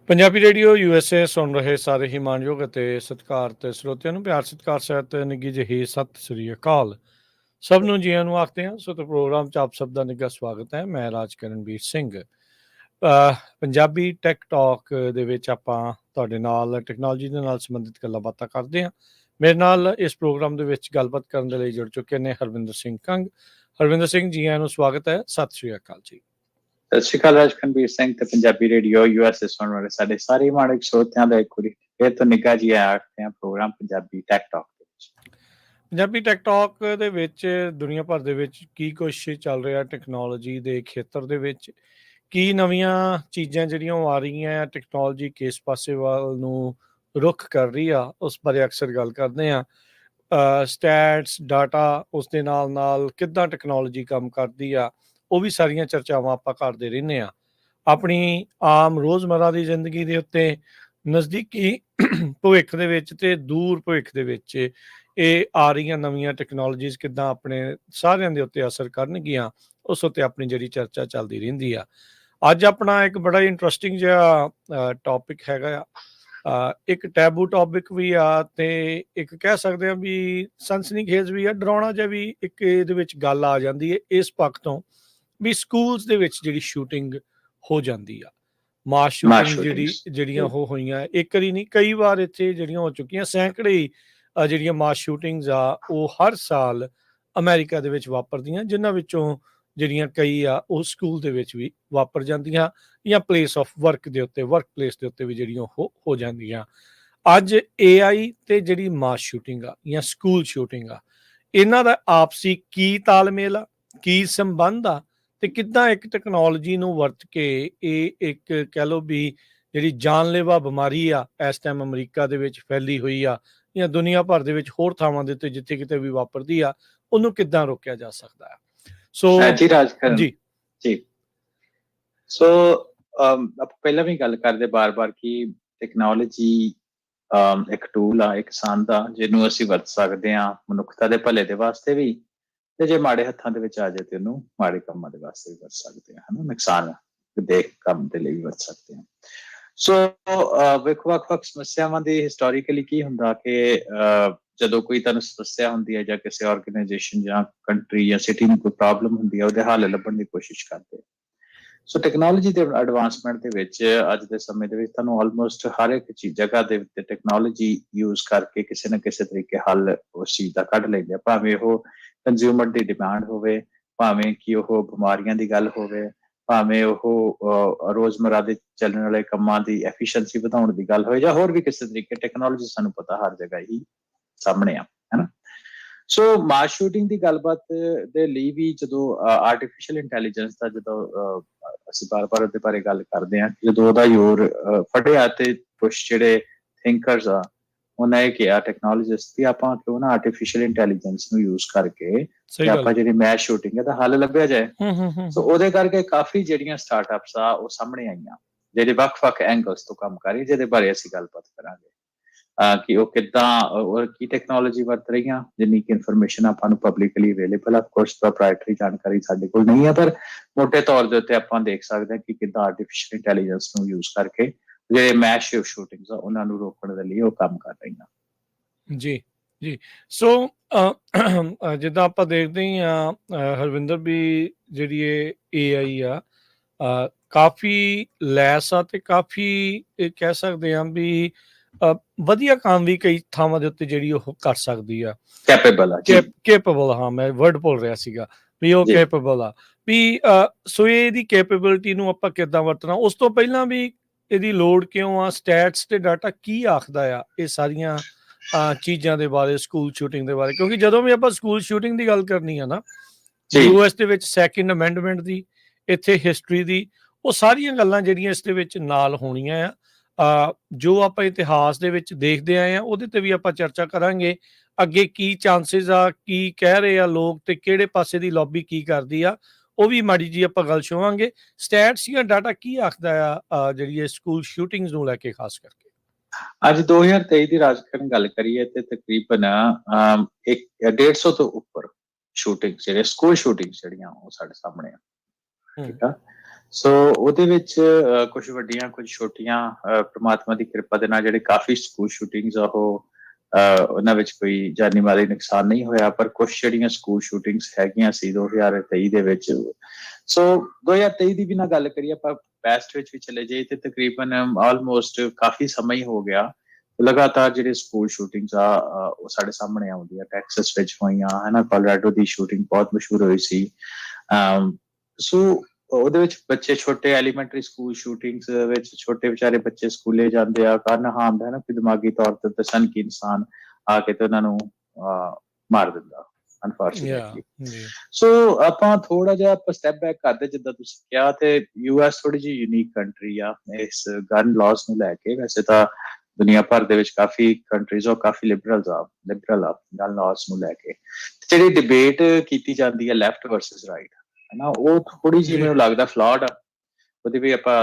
Punjabi radio USA ਸੁਣ ਰਹੇ ਸਾਰੇ ਹੀ ਮਾਣਯੋਗ ਅਤੇ ਸਤਿਕਾਰਤ ਸਰੋਤਿਆਂ ਨੂੰ ਪਿਆਰ ਸਤਿਕਾਰ ਸਹਿਤ ਨਿੱਘੀ ਜਿਹੀ ਸਤਿ ਸ੍ਰੀ ਅਕਾਲ। ਸਭ ਨੂੰ ਜੀਆਂ ਨੂੰ ਆਖਦੇ ਹਾਂ। ਸੋ ਪ੍ਰੋਗਰਾਮ 'ਚ ਆਪ ਸਭ ਦਾ ਨਿੱਘਾ ਸਵਾਗਤ ਹੈ। ਮੈਂ ਰਾਜਕਰਨਵੀਰ ਸਿੰਘ। ਪੰਜਾਬੀ ਟੈਕ ਟਾਕ ਦੇ ਵਿੱਚ ਆਪਾਂ ਤੁਹਾਡੇ ਨਾਲ ਟੈਕਨੋਲੋਜੀ ਦੇ ਨਾਲ ਸੰਬੰਧਿਤ ਗੱਲਾਂ ਬਾਤਾਂ ਕਰਦੇ ਹਾਂ। ਮੇਰੇ ਨਾਲ ਇਸ ਪ੍ਰੋਗਰਾਮ ਦੇ ਵਿੱਚ ਗੱਲਬਾਤ ਕਰਨ ਦੇ ਲਈ ਜੁੜ ਚੁੱਕੇ ਨੇ ਹਰਵਿੰਦਰ ਸਿੰਘ ਕੰਗ। ਹਰਵਿੰਦਰ ਸਿੰਘ ਜੀ ਆਇਆਂ ਨੂੰ ਸਵਾਗਤ ਹੈ। ਸਤਿ ਸ੍ਰੀ ਅਕਾਲ ਜੀ। ਸਤਿ ਸ਼੍ਰੀ ਅਕਾਲ ਰਾਜਕਰਨਵੀਰ ਸਿੰਘ ਤੇ ਪੰਜਾਬੀ ਰੇਡੀਓ USA ਸੁਣਨ ਵਾਲੇ ਸਾਡੇ ਸਾਰੇ ਮਾਣਕ ਸਰੋਤਿਆਂ ਦਾ ਇੱਕ ਵਾਰੀ ਫਿਰ ਤੋਂ ਨਿੱਘਾ ਜੀ ਆਖਦੇ ਹਾਂ ਪ੍ਰੋਗਰਾਮ ਪੰਜਾਬੀ ਟੈਕ ਟਾਕ ਦੇ ਵਿੱਚ। ਪੰਜਾਬੀ ਟੈਕ ਟਾਕ ਦੇ ਵਿੱਚ ਦੁਨੀਆ ਭਰ ਦੇ ਵਿੱਚ ਕੀ ਕੁਛ ਚੱਲ ਰਿਹਾ ਟੈਕਨੋਲੋਜੀ ਦੇ ਖੇਤਰ ਦੇ ਵਿੱਚ, ਕੀ ਨਵੀਆਂ ਚੀਜ਼ਾਂ ਜਿਹੜੀਆਂ ਉਹ ਆ ਰਹੀਆਂ ਆ, ਟੈਕਨੋਲੋਜੀ ਕਿਸ ਪਾਸੇ ਵੱਲ ਨੂੰ ਰੁੱਖ ਕਰ ਰਹੀ ਆ, ਉਸ ਬਾਰੇ ਅਕਸਰ ਗੱਲ ਕਰਦੇ ਹਾਂ। ਸਟੈਟਸ ਡਾਟਾ, ਉਸ ਦੇ ਨਾਲ ਨਾਲ ਕਿੱਦਾਂ ਟੈਕਨੋਲੋਜੀ ਕੰਮ ਕਰਦੀ ਆ, ਉਹ ਵੀ ਸਾਰੀਆਂ ਚਰਚਾਵਾਂ ਆਪਾਂ ਕਰਦੇ ਰਹਿੰਦੇ ਹਾਂ। ਆਪਣੀ ਆਮ ਰੋਜ਼ਮर्रा ਦੀ ਜ਼ਿੰਦਗੀ ਦੇ ਉੱਤੇ ਨਜ਼ਦੀਕੀ ਭਵਿੱਖ ਦੇ ਵਿੱਚ ਤੇ ਦੂਰ ਭਵਿੱਖ ਦੇ ਵਿੱਚ ਇਹ ਆ ਰਹੀਆਂ ਨਵੀਆਂ ਟੈਕਨੋਲੋਜੀਜ਼ ਕਿੱਦਾਂ ਆਪਣੇ ਸਾਰਿਆਂ ਦੇ ਉੱਤੇ ਅਸਰ ਕਰਨਗੀਆਂ, ਉਸ ਉੱਤੇ ਆਪਣੀ ਜਿਹੜੀ ਚਰਚਾ ਚੱਲਦੀ ਰਹਿੰਦੀ ਆ। ਅੱਜ ਆਪਣਾ ਇੱਕ ਬੜਾ ਇੰਟਰਸਟਿੰਗ ਜਿਹਾ ਟੌਪਿਕ ਹੈਗਾ ਆ। ਇੱਕ ਟੈਬੂ ਟੌਪਿਕ ਵੀ ਆ ਤੇ ਇੱਕ ਕਹਿ ਸਕਦੇ ਹਾਂ ਵੀ ਸਨਸਨੀਖੇਜ਼ ਵੀ ਆ, ਡਰਾਉਣਾ ਜਿਹਾ ਵੀ ਇੱਕ ਇਹਦੇ ਵਿੱਚ ਗੱਲ ਆ ਜਾਂਦੀ ਹੈ ਇਸ ਪੱਖ ਤੋਂ ਵੀ ਸਕੂਲਸ ਦੇ ਵਿੱਚ ਜਿਹੜੀ ਸ਼ੂਟਿੰਗ ਹੋ ਜਾਂਦੀ ਆ, ਮਾਸ ਸ਼ੂਟਿੰਗ ਜਿਹੜੀਆਂ ਉਹ ਹੋਈਆਂ, ਇੱਕ ਵਾਰੀ ਨਹੀਂ ਕਈ ਵਾਰ ਇੱਥੇ ਜਿਹੜੀਆਂ ਹੋ ਚੁੱਕੀਆਂ, ਸੈਂਕੜੇ ਜਿਹੜੀਆਂ ਮਾਸ ਸ਼ੂਟਿੰਗਸ ਆ ਉਹ ਹਰ ਸਾਲ ਅਮਰੀਕਾ ਦੇ ਵਿੱਚ ਵਾਪਰਦੀਆਂ, ਜਿਨ੍ਹਾਂ ਵਿੱਚੋਂ ਜਿਹੜੀਆਂ ਕਈ ਆ ਉਹ ਸਕੂਲ ਦੇ ਵਿੱਚ ਵੀ ਵਾਪਰ ਜਾਂਦੀਆਂ ਜਾਂ ਪਲੇਸ ਆਫ ਵਰਕ ਦੇ ਉੱਤੇ, ਵਰਕ ਪਲੇਸ ਦੇ ਉੱਤੇ ਵੀ ਜਿਹੜੀਆਂ ਉਹ ਹੋ ਜਾਂਦੀਆਂ। ਅੱਜ AI ਤੇ ਜਿਹੜੀ ਮਾਸ ਸ਼ੂਟਿੰਗ ਆ ਜਾਂ ਸਕੂਲ ਸ਼ੂਟਿੰਗ ਆ, ਇਹਨਾਂ ਦਾ ਆਪਸੀ ਕੀ ਤਾਲਮੇਲ ਆ, ਕੀ ਸੰਬੰਧ ਆ, ਤੇ ਕਿੱਦਾਂ ਇੱਕ ਟੈਕਨੋਲੋਜੀ ਨੂੰ ਵਰਤ ਕੇ ਇਹ ਇੱਕ ਕਹਿ ਲਓ ਵੀ ਜਿਹੜੀ ਜਾਨਲੇਵਾ ਬਿਮਾਰੀ ਆ ਇਸ ਟਾਈਮ ਅਮਰੀਕਾ ਦੇ ਵਿੱਚ ਫੈਲੀ ਹੋਈ ਆ ਜਾਂ ਦੁਨੀਆ ਭਰ ਦੇ ਵਿੱਚ ਹੋਰ ਥਾਵਾਂ ਦੇ ਉੱਤੇ ਜਿੱਥੇ ਕਿਤੇ ਵੀ ਵਾਪਰਦੀ ਆ, ਉਹਨੂੰ ਕਿੱਦਾਂ ਰੋਕਿਆ ਜਾ ਸਕਦਾ ਹੈ। ਸੋ ਜੀ ਰਾਜਕਰਨ ਜੀ ਸੋ ਆਪਾਂ ਪਹਿਲਾਂ ਵੀ ਗੱਲ ਕਰਦੇ ਬਾਰ-ਬਾਰ ਕਿ ਟੈਕਨੋਲੋਜੀ ਇੱਕ ਟੂਲ ਆ, ਇੱਕ ਸੰਦ ਆ ਜਿਹਨੂੰ ਅਸੀਂ ਵਰਤ ਸਕਦੇ ਹਾਂ ਮਨੁੱਖਤਾ ਦੇ ਭਲੇ ਦੇ ਵਾਸਤੇ ਵੀ, ਤੇ ਜੇ ਮਾੜੇ ਹੱਥਾਂ ਦੇ ਵਿੱਚ ਆ ਜਾਏ ਤੇ ਉਹਨੂੰ ਮਾੜੇ ਕੰਮਾਂ ਦੇ ਵਾਸਤੇ ਵੀ ਵਰਤ ਸਕਦੇ ਹਾਂ, ਹਨਾ, ਨੁਕਸਾਨ ਦੇਖ ਕੰਮ ਦੇ ਲਈ ਵਰਤ ਸਕਦੇ ਹਾਂ। ਸੋ ਵੱਖ-ਵੱਖ ਸਮੱਸਿਆਵਾਂ ਦੀ ਹਿਸਟੋਰੀਕਲੀ ਕੀ ਹੁੰਦਾ ਕਿ ਜਦੋਂ ਕੋਈ ਤੁਹਾਨੂੰ ਸਮੱਸਿਆ ਹੁੰਦੀ ਹੈ ਜਾਂ ਕਿਸੇ ਆਰਗੇਨਾਈਜੇਸ਼ਨ ਜਾਂ ਕੰਟਰੀ ਜਾਂ ਸਿਟੀ ਨੂੰ ਕੋਈ ਪ੍ਰੋਬਲਮ ਹੁੰਦੀ ਹੈ, ਉਹਦੇ ਹੱਲ ਲੱਭਣ ਦੀ ਕੋਸ਼ਿਸ਼ ਕਰਦੇ। ਸੋ ਟੈਕਨੋਲੋਜੀ ਦੇ ਐਡਵਾਂਸਮੈਂਟ ਦੇ ਵਿੱਚ ਅੱਜ ਦੇ ਸਮੇਂ ਦੇ ਵਿੱਚ ਤੁਹਾਨੂੰ ਆਲਮੋਸਟ ਹਰ ਇੱਕ ਜਗ੍ਹਾ ਦੇ ਉੱਤੇ ਟੈਕਨੋਲੋਜੀ ਯੂਜ਼ ਕਰਕੇ ਕਿਸੇ ਨਾ ਕਿਸੇ ਤਰੀਕੇ ਹੱਲ ਉਸ ਚੀਜ਼ ਦਾ ਕੱਢ ਲੈਂਦੇ ਆ, ਭਾਵੇਂ ਉਹ ਕੰਜ਼ਿਊਮਰ ਦੀ ਡਿਮਾਂਡ ਹੋਵੇ, ਭਾਵੇਂ ਕਿ ਉਹ ਬਿਮਾਰੀਆਂ ਦੀ ਗੱਲ ਹੋਵੇ, ਭਾਵੇਂ ਉਹ ਰੋਜ਼ਮर्रा ਦੇ ਚੱਲਣ ਵਾਲੇ ਕੰਮਾਂ ਦੀ ਐਫੀਸ਼ੀਐਂਸੀ ਵਧਾਉਣ ਦੀ ਗੱਲ ਹੋਵੇ, ਜਾਂ ਹੋਰ ਵੀ ਕਿਸੇ ਤਰੀਕੇ ਟੈਕਨੋਲੋਜੀ ਸਾਨੂੰ ਪਤਾ ਹਰ ਜਗ੍ਹਾ ਹੀ ਸਾਹਮਣੇ ਆ, ਹਨਾ। ਸੋ ਮਾਸ ਸ਼ੂਟਿੰਗ ਦੀ ਗੱਲਬਾਤ ਦੇ ਲਈ ਵੀ ਜਦੋਂ ਆਰਟੀਫਿਸ਼ੀਅਲ ਇੰਟੈਲੀਜੈਂਸ ਦਾ ਜਦੋਂ ਅਸੀਂ ਬਾਰ-ਬਾਰ ਉਹਦੇ ਬਾਰੇ ਗੱਲ ਕਰਦੇ ਹਾਂ, ਜਦੋਂ ਉਹਦਾ ਜ਼ੋਰ ਫਟਿਆ ਤੇ ਕੁਛ ਜਿਹੜੇ ਥਿੰਕਰਸ ਆ ਉਹਨਾਂ ਇਹ ਕਿਹਾ ਟੈਕਨੋਲੋਜਿਸਟ ਵੀ ਆਪਾਂ ਕਿਉਂ ਨਾ ਆਰਟੀਫਿਸ਼ੀਅਲ ਇੰਟੈਲੀਜੈਂਸ ਨੂੰ ਯੂਜ਼ ਕਰਕੇ ਤੇ ਆਪਾਂ ਜਿਹੜੀ ਮੈਸ ਸ਼ੂਟਿੰਗ ਦਾ ਹੱਲ ਲੱਭਿਆ ਜਾਏ। ਸੋ ਉਹਦੇ ਕਰਕੇ ਕਾਫੀ ਜਿਹੜੀਆਂ ਸਟਾਰਟਅਪਸ ਆ ਉਹ ਸਾਹਮਣੇ ਆਈਆਂ ਜਿਹੜੇ ਵੱਖ-ਵੱਖ ਐਂਗਲਸ ਤੋਂ ਕੰਮ ਕਰ ਰਹੀ, ਜਿਹਦੇ ਬਾਰੇ ਅਸੀਂ ਗੱਲਬਾਤ ਕਰਾਂਗੇ ਕਿ ਉਹ ਕਿੱਦਾਂ ਕੀ ਟੈਕਨੋਲੋਜੀ ਵਰਤ ਰਹੀਆਂ, ਜਿੰਨੀ ਕਿ ਇਨਫੋਰਮੇਸ਼ਨ ਆਪਾਂ ਨੂੰ ਪਬਲਿਕਲੀ ਅਵੇਲੇਬਲ ਆ। ਕੋਰਸ ਪ੍ਰੋਪਰਾਈਟਰੀ ਜਾਣਕਾਰੀ ਸਾਡੇ ਕੋਲ ਨਹੀਂ ਹੈ, ਪਰ ਮੋਟੇ ਤੌਰ ਦੇ ਉੱਤੇ ਆਪਾਂ ਦੇਖ ਸਕਦੇ ਹਾਂ ਕਿ ਕਿੱਦਾਂ ਆਰਟੀਫਿਸ਼ੀਅਲ ਇੰਟੈਲੀਜੈਂਸ ਨੂੰ ਯੂਜ਼ ਕਰਕੇ ਜਿਹੜੇ ਮੈਸ ਸ਼ੂਟਿੰਗਸ ਆ ਉਹਨਾਂ ਨੂੰ ਰੋਕਣ ਦੇ ਲਈ ਉਹ ਕੰਮ ਕਰ ਰਹੀਆਂ। ਜੀ ਜੀ। ਸੋ ਜਿੱਦਾਂ ਆਪਾਂ ਦੇਖਦੇ ਹੀ ਹਾਂ ਹਰਵਿੰਦਰ ਵੀ ਜਿਹੜੀ ਇਹ AI ਆ ਕਾਫੀ ਲੈਸ ਆ ਤੇ ਕਾਫੀ ਕਹਿ ਸਕਦੇ ਹਾਂ ਵੀ ਵਧੀਆ ਕੰਮ ਵੀ ਕਈ ਥਾਵਾਂ ਦੇ ਉੱਤੇ ਜਿਹੜੀ ਉਹ ਕਰ ਸਕਦੀ ਆ, ਕੈਪੇਬਲ। ਹਾਂ, ਮੈਂ ਵਰਡ ਭੁੱਲ ਰਿਹਾ ਸੀਗਾ ਵੀ ਉਹ ਕੈਪੇਬਲ ਆ ਵੀ। ਸੋ ਇਹਦੀ ਕੈਪੇਬਿਲਿਟੀ ਨੂੰ ਆਪਾਂ ਕਿੱਦਾਂ ਵਰਤਣਾ, ਉਸ ਤੋਂ ਪਹਿਲਾਂ ਵੀ ਇਹਦੀ ਲੋੜ ਕਿਉਂ ਆ, ਸਟੈਟਸ ਤੇ ਡਾਟਾ ਕੀ ਆਖਦਾ ਆ ਇਹ ਸਾਰੀਆਂ ਚੀਜ਼ਾਂ ਦੇ ਬਾਰੇ, ਸਕੂਲ ਸ਼ੂਟਿੰਗ ਦੇ ਬਾਰੇ। ਕਿਉਂਕਿ ਜਦੋਂ ਵੀ ਆਪਾਂ ਸਕੂਲ ਸ਼ੂਟਿੰਗ ਦੀ ਗੱਲ ਕਰਨੀ ਆ ਨਾ, US ਦੇ ਵਿੱਚ ਸੈਕਿੰਡ ਅਮੈਂਡਮੈਂਟ ਦੀ, ਇੱਥੇ ਹਿਸਟਰੀ ਦੀ, ਉਹ ਸਾਰੀਆਂ ਗੱਲਾਂ ਜਿਹੜੀਆਂ ਇਸ ਦੇ ਵਿੱਚ ਨਾਲ ਹੋਣੀਆਂ ਆ। ਜੋ ਆਪਾਂ ਇਤਿਹਾਸ ਦੇ ਵਿੱਚ ਦੇਖਦੇ ਆਏ ਆ ਉਹਦੇ ਤੇ ਵੀ ਆਪਾਂ ਚਰਚਾ ਕਰਾਂਗੇ। ਅੱਗੇ ਕੀ ਚਾਂਸਿਸ ਆ, ਕੀ ਕਹਿ ਰਹੇ ਆ ਲੋਕ ਤੇ ਕਿਹੜੇ ਪਾਸੇ ਦੀ ਲੌਬੀ ਕੀ ਕਰਦੀ ਆ, ਉਹ ਵੀ ਮਾੜੀ ਜੀ ਆਪਾਂ ਗੱਲ ਛੋਵਾਂਗੇ। ਸਟੈਟਸ ਜਾਂ ਡਾਟਾ ਕੀ ਆਖਦਾ ਆ ਜਿਹੜੀ ਇਹ ਸਕੂਲ ਸ਼ੂਟਿੰਗਸ ਨੂੰ ਲੈ ਕੇ ਖਾਸ ਕਰਕੇ। ਅੱਜ 2023 ਦੀ ਰਾਜਕਰਨ ਗੱਲ ਕਰੀਏ ਤੇ ਤਕਰੀਬਨ 150 ਤੋਂ ਉੱਪਰ ਸ਼ੂਟਿੰਗ ਜਿਹੜੇ ਸਕੂਲ ਸ਼ੂਟਿੰਗ ਜਿਹੜੀਆਂ ਉਹ ਸਾਡੇ ਸਾਹਮਣੇ ਆ, ਠੀਕ ਆ। ਸੋ ਉਹਦੇ ਵਿੱਚ ਕੁਝ ਵੱਡੀਆਂ ਕੁਝ ਛੋਟੀਆਂ ਪ੍ਰਮਾਤਮਾ ਦੀ ਕਿਰਪਾ ਦੇ ਨਾਲ ਜਿਹੜੇ ਕਾਫੀ ਸਕੂਲ ਸ਼ੂਟਿੰਗਸ ਆ ਉਹ ਉਹਨਾਂ ਵਿੱਚ ਕੋਈ ਜਾਨੀ ਮਾਲੀ ਨੁਕਸਾਨ ਨਹੀਂ ਹੋਇਆ, ਪਰ ਕੁਝ ਜਿਹੜੀਆਂ ਸਕੂਲ ਸ਼ੂਟਿੰਗਸ ਹੈਗੀਆਂ ਸੀ 2023 ਦੇ ਵਿੱਚ। ਸੋ 2023 ਦੀ ਵੀ ਨਾ ਗੱਲ ਕਰੀਏ ਆਪਾਂ, ਪੈਸਟ ਵਿੱਚ ਵੀ ਚਲੇ ਜਾਈਏ ਤੇ ਤਕਰੀਬਨ ਆਲਮੋਸਟ ਕਾਫੀ ਸਮਾਂ ਹੀ ਹੋ ਗਿਆ ਲਗਾਤਾਰ ਜਿਹੜੇ ਸਕੂਲ ਸ਼ੂਟਿੰਗਸ ਆ ਉਹ ਸਾਡੇ ਸਾਹਮਣੇ ਆਉਂਦੀਆਂ। ਟੈਕਸਸ ਵਿੱਚ ਹੋਈਆਂ ਹਨਾ, ਕੋਲੋਰਾਡੋ ਦੀ ਸ਼ੂਟਿੰਗ ਬਹੁਤ ਮਸ਼ਹੂਰ ਹੋਈ ਸੀ। ਸੋ ਉਹਦੇ ਵਿੱਚ ਬੱਚੇ ਛੋਟੇ ਐਲੀਮੈਂਟਰੀ ਸਕੂਲ ਸ਼ੂਟਿੰਗਸ ਵਿੱਚ ਛੋਟੇ ਵਿਚਾਰੇ ਬੱਚੇ ਸਕੂਲੇ ਜਾਂਦੇ ਆ, ਕਾਰਨ ਹਾਂ ਹੁੰਦਾ ਨਾ ਕਿ ਦਿਮਾਗੀ ਤੌਰ ਤੇ ਸਨ ਕਿ ਇਨਸਾਨ ਆ ਕੇ ਤੇ ਉਹਨਾਂ ਨੂੰ ਮਾਰ ਦਿੰਦਾ ਅਨਫੋਰਚੂਨੇਟਲੀ। ਸੋ ਆਪਾਂ ਥੋੜਾ ਜਿਹਾ ਸਟੈਪ ਬੈਕ ਕਰਦੇ, ਜਿੱਦਾਂ ਤੁਸੀਂ ਕਿਹਾ, ਤੇ ਯੂਐਸ ਥੋੜੀ ਜਿਹੀ ਯੂਨੀਕ ਕੰਟਰੀ ਆ ਇਸ ਗਨ ਲਾਜ਼ ਨੂੰ ਲੈ ਕੇ। ਵੈਸੇ ਤਾਂ ਦੁਨੀਆ ਭਰ ਦੇ ਵਿੱਚ ਕਾਫੀ ਕੰਟਰੀਜ਼ ਉਹ ਕਾਫੀ ਲਿਬਰਲ ਆ ਗਨ ਲਾਜ਼ ਨੂੰ ਲੈ ਕੇ। ਜਿਹੜੀ ਡਿਬੇਟ ਕੀਤੀ ਜਾਂਦੀ ਹੈ ਲੈਫਟ ਵਰਸਸ ਰਾਈਟ ਹਨਾ, ਉਹ ਥੋੜੀ ਜਿਹੀ ਮੈਨੂੰ ਲੱਗਦਾ ਫਲॉड ਆ। ਉਹਦੇ ਵੀ ਆਪਾਂ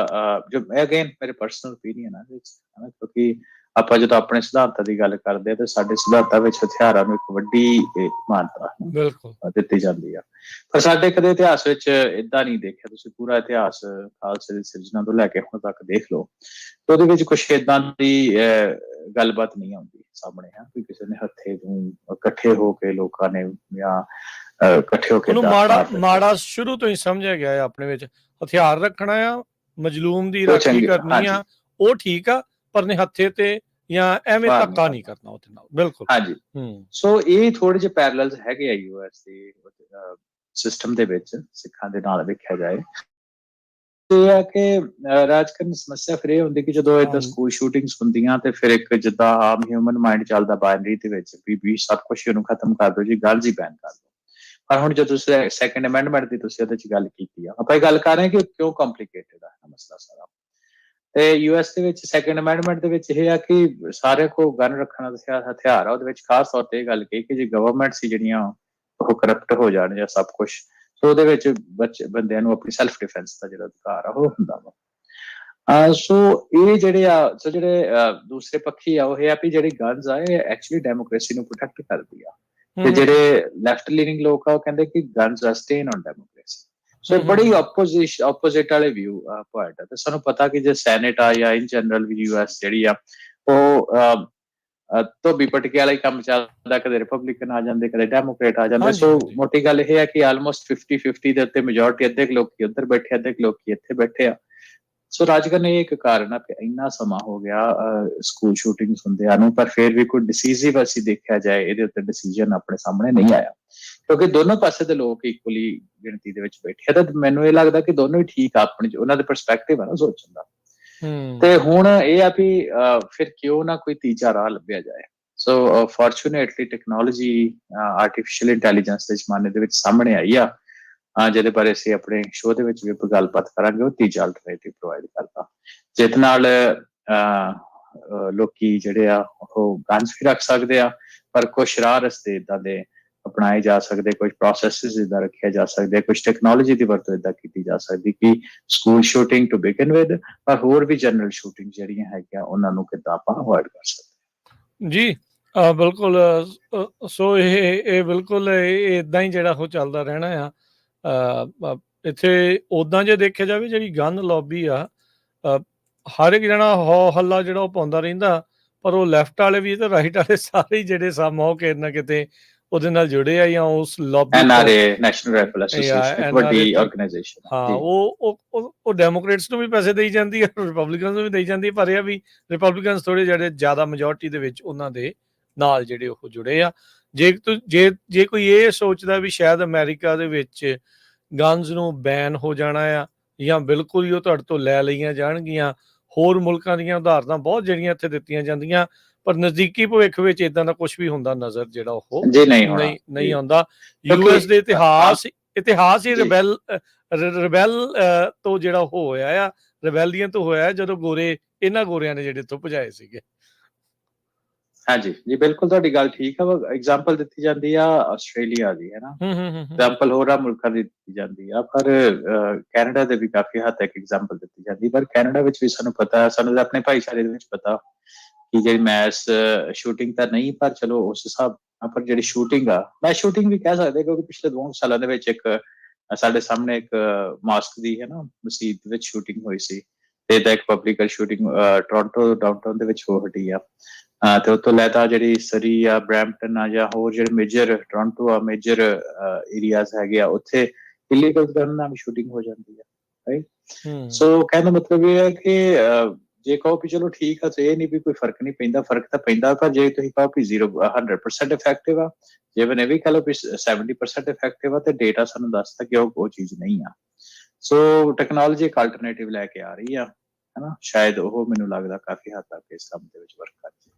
ਜੋ ਅਗੇਨ ਮੇਰੇ ਪਰਸਨਲ ਓਪੀਨੀਅਨ ਆ ਹਨਾ, ਕਿਉਂਕਿ ਆਪਾਂ ਜਦੋਂ ਆਪਣੇ ਸਿਧਾਂਤਾਂ ਦੀ ਗੱਲ ਕਰਦੇ ਆ ਤੇ ਸਾਡੇ ਸਿਧਾਂਤਾਂ ਵਿੱਚ ਹਥਿਆਰਾਂ ਨੂੰ ਇੱਕ ਵੱਡੀ ਮਾਨਤਾ ਦਿੱਤੀ ਜਾਂਦੀ ਆ, ਪਰ ਸਾਡੇ ਕਦੇ ਇਤਿਹਾਸ ਵਿੱਚ ਏਦਾਂ ਨਹੀਂ ਦੇਖਿਆ। ਤੁਸੀਂ ਪੂਰਾ ਇਤਿਹਾਸ ਖਾਲਸੇ ਦੀ ਸਿਰਜਣਾ ਤੋਂ ਲੈ ਕੇ ਹੁਣ ਤੱਕ ਦੇਖ ਲਓ, ਤੇ ਉਹਦੇ ਵਿੱਚ ਕੁਛ ਏਦਾਂ ਦੀ ਗੱਲਬਾਤ ਨਹੀਂ ਆਉਂਦੀ ਸਾਹਮਣੇ ਆ ਕਿ ਕਿਸੇ ਨੇ ਹੱਥੇ ਨੂੰ ਇਕੱਠੇ ਹੋ ਕੇ ਲੋਕਾਂ ਨੇ ਜਾਂ ਇਕੱਠੇ ਹੋ ਕੇ ਮਾੜਾ ਸ਼ੁਰੂ ਤੋਂ ਹੀ ਸਮਝਿਆ ਗਿਆ ਹੈ ਆਪਣੇ ਵਿੱਚ। ਹਥਿਆਰ ਰੱਖਣਾ ਆ, ਮਜਲੂਮ ਦੀ ਰਾਖੀ ਕਰਨੀ ਆ, ਉਹ ਠੀਕ ਆ, ਪਰ ਨੇ ਹੱਥੇ ਤੇ ਜਾਂ ਐਵੇਂ ਧੱਕਾ ਨਹੀਂ ਕਰਨਾ ਉਹਦੇ ਨਾਲ। ਬਿਲਕੁਲ ਹਾਂਜੀ। ਸੋ ਇਹ ਥੋੜੇ ਜਿਹੇ ਪੈਰਲਲਸ ਹੈਗੇ ਆ ਯੂਐਸ ਦੇ ਸਿਸਟਮ ਦੇ ਵਿੱਚ ਸਿੱਖਾਂ ਦੇ ਨਾਲ ਵੇਖਿਆ ਜਾਏ। ਇਹ ਆ ਕਿ ਰਾਜਕਾਰਨ ਸਮੱਸਿਆ ਫਿਰ ਇਹ ਹੁੰਦੀ ਕਿ ਜਦੋਂ ਏਦਾਂ ਸਕੂਲ ਸ਼ੂਟਿੰਗਸ ਹੁੰਦੀਆਂ ਤੇ ਫਿਰ ਇੱਕ ਜਿੱਦਾਂ ਆਮ ਹਿਊਮਨ ਮਾਈਂਡ ਚੱਲਦਾ ਬਾਇਨਰੀ ਦੇ ਵਿੱਚ ਵੀ ਸਭ ਕੁਛ ਉਹਨੂੰ ਖਤਮ ਕਰ ਦਿਓ ਜੀ, ਗੱਲ ਹੀ ਬੈਨ ਕਰ ਦਿਓ। ਪਰ ਹੁਣ ਜਦੋਂ ਤੁਸੀਂ ਸੈਕੰਡ ਅਮੈਂਡਮੈਂਟ ਦੀ ਤੁਸੀਂ ਉਹਦੇ ਚ ਗੱਲ ਕੀਤੀ ਆ, ਆਪਾਂ ਇਹ ਗੱਲ ਕਰ ਰਹੇ ਹਾਂ ਕਿ ਕਿਉਂ ਕੰਪਲਿਕੇਟਡ ਆ ਮਸਲਾ ਸਾਰਾ। ਤੇ ਯੂਐਸ ਦੇ ਵਿੱਚ ਸੈਕੰਡ ਅਮੈਂਡਮੈਂਟ ਦੇ ਵਿੱਚ ਇਹ ਆ ਕਿ ਸਾਰੇ ਕੋਲ ਗਨ ਰੱਖਣ ਦਾ ਹਥਿਆਰ ਆ। ਉਹਦੇ ਵਿੱਚ ਖਾਸ ਤੌਰ ਤੇ ਇਹ ਗੱਲ ਕਹੀ ਕਿ ਜੇ ਗਵਰਨਮੈਂਟ ਸੀ ਜਿਹੜੀਆਂ ਉਹ ਕਰਪਟ ਹੋ ਜਾਣ ਜਾਂ ਸਭ ਕੁਛ, ਸੋ ਉਹਦੇ ਵਿੱਚ ਬੰਦਿਆਂ ਨੂੰ ਆਪਣੀ ਸੈਲਫ ਡਿਫੈਂਸ ਦਾ ਜਿਹੜਾ ਅਧਿਕਾਰ ਆ ਉਹ ਹੁੰਦਾ ਵਾ। ਸੋ ਇਹ ਜਿਹੜੇ ਦੂਸਰੇ ਪੱਖੀ ਆ ਉਹ ਇਹ ਆ ਵੀ ਜਿਹੜੀ ਗਨਸ ਆ ਇਹ ਐਕਚੁਅਲੀ ਡੈਮੋਕ੍ਰੇਸੀ ਨੂੰ ਪ੍ਰੋਟੈਕਟ ਕਰਦੀ ਆ, ਤੇ ਜਿਹੜੇ ਲੈਫਟ ਲੀਨਿੰਗ ਲੋਕ ਆ ਉਹ ਕਹਿੰਦੇ ਕਿ guns are stain on democracy. So ਬੜੀ ਆਪੋਜ਼ਿਟ ਵਾਲੇ ਵਿਊ ਪੁਆਇੰਟ ਆ। ਤੇ ਸਾਨੂੰ ਪਤਾ ਕਿ ਜੇ ਸੈਨੇਟ ਆ ਜਾਂ ਇਨ ਜਨਰਲ ਵੀ ਯੂਐਸ ਜਿਹੜੀ ਆ ਉਹ ਧੋਬੀ ਪਟਕੇ ਵਾਲਾ ਹੀ ਕੰਮ ਚੱਲਦਾ, ਕਦੇ ਰਿਪਬਲਿਕਨ ਆ ਜਾਂਦੇ ਕਦੇ ਡੈਮੋਕ੍ਰੇਟ ਆ ਜਾਂਦੇ। ਸੋ ਮੋਟੀ ਗੱਲ ਇਹ ਹੈ ਕਿ ਆਲਮੋਸਟ 50-50 ਦੇ ਉੱਤੇ ਮੈਜੋਰਟੀ, ਅੱਧੇ ਲੋਕੀ ਉੱਧਰ ਬੈਠੇ ਅੱਧੇ ਲੋਕੀ ਇੱਥੇ ਬੈਠੇ ਆ। ਸੋ ਰਾਜਕਾਰਨ ਇਹ ਇੱਕ ਕਾਰਨ ਆ ਕਿ ਇੰਨਾ ਸਮਾਂ ਹੋ ਗਿਆ ਸਕੂਲ ਸ਼ੂਟਿੰਗਸ ਹੁੰਦਿਆਂ ਨੂੰ, ਪਰ ਫਿਰ ਵੀ ਕੋਈ ਡਿਸੀਜ਼ਿਵ ਅਸੀਂ ਦੇਖਿਆ ਜਾਏ ਇਹਦੇ ਉੱਤੇ ਡਿਸੀਜਨ ਆਪਣੇ ਸਾਹਮਣੇ ਨਹੀਂ ਆਇਆ, ਕਿਉਂਕਿ ਦੋਨੋਂ ਪਾਸੇ ਦੇ ਲੋਕ ਇਕੁਅਲੀ ਗਿਣਤੀ ਦੇ ਵਿੱਚ ਬੈਠੇ ਆ। ਤਾਂ ਮੈਨੂੰ ਇਹ ਲੱਗਦਾ ਕਿ ਦੋਨੋਂ ਹੀ ਠੀਕ ਆ ਆਪਣੀ ਉਹਨਾਂ ਦੇ ਪਰਸਪੈਕਟਿਵ ਆ ਨਾ ਸੋਚਣ ਦਾ। ਤੇ ਹੁਣ ਇਹ ਆ ਵੀ ਫਿਰ ਕਿਉਂ ਨਾ ਕੋਈ ਤੀਜਾ ਰਾਹ ਲੱਭਿਆ ਜਾਏ। ਸੋ ਫੋਰਚੂਨੇਟਲੀ ਟੈਕਨੋਲੋਜੀ ਆਰਟੀਫਿਸ਼ੀਅਲ ਇੰਟੈਲੀਜੈਂਸ ਦੇ ਜ਼ਮਾਨੇ ਦੇ ਵਿੱਚ ਸਾਹਮਣੇ ਆਈ ਆ, ਜਿਹਦੇ ਬਾਰੇ ਅਸੀਂ ਆਪਣੇ ਸ਼ੋਅ ਦੇ ਵਿੱਚ ਵੀ ਗੱਲਬਾਤ ਕਰਾਂਗੇ। ਉਹ ਤੀਜਾ ਅਲਟਰਨੇਟਿਵ ਪ੍ਰੋਵਾਈਡ ਕਰਦਾ, ਜਿਸ ਨਾਲ ਲੋਕੀ ਜਿਹੜੇ ਆ ਉਹ ਗਨਸ ਵੀ ਰੱਖ ਸਕਦੇ ਆ, ਪਰ ਕੁਛ ਰਾਹ ਰਸਤੇ ਏਦਾਂ ਦੇ ਅਪਣਾਏ ਜਾ ਸਕਦੇ, ਕੁਝ ਪ੍ਰੋਸੈਸਿਸ ਏਦਾਂ ਰੱਖਿਆ ਜਾ ਸਕਦੇ, ਕੁਝ ਟੈਕਨੋਲੋਜੀ ਦੀ ਵਰਤੋਂ ਏਦਾਂ ਕੀਤੀ ਜਾ ਸਕਦੀ ਕਿ school shooting to begin with, ਪਰ ਹੋਰ ਵੀ ਜਨਰਲ ਸ਼ੂਟਿੰਗ ਜਿਹੜੀਆਂ ਹੈਗੀਆਂ ਉਹਨਾਂ ਨੂੰ ਕਿੱਦਾਂ ਆਪਾਂ ਅਵੋਇਡ ਕਰ ਸਕਦੇ ਜੀ। ਬਿਲਕੁਲ। ਸੋ ਇਹ ਬਿਲਕੁਲ ਏਦਾਂ ਹੀ ਜਿਹੜਾ ਉਹ ਚੱਲਦਾ ਰਹਿਣਾ ਆ। ਇੱਥੇ ਉਦਾਂ ਜੇ ਦੇਖਿਆ ਜਾਵੇ ਜਿਹੜੀ ਗਨ ਲੌਬੀ ਆ, ਹਰ ਇੱਕ ਜਣਾ ਹੋ ਹੱਲਾ ਜਿਹੜਾ ਉਹ ਪਾਉਂਦਾ ਰਹਿੰਦਾ, ਪਰ ਉਹ ਲੈਫਟ ਵਾਲੇ ਵੀ ਤੇ ਰਾਈਟ ਵਾਲੇ ਸਾਰੇ ਹੀ ਜਿਹੜੇ ਸਾਹਮਣੇ ਕਿਤੇ ਨਾ ਕਿਤੇ ਉਹਦੇ ਨਾਲ ਜੁੜੇ ਆ ਜਾਂ ਉਸ ਲੌਬੀ ਨੈਸ਼ਨਲ ਰਾਈਫਲ ਐਸੋਸੀਏਸ਼ਨ ਇੱਕ ਵੱਡੀ ਆਰਗੇਨਾਈਜੇਸ਼ਨ। ਹਾਂ, ਉਹ ਡੈਮੋਕ੍ਰੇਟਸ ਨੂੰ ਵੀ ਪੈਸੇ ਦੇਈ ਜਾਂਦੀ ਹੈ, ਰਿਪਬਲਿਕਨਸ ਨੂੰ ਵੀ ਦੇਈ ਜਾਂਦੀ ਹੈ, ਪਰ ਇਹ ਵੀ ਰਿਪਬਲਿਕਨਸ ਥੋੜੇ ਜਿਹੜੇ ਜ਼ਿਆਦਾ ਮੈਜੋਰਟੀ ਦੇ ਵਿੱਚ ਉਹਨਾਂ ਦੇ ਨਾਲ ਜਿਹੜੇ ਉਹ ਜੁੜੇ ਆ। ਜੇ ਕੋਈ ਇਹ ਸੋਚਦਾ ਵੀ ਸ਼ਾਇਦ ਅਮਰੀਕਾ ਦੇ ਵਿੱਚ ਗਨਸ ਨੂੰ ਬੈਨ ਹੋ ਜਾਣਾ ਆ ਜਾਂ ਬਿਲਕੁਲ ਹੀ ਉਹ ਤੁਹਾਡੇ ਤੋਂ ਲੈ ਲਈਆਂ ਜਾਣਗੀਆਂ, ਹੋਰ ਮੁਲਕਾਂ ਦੀਆਂ ਉਦਾਹਰਨਾਂ ਬਹੁਤ ਜਿਹੜੀਆਂ ਇੱਥੇ ਦਿੱਤੀਆਂ ਜਾਂਦੀਆਂ, ਪਰ ਨਜ਼ਦੀਕੀ ਭਵਿੱਖ ਵਿੱਚ ਇਦਾਂ ਦਾ ਕੁਝ ਵੀ ਹੁੰਦਾ ਨਜ਼ਰ ਜਿਹੜਾ ਉਹ ਨਹੀਂ ਆਉਂਦਾ। ਯੂਐਸ ਦੇ ਇਤਿਹਾਸ ਹੀ ਰਿਬੈਲ ਤੋਂ ਜਿਹੜਾ ਉਹ ਹੋਇਆ ਆ, ਰਿਬੈਲੀਅਨ ਤੋਂ ਹੋਇਆ ਜਦੋਂ ਇਹਨਾਂ ਗੋਰਿਆਂ ਨੇ ਜਿਹੜੇ ਇੱਥੋਂ ਭਜਾਏ ਸੀਗੇ। ਹਾਂਜੀ ਜੀ, ਬਿਲਕੁਲ ਤੁਹਾਡੀ ਗੱਲ ਠੀਕ ਆ। ਐਗਜ਼ਾਮਪਲ ਦਿੱਤੀ ਜਾਂਦੀ ਆ ਆਸਟ੍ਰੇਲੀਆ ਦੀ, ਹੈ ਨਾ, ਐਗਜ਼ਾਮਪਲ ਹੋਰਾਂ ਮੁਲਕਾਂ ਦੀ ਦਿੱਤੀ ਜਾਂਦੀ ਆ, ਪਰ ਕੈਨੇਡਾ ਦੇ ਵੀ ਕਾਫੀ ਹੱਦ ਤੱਕ ਐਗਜ਼ਾਮਪਲ ਦਿੱਤੀ ਜਾਂਦੀ। ਪਰ ਕੈਨੇਡਾ ਵਿੱਚ ਵੀ ਸਾਨੂੰ ਪਤਾ, ਸਾਨੂੰ ਆਪਣੇ ਭਾਈਚਾਰੇ ਦੇ ਵਿੱਚ ਪਤਾ ਕਿ ਜਿਹੜੀ ਮੈਸ ਸ਼ੂਟਿੰਗ ਤਾਂ ਨਹੀਂ, ਪਰ ਚਲੋ ਉਸ ਹਿਸਾਬ ਪਰ ਜਿਹੜੀ ਸ਼ੂਟਿੰਗ ਆ, ਮੈਸ ਸ਼ੂਟਿੰਗ ਵੀ ਕਹਿ ਸਕਦੇ, ਕਿਉਂਕਿ ਪਿਛਲੇ 2 ਸਾਲਾਂ ਦੇ ਵਿੱਚ ਇੱਕ ਸਾਡੇ ਸਾਹਮਣੇ ਇੱਕ ਮਾਸਕ ਦੀ ਹੈ ਨਾ ਮਸਜਿਦ ਦੇ ਵਿੱਚ ਸ਼ੂਟਿੰਗ ਹੋਈ ਸੀ ਤੇ ਇਹਦਾ ਇੱਕ ਪਬਲਿਕ ਸ਼ੂਟਿੰਗ ਟੋਰਾਂਟੋ ਡਾਊਨਟਾਊਨ ਦੇ ਵਿੱਚ ਹੋ ਹਟੀ ਆ ਤੇ ਉਤੋਂ ਲੈ ਤਾਂ ਜਿਹੜੀ ਸਰੀ ਆ ਬਰੈਂਪਟਨ ਆ ਜਾਂ ਹੋਰ ਜਿਹੜੇ ਮੇਜਰ ਟੋਰਾਂਟੋ ਆ ਮੇਜਰ ਏਰੀਆਜ਼ ਹੈਗੇ ਆ ਉੱਥੇ ਇਲੀਗਲ ਗਨ ਨਾਲ ਸ਼ੂਟਿੰਗ ਹੋ ਜਾਂਦੀ ਆ ਰਾਈਟ ਸੋ ਕਹਿਣ ਦਾ ਮਤਲਬ ਇਹ ਹੈ ਕਿ ਜੇ ਕਹੋ ਕਿ ਚਲੋ ਠੀਕ ਆ ਤੇ ਇਹ ਨਹੀਂ ਵੀ ਕੋਈ ਫਰਕ ਨਹੀਂ ਪੈਂਦਾ ਫਰਕ ਤਾਂ ਪੈਂਦਾ ਪਰ ਜੇ ਤੁਸੀਂ ਕਹੋ ਕਿ 100% ਇਫੈਕਟਿਵ ਆ ਜੇ ਬਨੇ ਵੀ ਕਹ ਲਓ ਵੀ 70% ਇਫੈਕਟਿਵ ਆ ਤੇ ਡੇਟਾ ਸਾਨੂੰ ਦੱਸਦਾ ਕਿ ਉਹ ਚੀਜ਼ ਨਹੀਂ ਆ ਸੋ ਟੈਕਨੋਲੋਜੀ ਇੱਕ ਅਲਟਰਨੇਟਿਵ ਲੈ ਕੇ ਆ ਰਹੀ ਆ ਹਨਾ ਸ਼ਾਇਦ ਉਹ ਮੈਨੂੰ ਲੱਗਦਾ ਕਾਫੀ ਹੱਦ ਤੱਕ ਇਸ ਕੰਮ ਦੇ ਵਿੱਚ ਵਰਕ ਕਰਦੀ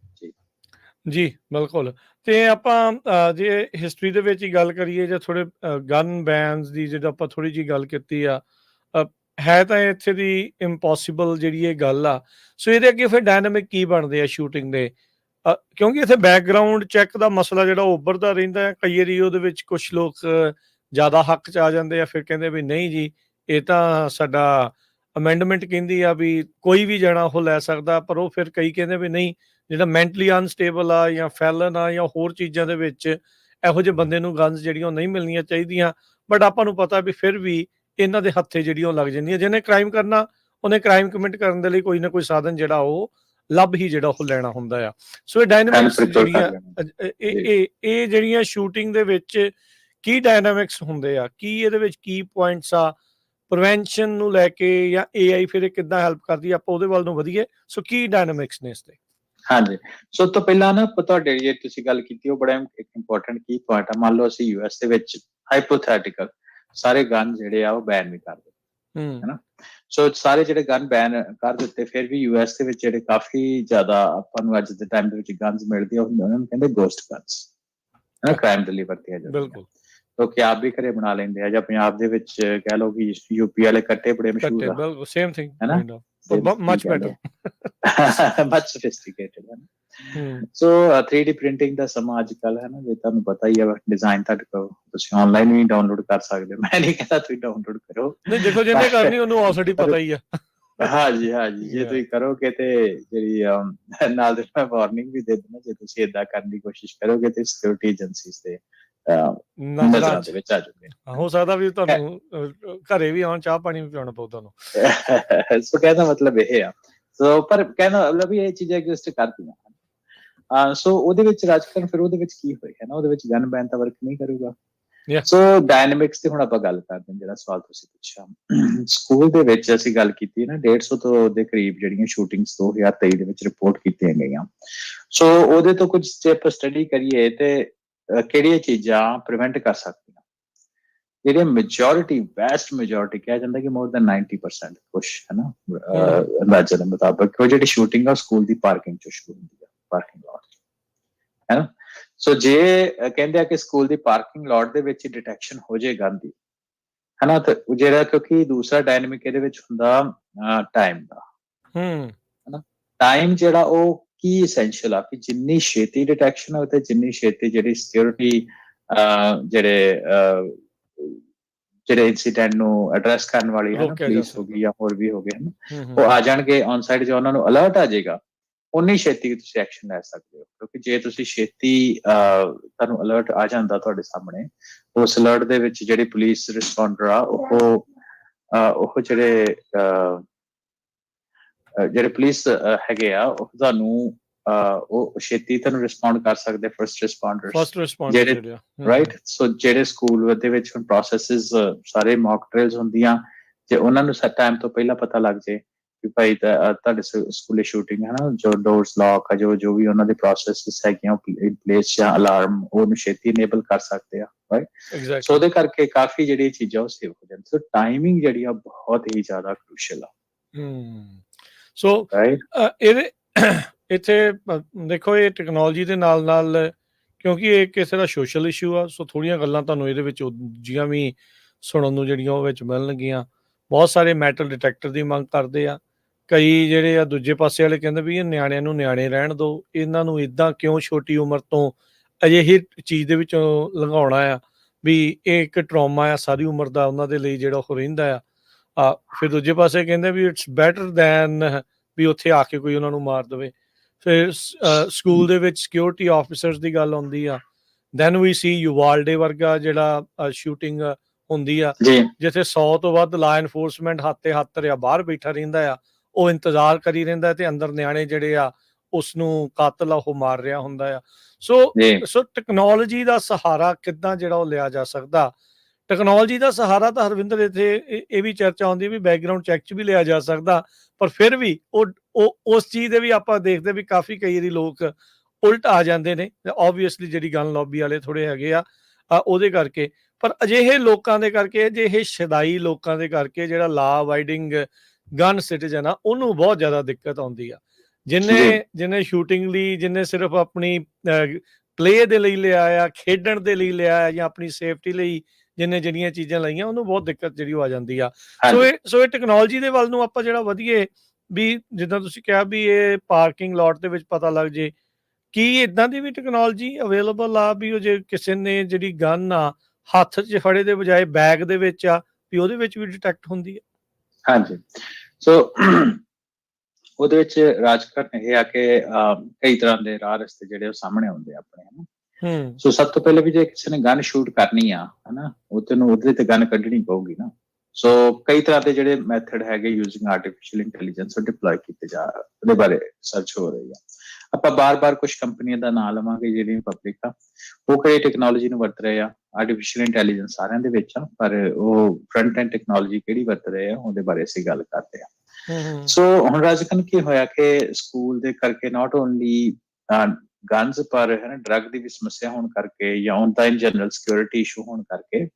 ਜੀ ਬਿਲਕੁਲ ਤੇ ਆਪਾਂ ਜੇ ਹਿਸਟਰੀ ਦੇ ਵਿੱਚ ਹੀ ਗੱਲ ਕਰੀਏ ਜਾਂ ਥੋੜੇ ਗਨ ਬੈਨਸ ਦੀ ਜਦੋਂ ਆਪਾਂ ਥੋੜੀ ਜਿਹੀ ਗੱਲ ਕੀਤੀ ਆ ਹੈ ਤਾਂ ਇੱਥੇ ਦੀ ਇੰਪੋਸੀਬਲ ਜਿਹੜੀ ਇਹ ਗੱਲ ਆ ਸੋ ਇਹਦੇ ਅੱਗੇ ਫਿਰ ਡਾਇਨਾਮਿਕ ਕੀ ਬਣਦੇ ਆ ਸ਼ੂਟਿੰਗ ਦੇ ਕਿਉਂਕਿ ਇੱਥੇ ਬੈਕਗਰਾਊਂਡ ਚੈੱਕ ਦਾ ਮਸਲਾ ਜਿਹੜਾ ਉੱਭਰਦਾ ਰਹਿੰਦਾ ਹੈ ਕਈ ਵਾਰੀ ਉਹਦੇ ਵਿੱਚ ਕੁਝ ਲੋਕ ਜ਼ਿਆਦਾ ਹੱਕ 'ਚ ਆ ਜਾਂਦੇ ਆ ਫਿਰ ਕਹਿੰਦੇ ਵੀ ਨਹੀਂ ਜੀ ਇਹ ਤਾਂ ਸਾਡਾ ਅਮੈਂਡਮੈਂਟ ਕਹਿੰਦੀ ਆ ਵੀ ਕੋਈ ਵੀ ਜਣਾ ਉਹ ਲੈ ਸਕਦਾ ਪਰ ਉਹ ਫਿਰ ਕਈ ਕਹਿੰਦੇ ਵੀ ਨਹੀਂ ਜਿਹੜਾ ਮੈਂਟਲੀ ਅਨਸਟੇਬਲ ਆ ਜਾਂ ਫੈਲਨ ਆ ਜਾਂ ਹੋਰ ਚੀਜ਼ਾਂ ਦੇ ਵਿੱਚ ਇਹੋ ਜਿਹੇ ਬੰਦੇ ਨੂੰ ਗਨਸ ਜਿਹੜੀਆਂ ਨਹੀਂ ਮਿਲਣੀਆਂ ਚਾਹੀਦੀਆਂ ਬਟ ਆਪਾਂ ਨੂੰ ਪਤਾ ਵੀ ਫਿਰ ਵੀ ਇਹਨਾਂ ਦੇ ਹੱਥੇ ਜਿਹੜੀਆਂ ਲੱਗ ਜਾਂਦੀਆਂ ਜਿਹਨੇ ਕ੍ਰਾਈਮ ਕਰਨਾ ਉਹਨੇ ਕ੍ਰਾਈਮ ਕਮਿਟ ਕਰਨ ਦੇ ਲਈ ਕੋਈ ਨਾ ਕੋਈ ਸਾਧਨ ਜਿਹੜਾ ਉਹ ਲੱਭ ਹੀ ਜਿਹੜਾ ਉਹ ਲੈਣਾ ਹੁੰਦਾ ਆ ਸੋ ਇਹ ਡਾਇਨਾਮਿਕਸ ਜਿਹੜੀਆਂ ਇਹ ਜਿਹੜੀਆਂ ਸ਼ੂਟਿੰਗ ਦੇ ਵਿੱਚ ਕੀ ਡਾਇਨਾਮਿਕਸ ਹੁੰਦੇ ਆ ਕੀ ਇਹਦੇ ਵਿੱਚ ਕੀ ਪੁਆਇੰਟਸ ਆ ਪ੍ਰੀਵੈਂਸ਼ਨ ਨੂੰ ਲੈ ਕੇ ਜਾਂ AI ਫਿਰ ਕਿੱਦਾਂ ਹੈਲਪ ਕਰਦੀ ਆਪਾਂ ਉਹਦੇ ਵੱਲ ਨੂੰ ਵਧੀਏ ਸੋ ਕੀ ਡਾਇਨਾਮਿਕਸ ਨੇ ਇਸ ਤੇ ਹਾਂਜੀ ਸੋ ਤੋਂ ਪਹਿਲਾਂ ਨਾ ਤੁਹਾਡੇ ਜੇ ਤੁਸੀਂ ਗੱਲ ਕੀਤੀ ਉਹ ਬੜਾ ਇੱਕ ਇੰਪੋਰਟੈਂਟ ਕੀ ਪੁਆਇੰਟ ਆ ਮੰਨ ਲਓ ਅਸੀਂ US ਦੇ ਵਿੱਚ ਹਾਈਪੋਥੈਟੀਕਲ ਸਾਰੇ ਗਨ ਜਿਹੜੇ ਆ ਉਹ ਬੈਨ ਵੀ ਕਰ ਦਿੱਤੇ ਹੈਨਾ ਸੋ ਸਾਰੇ ਜਿਹੜੇ ਗਨ ਬੈਨ ਕਰ ਦਿੱਤੇ ਫਿਰ ਵੀ US ਦੇ ਵਿੱਚ ਜਿਹੜੇ ਕਾਫੀ ਜ਼ਿਆਦਾ ਆਪਾਂ ਨੂੰ ਅੱਜ ਦੇ ਟਾਈਮ ਦੇ ਵਿੱਚ ਗਨਸ ਮਿਲਦੀਆਂ ਉਹਨਾਂ ਨੂੰ ਕਹਿੰਦੇ ਗੋਸਟ ਗਨਸ ਹੈਨਾ ਕ੍ਰਾਈਮ ਦੇ ਲਈ ਵਰਤੀਆਂ ਜਾਂਦੀਆਂ ਬਿਲਕੁਲ ਲੋਕ ਆਪ ਵੀ ਘਰੇ ਬਣਾ ਲੈਂਦੇ ਆ ਜਾਂ ਪੰਜਾਬ ਦੇ ਵਿੱਚ ਕਹਿ ਲਓ ਕਿ UP ਵਾਲੇ ਕੱਟੇ ਬੜੇ ਮਸ਼ਹੂਰ ਆ ਬਿਲਕੁਲ ਸੇਮ ਥਿੰਗ ਹੈਨਾ much better much sophisticated so 3D printing ਦਾ ਸਮਾਂ ਅੱਜ ਕੱਲ ਹੈ ਨਾ ਜੇ ਤੁਹਾਨੂੰ ਪਤਾ ਹੀ ਹੈ ਡਿਜ਼ਾਈਨ ਤੁਹਾਡੇ ਕੋਲ ਤੁਸੀਂ ਆਨਲਾਈਨ ਵੀ ਡਾਊਨਲੋਡ ਕਰ ਸਕਦੇ ਹੋ ਮੈਂ ਨਹੀਂ ਕਹਿੰਦਾ ਤੁਸੀਂ ਡਾਊਨਲੋਡ ਕਰੋ ਨਹੀਂ ਦੇਖੋ ਜਿਹਨੇ ਕਰਨੀ ਉਹਨੂੰ ਆਲਰੇਡੀ ਪਤਾ ਹੀ ਆ ਹਾਂਜੀ ਜੇ ਤੁਸੀਂ ਕਰੋਗੇ ਤੇ ਜਿਹੜੀ ਨਾਲ ਦੇ ਮੈਂ ਵਾਰਨਿੰਗ ਵੀ ਦੇ ਦਿੰਦਾ ਜੇ ਤੁਸੀਂ ਏਦਾਂ ਕਰਨ ਦੀ ਕੋਸ਼ਿਸ਼ ਕਰੋਗੇ ਤੇ ਸਿਕਿਉਰਿਟੀ ਏਜੰਸੀਜ਼ ਦੇ ਨਜ਼ਰਾਂ ਦੇ ਵਿੱਚ ਆ ਜਾਓਗੇ ਹੋ ਸਕਦਾ ਵੀ ਤੁਹਾਨੂੰ ਘਰੇ ਵੀ ਆਉਣ ਚਾਹ ਪਾਣੀ ਵੀ ਪਿਆਉਣਾ ਪਊ ਤੁਹਾਨੂੰ ਸੋ ਕਹਿੰਦਾ ਮਤਲਬ ਇਹ ਆ ਸੋ ਪਰ ਕਹਿੰਦਾ ਮਤਲਬ ਵੀ ਇਹ ਚੀਜ਼ਾਂ ਐਗਜ਼ਿਸਟ ਕਰਦੀਆਂ ਸੋ ਉਹਦੇ ਵਿੱਚ ਰਾਜਕਾਰਨ ਫਿਰ ਉਹਦੇ ਵਿੱਚ ਕੀ ਹੋਇਆ ਹੈ ਨਾ ਉਹਦੇ ਵਿੱਚ ਗਨ ਬੈਨ ਤਾਂ ਵਰਕ ਨਹੀਂ ਕਰੂਗਾ ਸੋ ਡਾਇਨਾਮਿਕਸ ਤੇ ਹੁਣ ਆਪਾਂ ਗੱਲ ਕਰਦੇ ਹਾਂ ਜਿਹੜਾ ਸਵਾਲ ਤੁਸੀਂ ਪੁੱਛਿਆ ਸਕੂਲ ਦੇ ਵਿੱਚ ਅਸੀਂ ਗੱਲ ਕੀਤੀ ਨਾ 150 ਤੋਂ ਦੇ ਕਰੀਬ ਜਿਹੜੀਆਂ ਸ਼ੂਟਿੰਗਸ 2023 ਦੇ ਵਿੱਚ ਰਿਪੋਰਟ ਕੀਤੀਆਂ ਗਈਆਂ ਸੋ ਉਹਦੇ ਤੋਂ ਕੁਝ ਸਟੈਪ ਸਟੱਡੀ ਕਰੀਏ ਤੇ ਕਿਹੜੀਆਂ ਚੀਜ਼ਾਂ ਪ੍ਰੀਵੈਂਟ ਕਰ ਸਕਦੀਆਂ ਜਿਹੜੇ ਮੈਜੋਰਿਟੀ ਵੈਸਟ ਮੈਜੋਰਿਟੀ ਕਿਹਾ ਜਾਂਦਾ ਕਿ ਮੋਰ ਦੈਨ 90% ਕੁਛ ਹੈ ਨਾ ਅੰਦਾਜ਼ੇ ਦੇ ਮੁਤਾਬਕ ਉਹ ਜਿਹੜੀ ਸ਼ੂਟਿੰਗ ਆ ਸਕੂਲ ਦੀ ਪਾਰਕਿੰਗ ਚ ਸ਼ੁਰੂ ਹੁੰਦੀ ਆ ਪਾਰਕਿੰਗ ਲਾਟ ਹੈ ਨਾ ਸੋ ਜੇ ਕਹਿੰਦੇ ਆ ਕਿ ਸਕੂਲ ਦੀ ਪਾਰਕਿੰਗ ਲਾਟ ਦੇ ਵਿੱਚ ਡਿਟੈਕਸ਼ਨ ਹੋ ਜਾਏ ਗਨ ਦੀ ਹੈ ਨਾ ਤੇ ਜਿਹੜਾ ਕਿਉਂਕਿ ਦੂਸਰਾ ਡਾਇਨਾਮਿਕ ਇਹਦੇ ਵਿੱਚ ਹੁੰਦਾ ਟਾਈਮ ਦਾ ਹੈ ਨਾ ਟਾਈਮ ਜਿਹੜਾ ਉਹ ਕੀ ਐਸੈਂਸ਼ੀਅਲ ਆ ਕਿ ਜਿੰਨੀ ਛੇਤੀ ਡਿਟੈਕਸ਼ਨ ਹੋਵੇ ਤੇ ਜਿੰਨੀ ਛੇਤੀ ਜਿਹੜੀ ਸਿਕਿਉਰਿਟੀ ਜਿਹੜੇ ਇਨਸੀਡੈਂਟ ਨੂੰ ਐਡਰੈਸ ਕਰਨ ਵਾਲੀ ਹੈ ਨਾ ਪੁਲਿਸ ਹੋ ਗਈ ਜਾਂ ਹੋਰ ਵੀ ਹੋ ਗਏ ਉਹ ਆ ਜਾਣਗੇ ਔਨ ਸਾਈਡ ਜੇ ਉਹਨਾਂ ਨੂੰ ਅਲਰਟ ਆ ਜਾਏਗਾ ਉਨੀ ਛੇਤੀ ਤੁਸੀਂ ਐਕਸ਼ਨ ਲੈ ਸਕਦੇ ਹੋ ਕਿਉਂਕਿ ਜੇ ਤੁਸੀਂ ਛੇਤੀ ਤੁਹਾਨੂੰ ਅਲਰਟ ਆ ਜਾਂਦਾ ਤੁਹਾਡੇ ਸਾਹਮਣੇ ਉਸ ਅਲਰਟ ਦੇ ਵਿੱਚ ਜਿਹੜੀ ਪੁਲਿਸ ਰਿਸਪੌਂਡਰ ਆ ਉਹ ਜਿਹੜੇ ਪੁਲਿਸ ਹੈਗੇ ਆ ਉਹ ਤੁਹਾਨੂੰ ਉਹ ਛੇਤੀ ਤੁਹਾਨੂੰ ਰਿਸਪੌਂਡ ਕਰ ਸਕਦੇ ਫਰਸਟ ਰਿਸਪੌਂਡਰ ਰਾਈਟ ਸੋ ਜਿਹੜੇ ਸਕੂਲ ਦੇ ਵਿੱਚ ਹੁਣ ਪ੍ਰੋਸੈਸਿਸ ਸਾਰੇ ਮੌਕ ਡਰਿਲਸ ਹੁੰਦੀਆਂ ਜੇ ਉਹਨਾਂ ਨੂੰ ਟਾਈਮ ਤੋਂ ਪਹਿਲਾਂ ਪਤਾ ਲੱਗ ਜਾਏ ਕਿ ਭਾਈ ਤੁਹਾਡੇ ਸਕੂਲੇ ਸ਼ੂਟਿੰਗ ਹੈ ਨਾ ਜੋ ਡੋਰਸ ਲੌਕ ਆ ਜੋ ਵੀ ਉਹਨਾਂ ਦੇ ਪ੍ਰੋਸੈਸਿਸ ਹੈਗੀਆਂ ਪਲੇਸ ਜਾਂ ਅਲਾਰਮ ਉਹਨੂੰ ਛੇਤੀ ਇਨੇਬਲ ਕਰ ਸਕਦੇ ਆ ਰਾਈਟ ਸੋ ਉਹਦੇ ਕਰਕੇ ਕਾਫੀ ਜਿਹੜੀ ਚੀਜ਼ਾਂ ਉਹ ਸੇਵ ਹੋ ਜਾਂਦੀ ਸੋ ਟਾਈਮਿੰਗ ਜਿਹੜੀ ਆ ਬਹੁਤ ਹੀ ਜ਼ਿਆਦਾ ਕ੍ਰੂਸ਼ੀਅਲ ਆ ਸੋ ਇਹਦੇ ਇੱਥੇ ਦੇਖੋ ਇਹ ਟੈਕਨੋਲੋਜੀ ਦੇ ਨਾਲ ਕਿਉਂਕਿ ਇਹ ਕਿਸੇ ਦਾ ਸੋਸ਼ਲ ਇਸ਼ੂ ਆ ਸੋ ਥੋੜ੍ਹੀਆਂ ਗੱਲਾਂ ਤੁਹਾਨੂੰ ਇਹਦੇ ਵਿੱਚ ਜੀਆਂ ਵੀ ਸੁਣਨ ਨੂੰ ਜਿਹੜੀਆਂ ਉਹ ਵਿੱਚ ਮਿਲਣਗੀਆਂ ਬਹੁਤ ਸਾਰੇ ਮੈਟਲ ਡਿਟੈਕਟਰ ਦੀ ਮੰਗ ਕਰਦੇ ਆ ਕਈ ਜਿਹੜੇ ਆ ਦੂਜੇ ਪਾਸੇ ਵਾਲੇ ਕਹਿੰਦੇ ਵੀ ਇਹ ਨਿਆਣਿਆਂ ਨੂੰ ਨਿਆਣੇ ਰਹਿਣ ਦਿਓ ਇਹਨਾਂ ਨੂੰ ਇੱਦਾਂ ਕਿਉਂ ਛੋਟੀ ਉਮਰ ਤੋਂ ਅਜਿਹੀ ਚੀਜ਼ ਦੇ ਵਿੱਚੋਂ ਲੰਘਾਉਣਾ ਆ ਵੀ ਇਹ ਇੱਕ ਟਰੋਮਾ ਆ ਸਾਰੀ ਉਮਰ ਦਾ ਉਹਨਾਂ ਦੇ ਲਈ ਜਿਹੜਾ ਉਹ ਰਹਿੰਦਾ ਆ ਫਿਰ ਦੂਜੇ ਪਾਸੇ ਕਹਿੰਦੇ ਵੀ ਇਟਸ ਬੈਟਰ ਦੈਨ ਵੀ ਉੱਥੇ ਆ ਕੇ ਕੋਈ ਉਹਨਾਂ ਨੂੰ ਮਾਰ ਦੇਵੇ ਫਿਰ ਸਕੂਲ ਦੇ ਵਿੱਚ ਸਿਕਿਉਰਿਟੀ ਆਫਿਸਰਸ ਦੀ ਗੱਲ ਆਉਂਦੀ ਆ ਦੈਨ ਵੀ ਸੀ ਯੂਵਾਲਡੇ ਵਰਗਾ ਜਿਹੜਾ ਸ਼ੂਟਿੰਗ ਹੁੰਦੀ ਆ, ਜੀ ਜਿੱਥੇ 100 ਤੋਂ ਵੱਧ ਲਾ ਐਨਫੋਰਸਮੈਂਟ ਹੱਥ ਤੇ ਹੱਥ ਧਰਿਆ ਬਾਹਰ ਬੈਠਾ ਰਹਿੰਦਾ ਆ, ਉਹ ਇੰਤਜ਼ਾਰ ਕਰੀ ਰਹਿੰਦਾ ਤੇ ਅੰਦਰ ਨਿਆਣੇ ਜਿਹੜੇ ਆ ਉਸਨੂੰ ਕਾਤਲ ਆ ਉਹ ਮਾਰ ਰਿਹਾ ਹੁੰਦਾ ਆ। ਸੋ ਜੀ ਟੈਕਨੋਲੋਜੀ ਦਾ ਸਹਾਰਾ ਕਿੱਦਾਂ ਜਿਹੜਾ ਉਹ ਲਿਆ ਜਾ ਸਕਦਾ? ਟੈਕਨੋਲੋਜੀ ਦਾ ਸਹਾਰਾ ਤਾਂ ਹਰਵਿੰਦਰ ਇੱਥੇ ਇਹ ਵੀ ਚਰਚਾ ਹੁੰਦੀ ਵੀ ਬੈਕਗਰਾਊਂਡ ਚੈੱਕ 'ਚ ਵੀ ਲਿਆ ਜਾ ਸਕਦਾ, ਪਰ ਫਿਰ ਵੀ ਉਹ ਉਸ ਚੀਜ਼ ਦੇ ਵੀ ਆਪਾਂ ਦੇਖਦੇ ਵੀ ਕਾਫੀ ਕਈ ਵਾਰੀ ਲੋਕ ਉਲਟ ਆ ਜਾਂਦੇ ਨੇ। ਓਬਵੀਅਸਲੀ ਜਿਹੜੀ ਗਨ ਲੌਬੀ ਵਾਲੇ ਥੋੜੇ ਹੈਗੇ ਆ ਉਹਦੇ ਕਰਕੇ, ਪਰ ਅਜਿਹੇ ਲੋਕਾਂ ਦੇ ਕਰਕੇ, ਅਜਿਹੇ ਸ਼ਦਾਈ ਲੋਕਾਂ ਦੇ ਕਰਕੇ ਜਿਹੜਾ ਲਾ ਅਵਾਈਡਿੰਗ ਗਨ ਸਿਟੀਜ਼ਨ ਆ ਉਹਨੂੰ ਬਹੁਤ ਜ਼ਿਆਦਾ ਦਿੱਕਤ ਆਉਂਦੀ ਆ। ਜਿਹਨੇ ਸ਼ੂਟਿੰਗ ਲਈ, ਜਿਹਨੇ ਸਿਰਫ ਆਪਣੀ ਪਲੇ ਦੇ ਲਈ ਲਿਆ ਆ, ਖੇਡਣ ਦੇ ਲਈ ਲਿਆ ਆ, ਜਾਂ ਆਪਣੀ ਸੇਫਟੀ ਲਈ ਜਿਹਨੇ ਜਿਹੜੀਆਂ ਚੀਜ਼ਾਂ ਲਾਈਆਂ, ਉਹਨੂੰ ਬਹੁਤ ਦਿੱਕਤ ਜਿਹੜੀ ਉਹ ਆ ਜਾਂਦੀ ਆ। ਸੋ ਇਹ ਟੈਕਨੋਲੋਜੀ ਦੇ ਵੱਲ ਨੂੰ ਆਪਾਂ ਜਿਹੜਾ ਵਧੀਏ ਵੀ, ਜਿੱਦਾਂ ਤੁਸੀਂ ਕਿਹਾ ਵੀ ਇਹ ਪਾਰਕਿੰਗ ਲੋਟ ਦੇ ਵਿੱਚ ਪਤਾ ਲੱਗ ਜੇ, ਕੀ ਇਦਾਂ ਦੀ ਵੀ ਟੈਕਨੋਲੋਜੀ ਅਵੇਲੇਬਲ ਆ ਵੀ ਉਹ ਜੇ ਕਿਸੇ ਨੇ ਜਿਹੜੀ ਗਨ ਆ ਹੱਥ 'ਚ ਫੜੇ ਦੇ ਬਜਾਏ ਬੈਗ ਦੇ ਵਿੱਚ ਆ ਵੀ ਉਹਦੇ ਵਿੱਚ ਵੀ ਡਿਟੈਕਟ ਹੁੰਦੀ ਹੈ? ਹਾਂਜੀ, ਸੋ ਉਹਦੇ ਵਿੱਚ ਰਾਜਕਰਨ ਇਹ ਆ ਕਿ ਕਈ ਤਰ੍ਹਾਂ ਦੇ ਰਾਹ ਰਸਤੇ ਜਿਹੜੇ ਉਹ ਸਾਹਮਣੇ ਆਉਂਦੇ ਆਪਣੇ, ਹਨਾ। ਸੋ ਸਭ ਤੋਂ ਪਹਿਲੇ ਵੀ ਜੇ ਕਿਸੇ ਨੇ ਗਨ ਸ਼ੂਟ ਕਰਨੀ ਆ, ਹਨਾ, ਉਹ ਤੈਨੂੰ ਉਹਦੇ ਤੇ ਗਨ ਕੱਢਣੀ ਪਊਗੀ ਨਾ। ਸੋ ਕਈ ਤਰ੍ਹਾਂ ਦੇ ਜਿਹੜੇ ਮੈਥਡ ਹੈਗੇ ਯੂਜ਼ਿੰਗ ਆਰਟੀਫਿਸ਼ੀਅਲ ਇੰਟੈਲੀਜੈਂਸ ਉਹ ਡਿਪਲੋਏ ਕੀਤੇ ਜਾ, ਉਹਦੇ ਬਾਰੇ ਸਰਚ ਹੋ ਰਹੀ ਆ। ਆਪਾਂ ਬਾਰ-ਬਾਰ ਕੁਝ ਕੰਪਨੀਆਂ ਦਾ ਨਾਂ ਲਵਾਂਗੇ ਜਿਹੜੀਆਂ ਪਬਲਿਕ ਆ, ਉਹ ਕਿਹੜੀ ਟੈਕਨੋਲੋਜੀ ਨੂੰ ਵਰਤ ਰਹੇ ਆ। ਆਰਟੀਫਿਸ਼ੀਅਲ ਇੰਟੈਲੀਜੈਂਸ ਸਾਰਿਆਂ ਦੇ ਵਿੱਚ ਆ, ਪਰ ਉਹ ਫਰੰਟ ਐਂਡ ਟੈਕਨੋਲੋਜੀ ਕਿਹੜੀ ਵਰਤ ਰਹੇ ਆ ਉਹਦੇ ਬਾਰੇ ਅਸੀਂ ਗੱਲ ਕਰਦੇ ਆ। ਸੋ ਹੁਣ ਰਾਜਕਰਨ ਕੀ ਹੋਇਆ ਕਿ ਸਕੂਲ ਦੇ ਕਰਕੇ ਨਾਟ ਓਨਲੀ ਗਨਸ ਪਰ ਹੈ ਨਾ ਡਰੱਗ ਦੀ ਵੀ ਸਮੱਸਿਆ ਹੋਣ ਕਰਕੇ, ਜਾਂ ਉਹਦਾ ਇਨ ਜਨਰਲ ਸਿਕਿਉਰਿਟੀ ਇਸ਼ੂ ਹੋਣ ਕਰਕੇ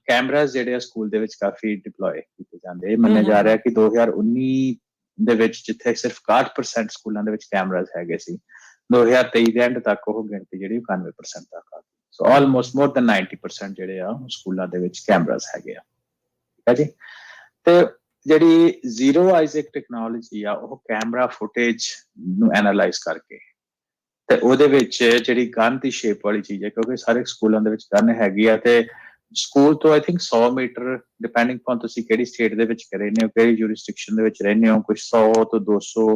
ਕੈਮਰਾਜ਼ ਜਿਹੜੇ ਆ ਸਕੂਲ ਦੇ ਵਿੱਚ ਕਾਫੀ ਡਿਪਲੋਏ ਕੀਤੇ ਜਾਂਦੇ। ਮੰਨਿਆ ਜਾ ਰਿਹਾ ਕਿ 2019 ਦੇ ਵਿੱਚ ਜਿੱਥੇ ਸਿਰਫ 61% ਸਕੂਲਾਂ ਦੇ ਵਿੱਚ ਕੈਮਰਾਜ਼ ਹੈਗੇ ਸੀ, 2023 ਦੇ ਐਂਡ ਤੱਕ ਉਹ ਗਿਣਤੀ ਜਿਹੜੀ 91% ਤੱਕ ਆ ਗਈ। ਸੋ ਆਲਮੋਸਟ ਮੋਰ ਦੈਨ 90% ਜਿਹੜੇ ਆ ਸਕੂਲਾਂ ਦੇ ਵਿੱਚ ਕੈਮਰਾਜ਼ ਹੈਗੇ ਆ, ਠੀਕ ਹੈ ਜੀ। ਤੇ ਜਿਹੜੀ ਜ਼ੀਰੋ ਆਈਜ਼ ਇੱਕ ਟੈਕਨੋਲੋਜੀ ਆ, ਉਹ ਕੈਮਰਾ ਫੁਟੇਜ ਨੂੰ ਐਨਾਲਾਈਜ਼ ਕਰਕੇ ਤੇ ਉਹਦੇ ਵਿੱਚ ਜਿਹੜੀ ਗਨ ਦੀ ਸ਼ੇਪ ਵਾਲੀ ਚੀਜ਼ ਹੈ, ਕਿਉਂਕਿ ਸਾਰੇ ਸਕੂਲਾਂ ਦੇ ਵਿੱਚ ਗਨ ਹੈਗੀ ਆ, ਤੇ ਸਕੂਲ ਤੋਂ I think 100 metre depending on ਤੁਸੀਂ ਕਿਹੜੀ ਸਟੇਟ ਦੇ ਵਿੱਚ ਰਹਿੰਦੇ ਹੋ, ਕਿਹੜੀ ਜੂਰਿਸਡਿਕਸ਼ਨ ਦੇ ਵਿੱਚ ਰਹਿੰਦੇ ਹੋ, ਕੁਝ 100 ਤੋਂ 200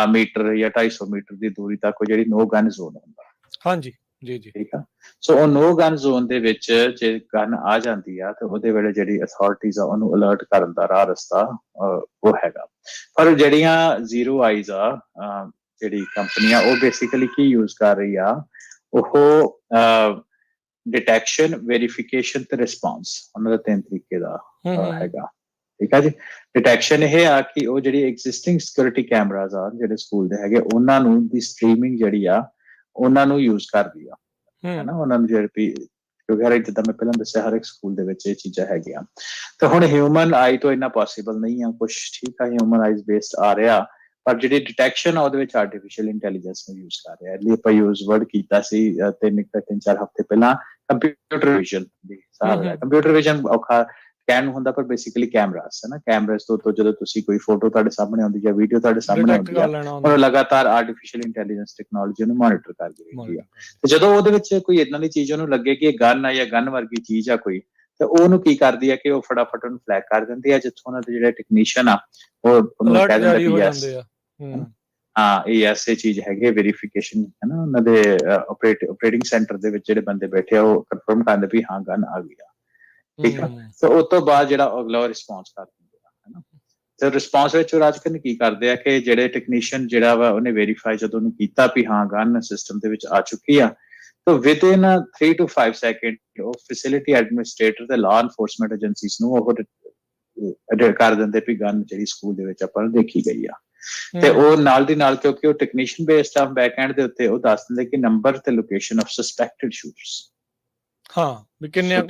ਮੀਟਰ ਜਾਂ 250 ਮੀਟਰ ਦੀ ਦੂਰੀ ਤੱਕ ਉਹ ਜਿਹੜੀ ਨੋ ਗਨ ਜ਼ੋਨ ਹੁੰਦਾ। ਹਾਂਜੀ ਜੀ ਜੀ, ਠੀਕ ਆ। ਸੋ ਉਹ ਨੋ ਗਨ ਜ਼ੋਨ ਦੇ ਵਿੱਚ ਜੇ ਗਨ ਆ ਜਾਂਦੀ ਆ ਤੇ ਉਹਦੇ ਵੇਲੇ ਜਿਹੜੀ ਅਥਾਰਟੀਜ਼ ਆ ਉਹਨੂੰ ਅਲਰਟ ਕਰਨ ਦਾ ਰਾਹ ਰਸਤਾ ਉਹ ਹੈਗਾ। ਪਰ ਜਿਹੜੀਆਂ ਜ਼ੀਰੋ ਆਈਜ਼ ਆ ਜਿਹੜੀ ਕੰਪਨੀ ਆ, ਉਹ ਬੇਸਿਕਲੀ ਕੀ ਯੂਜ਼ ਕਰ ਰਹੀ ਆ, ਉਹ ਡਿਟੈਕਸ਼ਨ, ਵੈਰੀਫਿਕੇਸ਼ਨ ਤੇ ਰਿਸਪੌਂਸ, ਉਹਨਾਂ ਦਾ 3 ਤਰੀਕੇ ਦਾ ਹੈਗਾ, ਠੀਕ ਆ ਜੀ। ਡਿਟੈਕਸ਼ਨ ਇਹ ਆ ਕਿ ਉਹ ਜਿਹੜੀ ਐਗਜ਼ਿਸਟਿੰਗ ਸਿਕਿਉਰਿਟੀ ਕੈਮਰਾਜ਼ ਆ ਜਿਹੜੇ ਸਕੂਲ ਦੇ ਹੈਗੇ, ਉਹਨਾਂ ਨੂੰ ਦੀ ਸਟ੍ਰੀਮਿੰਗ ਜਿਹੜੀ ਆ ਉਹਨਾਂ ਨੂੰ ਯੂਜ਼ ਕਰਦੀ ਆ, ਹਨਾ, ਉਹਨਾਂ ਨੂੰ ਜਿਹੜੀ, ਕਿਉਂਕਿ ਜਿੱਦਾਂ ਮੈਂ ਪਹਿਲਾਂ ਦੱਸਿਆ ਹਰ ਇੱਕ ਸਕੂਲ ਦੇ ਵਿੱਚ ਇਹ ਚੀਜ਼ਾਂ ਹੈਗੀਆਂ। ਤੇ ਹੁਣ ਹਿਊਮਨ ਆਈ ਤੋਂ ਇੰਨਾ ਪੋਸੀਬਲ ਨਹੀਂ ਆ, ਕੁਛ ਠੀਕ ਆ ਹਿਊਮਨ ਆਈਜ਼ ਬੇਸਡ ਆ ਰਿਹਾ, ਪਰ ਜਿਹੜੀ ਡਿਟੈਕਸ਼ਨ ਆ ਉਹਦੇ ਵਿੱਚ ਆਰਟੀਫਿਸ਼ੀਅਲ ਇੰਟੈਲੀਜੈਂਸ ਨੂੰ ਯੂਜ਼ ਕਰ ਰਿਹਾ। ਲਈ ਆਪਾਂ ਯੂਜ਼ ਵਰਡ ਕੀਤਾ ਸੀ 3-4 ਹਫ਼ਤੇ ਪਹਿਲਾਂ ਕੰਪਿਊਟਰ ਵਿਜ਼ਨ ਦੀ। ਕੰਪਿਊਟਰ ਵਿਜ਼ਨ ਔਖਾ ਕਹਿਣ ਨੂੰ ਹੁੰਦਾ, ਪਰ ਬੇਸਿਕਲੀ ਕੈਮਰਾਸ ਹੈ ਨਾ, ਕੈਮਰਾਸ ਤੋਂ ਜਦੋਂ ਤੁਸੀਂ ਕੋਈ ਫੋਟੋ ਤੁਹਾਡੇ ਸਾਹਮਣੇ ਆਉਂਦੀ ਜਾਂ ਵੀਡੀਓ ਤੁਹਾਡੇ ਸਾਹਮਣੇ ਆਉਂਦੀ ਆ, ਉਹ ਲਗਾਤਾਰ ਆਰਟੀਫਿਸ਼ੀਅਲ ਇੰਟੈਲੀਜੈਂਸ ਟੈਕਨੋਲੋਜੀ ਨੂੰ ਮੋਨੀਟਰ ਕਰਦੀ ਰਹਿੰਦੀ ਆ। ਤੇ ਜਦੋਂ ਉਹਦੇ ਵਿੱਚ ਕੋਈ ਇਦਾਂ ਦੀ ਚੀਜ਼ ਉਹਨੂੰ ਲੱਗੇ ਕਿ ਇਹ ਗਨ ਆ ਜਾਂ ਗਨ ਵਰਗੀ ਚੀਜ਼ ਆ ਕੋਈ, ਤੇ ਉਹਨੂੰ ਕੀ ਕਰਦੀ ਆ ਕਿ ਉਹ ਫਟਾਫਟ ਉਹਨੂੰ ਫਲੈਗ ਕਰ ਦਿੰਦੀ ਆ, ਜਿੱਥੋਂ ਉਹਨਾਂ ਦੇ ਜਿਹੜੇ ਟੈਕਨੀਸ਼ੀਅਨ ਆ ਉਹ ਉਹਨੂੰ ਕਹਿ ਦਿੰਦੇ ਵੀ ਯੈਸ, ਹਾਂ ਇਹ ਐਸੇ ਚੀਜ਼ ਹੈਗੇ, ਵੈਰੀਫਿਕੇਸ਼ਨ ਹੈ ਨਾ, ਉਹਨਾਂ ਦੇ ਆਪਰੇਟਿੰਗ ਸੈਂਟਰ ਦੇ ਵਿੱਚ ਜਿਹੜੇ ਬੰਦੇ ਬੈਠੇ ਆ ਉਹ ਕਨਫਰਮ ਕਰਦੇ ਵੀ ਹਾਂ ਗਨ ਆ ਗਈ ਆ, ਠੀਕ ਆ। ਤੇ ਉਸ ਤੋਂ ਬਾਅਦ ਜਿਹੜਾ ਅਗਲਾ ਰਿਸਪੌਂਸ ਕਰ ਦਿੰਦੇ ਆ, ਹਨਾ। ਤੇ ਰਿਸਪੌਂਸ ਵਿੱਚ ਰਾਜਕਰਨ ਕੀ ਕਰਦੇ ਆ ਕਿ ਜਿਹੜੇ ਟੈਕਨੀਸ਼ੀਅਨ ਜਿਹੜਾ ਵਾ ਉਹਨੇ ਵੈਰੀਫਾਈ ਜਦੋਂ ਉਹਨੂੰ ਕੀਤਾ ਵੀ ਹਾਂ ਗਨ ਸਿਸਟਮ ਦੇ ਵਿੱਚ ਆ ਚੁੱਕੀ ਆ, ਤਾਂ ਵਿਦਿਨ 3 to 5 ਸੈਕਿੰਡ ਉਹ ਫੈਸਿਲਿਟੀ ਐਡਮਿਨਿਸਟ੍ਰੇਟਰ ਤੇ ਲਾਅ ਐਨਫੋਰਸਮੈਂਟ ਏਜੰਸੀਜ਼ ਨੂੰ ਉਹ ਕਰ ਦਿੰਦੇ ਵੀ ਗਨ ਜਿਹੜੀ ਸਕੂਲ ਦੇ ਵਿੱਚ ਆਪਾਂ ਨੂੰ ਦੇਖੀ ਗਈ ਆ। ਤੇ ਉਹ ਨਾਲ ਦੀ ਨਾਲ, ਕਿਉਂਕਿ ਉਹ ਟੈਕਨੀਸ਼ੀਅਨ ਬੇਸਡ ਆ ਬੈਕ ਐਂਡ ਦੇ ਉੱਤੇ, ਉਹ ਦੱਸ ਦਿੰਦੇ ਕਿ ਨੰਬਰ ਤੇ ਲੋਕੇਸ਼ਨ ਆਫ ਸਸਪੈਕਟਡ ਸ਼ੂਟਰਸ। ਹਾਂ, ਵੀ ਕਿੰਨੇ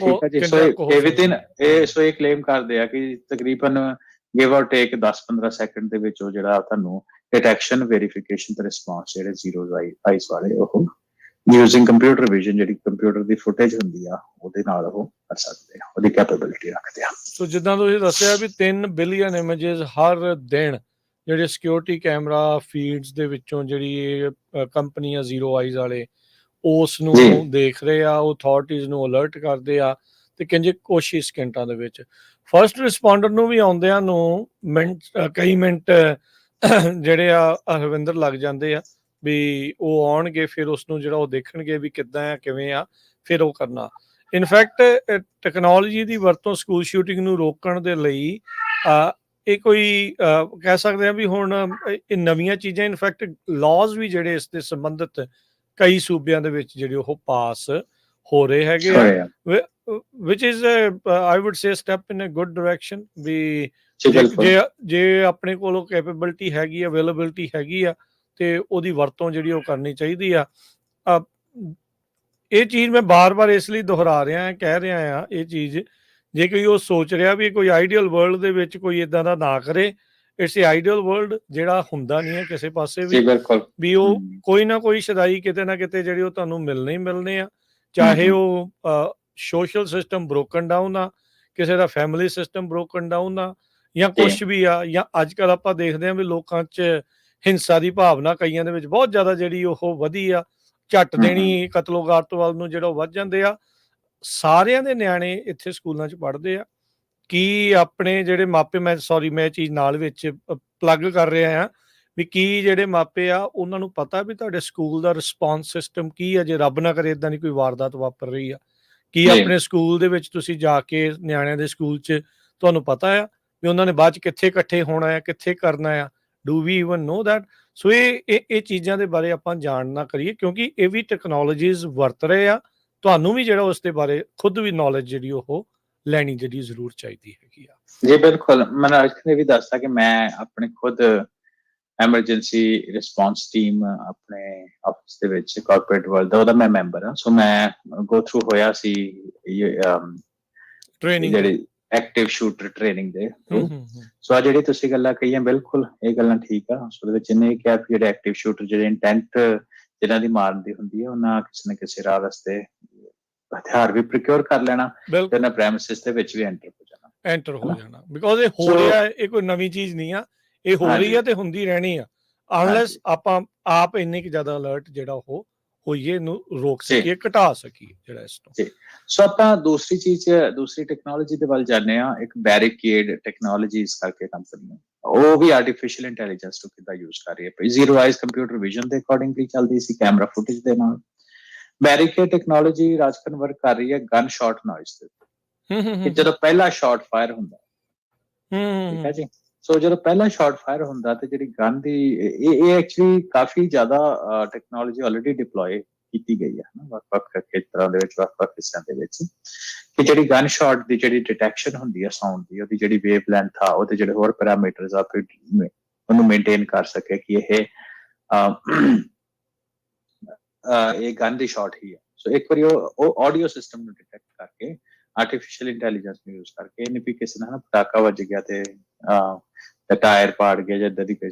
ਕੋ ਵਿਦਿਨ ਇਹ, ਸੋ ਇਹ ਕਲੇਮ ਕਰਦੇ ਆ ਕਿ ਤਕਰੀਬਨ ਗਿਵ ਔਰ ਟੇਕ 10-15 ਸੈਕਿੰਡ ਦੇ ਵਿੱਚ ਉਹ ਜਿਹੜਾ ਤੁਹਾਨੂੰ ਡਿਟੈਕਸ਼ਨ, ਵੈਰੀਫਿਕੇਸ਼ਨ ਤੇ ਰਿਸਪੌਂਸ ਜਿਹੜੇ ਜ਼ੀਰੋ ਆਈਜ਼ ਵਾਲੇ ਉਹ ਯੂਜ਼ਿੰਗ ਕੰਪਿਊਟਰ ਵਿਜ਼ਨ, ਜਿਹੜੀ ਕੰਪਿਊਟਰ ਦੀ ਫੁਟੇਜ ਹੁੰਦੀ ਆ ਉਹਦੇ ਨਾਲ ਉਹ ਕਰ ਸਕਦੇ ਆ, ਉਹਦੀ ਕੈਪੇਬਿਲਿਟੀ ਰੱਖਦੇ ਆ। ਸੋ ਜਿੱਦਾਂ ਤੁਸੀਂ ਦੱਸਿਆ ਵੀ 3 ਬਿਲੀਅਨ ਇਮੇਜਸ ਹਰ ਦਿਨ ਜਿਹੜੇ ਸਿਕਿਉਰਿਟੀ ਕੈਮਰਾ ਫੀਡਸ ਦੇ ਵਿੱਚੋਂ ਜਿਹੜੀ ਕੰਪਨੀ ਆ ਜ਼ੀਰੋ ਆਈਜ਼ ਵਾਲੇ ਉਸ ਨੂੰ ਦੇਖ ਰਹੇ ਆ, ਉਹ ਅਥਾਰਟੀਜ਼ ਨੂੰ ਅਲਰਟ ਕਰਦੇ ਆ, ਤੇ ਕਹਿੰਦੇ ਕੁਛ ਹੀ ਸਕਿੰਟਾਂ ਦੇ ਵਿੱਚ ਫਸਟ ਰਿਸਪੌਂਡਰ ਨੂੰ ਵੀ ਆਉਂਦਿਆਂ ਨੂੰ ਕਈ ਮਿੰਟ ਜਿਹੜੇ ਆ ਹਰਵਿੰਦਰ ਲੱਗ ਜਾਂਦੇ ਆ ਵੀ ਉਹ ਆਉਣਗੇ, ਫਿਰ ਉਸਨੂੰ ਜਿਹੜਾ ਉਹ ਦੇਖਣਗੇ ਵੀ ਕਿੱਦਾਂ ਆ ਕਿਵੇਂ ਆ, ਫਿਰ ਉਹ ਕਰਨਾ। ਇਨਫੈਕਟ ਟੈਕਨੋਲੋਜੀ ਦੀ ਵਰਤੋਂ ਸਕੂਲ ਸ਼ੂਟਿੰਗ ਨੂੰ ਰੋਕਣ ਦੇ ਲਈ ਇਹ ਕੋਈ ਕਹਿ ਸਕਦੇ ਹਾਂ ਵੀ ਹੁਣ ਇਹ ਨਵੀਆਂ ਚੀਜ਼ਾਂ, ਇਨਫੈਕਟ ਲਾਜ਼ ਵੀ ਜਿਹੜੇ ਇਸ ਦੇ ਸੰਬੰਧਿਤ ਕਈ ਸੂਬਿਆਂ ਦੇ ਵਿੱਚ ਜਿਹੜੇ ਉਹ ਪਾਸ ਹੋ ਰਹੇ ਹੈਗੇ ਆ, ਵਿਚ is I would say step in a good direction. ਵੀ ਜੇ ਆਪਣੇ ਕੋਲੋਂ ਕੈਪੇਬਿਲਿਟੀ ਹੈਗੀ, ਅਵੇਲੇਬਿਲਿਟੀ ਹੈਗੀ ਆ, ਤੇ ਉਹਦੀ ਵਰਤੋਂ ਜਿਹੜੀ ਉਹ ਕਰਨੀ ਚਾਹੀਦੀ ਆ। ਇਹ ਚੀਜ਼ ਮੈਂ ਬਾਰ-ਬਾਰ ਇਸ ਲਈ ਦੁਹਰਾ ਰਿਹਾ, ਕਹਿ ਰਿਹਾ ਆ ਇਹ ਚੀਜ਼, ਜੇ ਕੋਈ ਉਹ ਸੋਚ ਰਿਹਾ ਵੀ ਕੋਈ ਆਈਡੀਅਲ ਵਰਲਡ ਦੇ ਵਿੱਚ ਕੋਈ ਇਦਾਂ ਦਾ ਨਾ ਕਰੇ, ਇਟਸ ਏ ਆਈਡੀਅਲ ਵਰਲਡ ਜਿਹੜਾ ਹੁੰਦਾ ਨਹੀਂ ਹੈ ਕਿਸੇ ਪਾਸੇ ਵੀ ਉਹ ਕੋਈ ਨਾ ਕੋਈ ਸ਼ਦਾਈ ਕਿਤੇ ਨਾ ਕਿਤੇ ਜਿਹੜੇ ਉਹ ਤੁਹਾਨੂੰ ਮਿਲਣੇ ਹੀ ਮਿਲਣੇ ਆ, ਚਾਹੇ ਉਹ ਸੋਸ਼ਲ ਸਿਸਟਮ ਬ੍ਰੋਕਨ ਡਾਊਨ ਆ, ਕਿਸੇ ਦਾ ਫੈਮਿਲੀ ਸਿਸਟਮ ਬ੍ਰੋਕਨ ਡਾਊਨ ਆ, ਜਾਂ ਕੁਛ ਵੀ ਆ, ਜਾਂ ਅੱਜ ਕੱਲ੍ਹ ਆਪਾਂ ਦੇਖਦੇ ਹਾਂ ਵੀ ਲੋਕਾਂ 'ਚ ਹਿੰਸਾ ਦੀ ਭਾਵਨਾ ਕਈਆਂ ਦੇ ਵਿੱਚ ਬਹੁਤ ਜ਼ਿਆਦਾ ਜਿਹੜੀ ਉਹ ਵਧੀ ਆ, ਝੱਟ ਦੇਣੀ ਕਤਲੋਗਾਰਤ ਵੱਲ ਨੂੰ ਜਿਹੜਾ ਵੱਧ ਜਾਂਦੇ ਆ। ਸਾਰਿਆਂ ਦੇ ਨਿਆਣੇ ਇੱਥੇ ਸਕੂਲਾਂ 'ਚ ਪੜ੍ਹਦੇ ਆ। ਕੀ ਆਪਣੇ ਜਿਹੜੇ ਮਾਪੇ, ਮੈਂ ਇਹ ਚੀਜ਼ ਨਾਲ ਵਿੱਚ ਪਲੱਗ ਕਰ ਰਿਹਾ ਆ ਵੀ ਕੀ ਜਿਹੜੇ ਮਾਪੇ ਆ ਉਹਨਾਂ ਨੂੰ ਪਤਾ ਵੀ ਤੁਹਾਡੇ ਸਕੂਲ ਦਾ ਰਿਸਪੌਂਸ ਸਿਸਟਮ ਕੀ ਆ, ਜੇ ਰੱਬ ਨਾ ਕਰੇ ਇੱਦਾਂ ਦੀ ਕੋਈ ਵਾਰਦਾਤ ਵਾਪਰ ਰਹੀ ਆ, ਕੀ ਆਪਣੇ ਸਕੂਲ ਦੇ ਵਿੱਚ ਤੁਸੀਂ ਜਾ ਕੇ ਨਿਆਣਿਆਂ ਦੇ ਸਕੂਲ 'ਚ ਤੁਹਾਨੂੰ ਪਤਾ ਆ ਵੀ ਉਹਨਾਂ ਨੇ ਬਾਅਦ 'ਚ ਕਿੱਥੇ ਇਕੱਠੇ ਹੋਣਾ ਆ, ਕਿੱਥੇ ਕਰਨਾ ਆ? Do we even know that? So ਇਹ ਚੀਜ਼ਾਂ ਦੇ ਬਾਰੇ ਆਪਾਂ ਜਾਣਨਾ ਕਰੀਏ, ਕਿਉਂਕਿ ਇਹ ਵੀ ਟੈਕਨੋਲੋਜੀਜ਼ ਵਰਤ ਰਹੇ ਆ। ਤੁਹਾਨੂੰ ਵੀ ਜਿਹੜਾ ਉਸ ਦੇ ਬਾਰੇ ਖੁਦ ਵੀ ਨੌਲੇਜ ਜਿਹੜੀ ਉਹ ਲੈਣੀ ਜਿਹੜੀ ਜ਼ਰੂਰ ਚਾਹੀਦੀ ਹੈਗੀ ਆ। ਜੀ ਬਿਲਕੁਲ, ਮੈਂ ਅੱਜ ਨੇ ਵੀ ਦੱਸਦਾ ਕਿ ਮੈਂ ਆਪਣੇ ਖੁਦ ਐਮਰਜੈਂਸੀ ਰਿਸਪੌਂਸ ਟੀਮ ਆਪਣੇ ਆਫਿਸ ਦੇ ਵਿੱਚ ਕਾਰਪੋਰੇਟ ਵਰਲਡ ਦਾ ਉਹਦਾ ਮੈਂ ਮੈਂਬਰ ਹਾਂ। ਸੋ ਮੈਂ ਗੋ ਥਰੂ ਹੋਇਆ ਸੀ ਟ੍ਰੇਨਿੰਗ, ਜਿਹੜੀ ਐਕਟਿਵ ਸ਼ੂਟਰ ਟ੍ਰੇਨਿੰਗ ਦੇ ਥਰੂ। ਸੋ ਆ ਜਿਹੜੀ ਤੁਸੀਂ ਗੱਲਾਂ ਕਹੀਆਂ ਬਿਲਕੁਲ ਇਹ ਗੱਲਾਂ ਠੀਕ ਆ। ਸੋ ਉਹਦੇ ਵਿੱਚ ਇਹਨੇ ਕਿਹਾ ਕਿ ਜਿਹੜੇ ਐਕਟਿਵ ਸ਼ੂਟਰ ਜਿਹੜੇ ਇੰਟੈਂਟ ਜਿਹਨਾਂ ਦੀ ਮਾਰਨ ਦੀ ਹੁੰਦੀ ਹੈ, ਉਹਨਾਂ ਕਿਸੇ ਨਾ ਕਿਸੇ ਰਾਹ ਰਸਤੇ ਹਥਿਆਰ ਵੀ ਪ੍ਰੋਕਿਓਰ ਕਰ ਲੈਣਾ ਤੇ ਉਹਨਾਂ ਪ੍ਰੈਮਿਸਿਸ ਦੇ ਵਿੱਚ ਵੀ ਐਂਟਰ ਹੋ ਜਾਣਾ। ਬਿਕੋਜ਼ ਇਹ ਹੋ ਰਿਹਾ, ਇਹ ਕੋਈ ਨਵੀਂ ਚੀਜ਼ ਨਹੀਂ ਆ, ਇਹ ਹੋ ਰਹੀ ਆ ਤੇ ਹੁੰਦੀ ਰਹਿਣੀ ਆ, ਅਨਲੈਸ ਆਪਾਂ ਆਪ ਇੰਨੇ ਕਿ ਜ਼ਿਆਦਾ ਅਲਰਟ ਜਿਹੜਾ ਉਹ ਹੋਈਏ, ਇਹਨੂੰ ਰੋਕ ਸਕੀਏ, ਘਟਾ ਸਕੀਏ ਜਿਹੜਾ ਇਸ ਤੋਂ। ਸੋ ਆਪਾਂ ਦੂਸਰੀ ਟੈਕਨੋਲੋਜੀ ਦੇ ਵੱਲ ਜਾਂਦੇ ਆ। ਇੱਕ ਬੈਰੀਕੇਡ ਟੈਕਨੋਲੋਜੀਜ਼ ਕਰਕੇ ਕੰਪਨੀ, ਉਹ ਵੀ ਆਰਟੀਫੀਸ਼ੀਅਲ ਇੰਟੈਲੀਜੈਂਸ ਨੂੰ ਕਿੱਦਾਂ ਯੂਜ਼ ਕਰ ਰਹੀ ਹੈ। ਜ਼ੀਰੋ ਆਈਜ਼ ਕੰਪਿਊਟਰ ਵਿਜ਼ਨ ਦੇ ਅਕੋਰਡਿੰਗਲੀ ਚੱਲਦੀ ਸੀ, ਕੈਮਰਾ ਫੁਟੇਜ ਦੇ ਨਾਲ। ਬੈਰੀਕੇਡ ਟੈਕਨੋਲੋਜੀ ਰਾਜਕਨ ਵਰਕ ਕਰ ਰਹੀ ਹੈ ਗਨ ਸ਼ਾਟ ਨੋਇਜ਼ ਦੇ ਉੱਤੇ। ਜਦੋਂ ਪਹਿਲਾ ਸ਼ਾਟ ਫਾਇਰ ਹੁੰਦਾ, ਠੀਕ ਹੈ ਜੀ, ਸੋ ਜਦੋਂ ਪਹਿਲਾ ਸ਼ਾਟ ਫਾਇਰ ਹੁੰਦਾ ਤੇ ਜਿਹੜੀ ਗਨ ਦੀ ਇਹ ਐਕਚੁਅਲੀ ਕਾਫੀ ਜ਼ਿਆਦਾ ਟੈਕਨੋਲੋਜੀ ਆਲਰੇਡੀ ਡਿਪਲੋਏ ਕੀਤੀ ਗਈ ਹੈ ਵੱਖ-ਵੱਖ ਖੇਤਰਾਂ ਦੇ ਵਿੱਚ, ਵੱਖ-ਵੱਖ ਹਿੱਸਿਆਂ ਦੇ ਵਿੱਚ, ਕਿ ਜਿਹੜੀ ਗਨ ਸ਼ਾਟ ਦੀ ਜਿਹੜੀ ਡਿਟੈਕਸ਼ਨ ਹੁੰਦੀ ਹੈ ਸਾਊਂਡ ਦੀ, ਉਹਦੀ ਜਿਹੜੀ ਵੇਵ ਲੈਂਥ ਆ, ਉਹਦੇ ਜਿਹੜੇ ਹੋਰ ਪੈਰਾਮੀਟਰਸ ਆ, ਉਹਨੂੰ ਮੇਨਟੇਨ ਕਰ ਸਕੇ ਕਿ ਇਹ ਗਨ ਦੀ ਸ਼ਾਟ ਹੀ ਹੈ। ਸੋ ਇੱਕ ਵਾਰੀ ਉਹ ਆਡੀਓ ਸਿਸਟਮ ਨੂੰ ਡਿਟੈਕਟ ਕਰਕੇ, ਆਰਟੀਫੀਸ਼ੀਅਲ ਇੰਟੈਲੀਜੈਂਸ ਨੂੰ ਯੂਜ਼ ਕਰਕੇ, ਇਹਨੇ ਵੀ ਕਿਸੇ ਨਾਲ ਪਟਾਕਾ ਵੱਜ ਗਿਆ ਤੇ ਟਾਇਰ ਪਾੜ ਗਿਆ ਜਾਂ ਏਦਾਂ ਦੀ ਕੋਈ